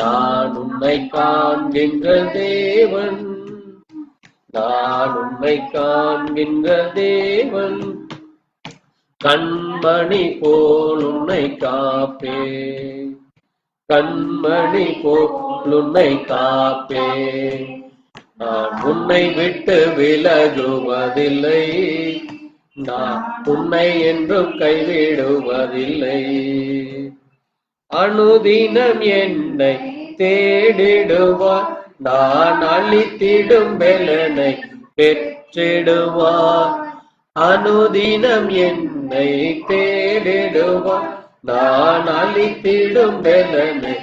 நான் உன்னை காண்கின்ற தேவன், நான் உன்னை காண்கின்ற தேவன், கண்மணி போல் உன்னை காப்பே, கண்மணி போல் உன்னை காப்பே, நான் உன்னை விட்டு விலகுவதில்லை, நான் உன்னை என்றும் கைவிடுவதில்லை. அனுதினம் என்னை தேடிடுவார், நான் அளித்திடும் பலனை பெற்றிடுவார். அனுதினம் என்னை தேடிடுவார், நான் அளித்திடும் பலனை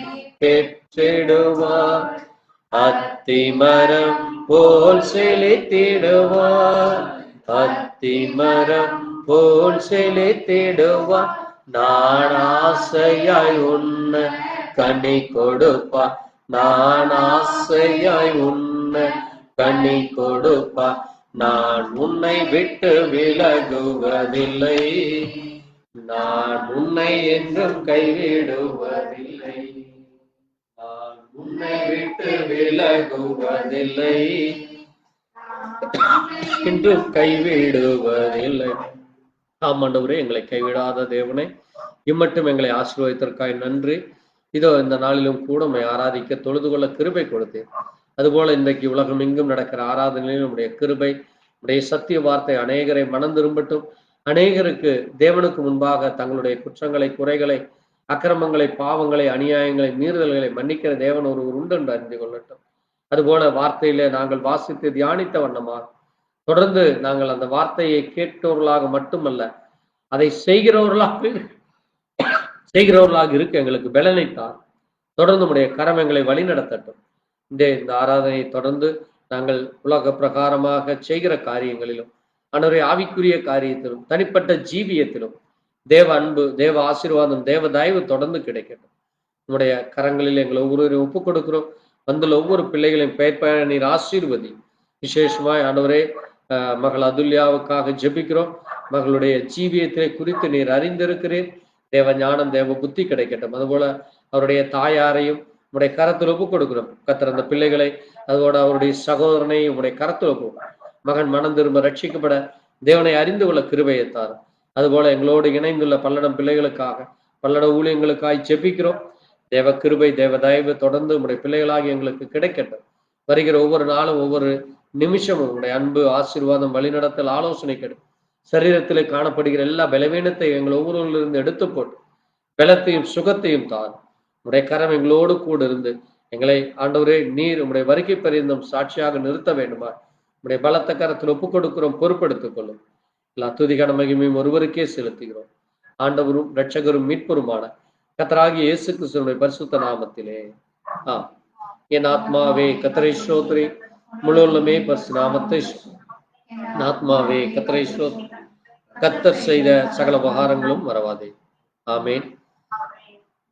பெற்றிடுவார். அத்திமரம் போல் செழித்திடுவார், அத்திமரம் போல் செழித்திடுவார். நான் ஆசையாய் உன்ன கனி கொடுப்பார், நான் ஆசையாய் உன்ன கனி கொடுப்பார். நான் உன்னை விட்டு விலகுவதில்லை, நான் உன்னை என்றும் கைவிடுவதில்லை, நான் உன்னை விட்டு விலகுவதில்லை, என்றும் கைவிடுவதில்லை. ஆமாண்டவரே, எங்களை கைவிடாத தேவனே, இம்மட்டும் எங்களை ஆசீர்வதித்தற்காய் நன்றி. இதோ இந்த நாளிலும் கூட உம்மை ஆராதிக்க தொழுது கொள்ள கிருபை கொடுத்தேன். அதுபோல இன்றைக்கு உலகம் எங்கும் நடக்கிற ஆராதனையிலும் உடைய கிருபை, உடைய சத்திய வார்த்தை அநேகரை மனம் திரும்பட்டும். அநேகருக்கு தேவனுக்கு முன்பாக தங்களுடைய குற்றங்களை, குறைகளை, அக்கிரமங்களை, பாவங்களை, அநியாயங்களை, மீறுதல்களை மன்னிக்கிற தேவன் ஒருவர் உண்டு என்று அறிந்து கொள்ளட்டும். அதுபோல வார்த்தையிலே நாங்கள் வாசித்து தியானித்த வண்ணமாக தொடர்ந்து நாங்கள் அந்த வார்த்தையை கேட்டவர்களாக மட்டுமல்ல, அதை செய்கிறவர்களாக இருக்க எங்களுக்கு பலனைத்தான். தொடர்ந்து உடைய கரம் எங்களை வழி நடத்தட்டும். இந்த ஆராதனையை தொடர்ந்து நாங்கள் உலக பிரகாரமாக செய்கிற காரியங்களிலும் ஆண்டவரே ஆவிக்குரிய காரியத்திலும் தனிப்பட்ட ஜீவியத்திலும் தேவ அன்பு, தேவ ஆசீர்வாதம், தேவ தயவு தொடர்ந்து கிடைக்கட்டும். உங்களுடைய கரங்களில் எங்களை ஒவ்வொருவரையும் ஒப்புக் கொடுக்கிறோம். வந்துள்ள ஒவ்வொரு பிள்ளைகளையும் பெயர் பெயர் நீர் ஆசீர்வதி. விசேஷமாய் ஆண்டவரே மகள் அதுல்யாவுக்காக ஜெபிக்கிறோம். மகளுடைய ஜீவியத்தை குறித்து நீர் அறிந்திருக்கிறீர். தேவ ஞானம், தேவ புத்தி கிடைக்கட்டும். அதுபோல அவருடைய தாயாரையும் உடைய கரத்தில் ஒப்புக் கொடுக்கிறோம். கர்த்தர் அந்த பிள்ளைகளை, அதோட அவருடைய சகோதரனை உடைய கரத்தில் ஒப்பும். மகன் மனம் திரும்ப ரட்சிக்கப்பட தேவனை அறிந்து கொள்ள கிருபையைத்தார். அதுபோல எங்களோடு இணைந்துள்ள பல்லடம் பிள்ளைகளுக்காக, பல்லட ஊழியங்களுக்காக ஜெபிக்கிறோம். தேவ கிருபை, தேவ தயவு தொடர்ந்து உடைய பிள்ளைகளாகி எங்களுக்கு கிடைக்கட்டும். வருகிற ஒவ்வொரு நாளும், ஒவ்வொரு நிமிஷமும் உடைய அன்பு, ஆசீர்வாதம், வழிநடத்தல், ஆலோசனை கெடும். சரீரத்திலே காணப்படுகிற எல்லா பலவீனத்தை எங்கள் ஒவ்வொருவரிலிருந்து எடுத்து போட்டு பலத்தையும் சுகத்தையும் தான் உடைய கரம் எங்களோடு கூட இருந்து எங்களை ஆண்டவரே நீர் உடைய வருகை பரிந்தும் சாட்சியாக நிறுத்த வேண்டுமா? உடைய பலத்த கரத்தில் ஒப்புக் கொடுக்கிறோம். பொறுப்படுத்திக் கொள்ளும். எல்லா துதிகான மகிமையும் ஒருவருக்கே செலுத்துகிறோம். ஆண்டவரும் இரட்சகரும் மீட்பருமான கர்த்தராகிய இயேசு கிறிஸ்துவின் பரிசுத்த நாமத்திலே என் ஆத்மாவே கர்த்தரை ஸ்தோத்திரி, முழு உள்ளமே பரிசுத்த நாமத்தை ஆத்மாவே கர்த்தரை ஸ்தோத்திரி. கர்த்தர் செய்த சகல உபகாரங்களும் மறவாதே. ஆமென்.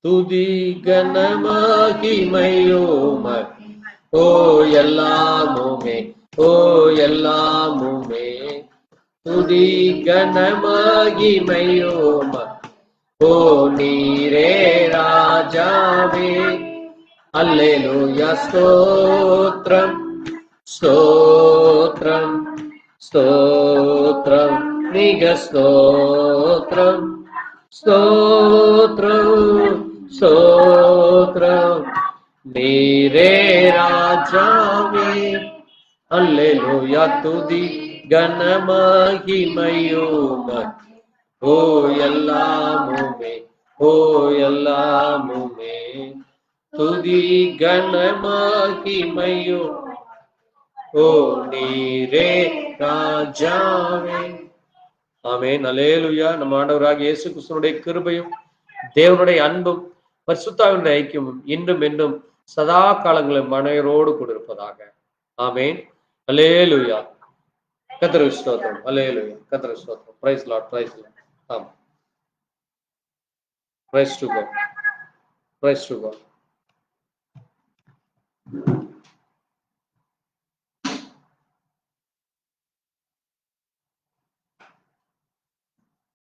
துதி கன மகிமையோம ஓ எல்லாமுமே, ஓ எல்லாமுமே. துதி கன மகிமையோம ஓ நீரே ராஜாவே. அல்லேலூயா ஸ்தோத்ரம், ஸ்தோத்ரம், ஸ்தோத்ரம், மிக ஸ்தோத்ரம், ஸ்தோத்ரம், ஸ்தோத்ரம், நீரே ராஜாவே. அல்லேலூயா துதி கன மகிமையோம ஓ எல்லாமுமே, ஓ எல்லாமுமே. துதி கன மகிமையோ ஓ நீரே ராஜாவே. ஆமென். அல்லேலூயா. நம்ம ஆண்டவராகிய இயேசு கிறிஸ்துவினுடைய கிருபையும் தேவனுடைய அன்பும் பரிசுத்தாவினுடைய ஐக்கியமும் இன்றும் என்றும் சதா காலங்களில் மனையரோடு கூட இருப்பதாக. ஆமென். அல்லேலூயா. கர்த்தருக்கு ஸ்தோத்திரம். அல்லேலூயா. கர்த்தருக்கு ஸ்தோத்திரம். Praise Lord, praise Lord. ஆமென். Praise to God, praise to God.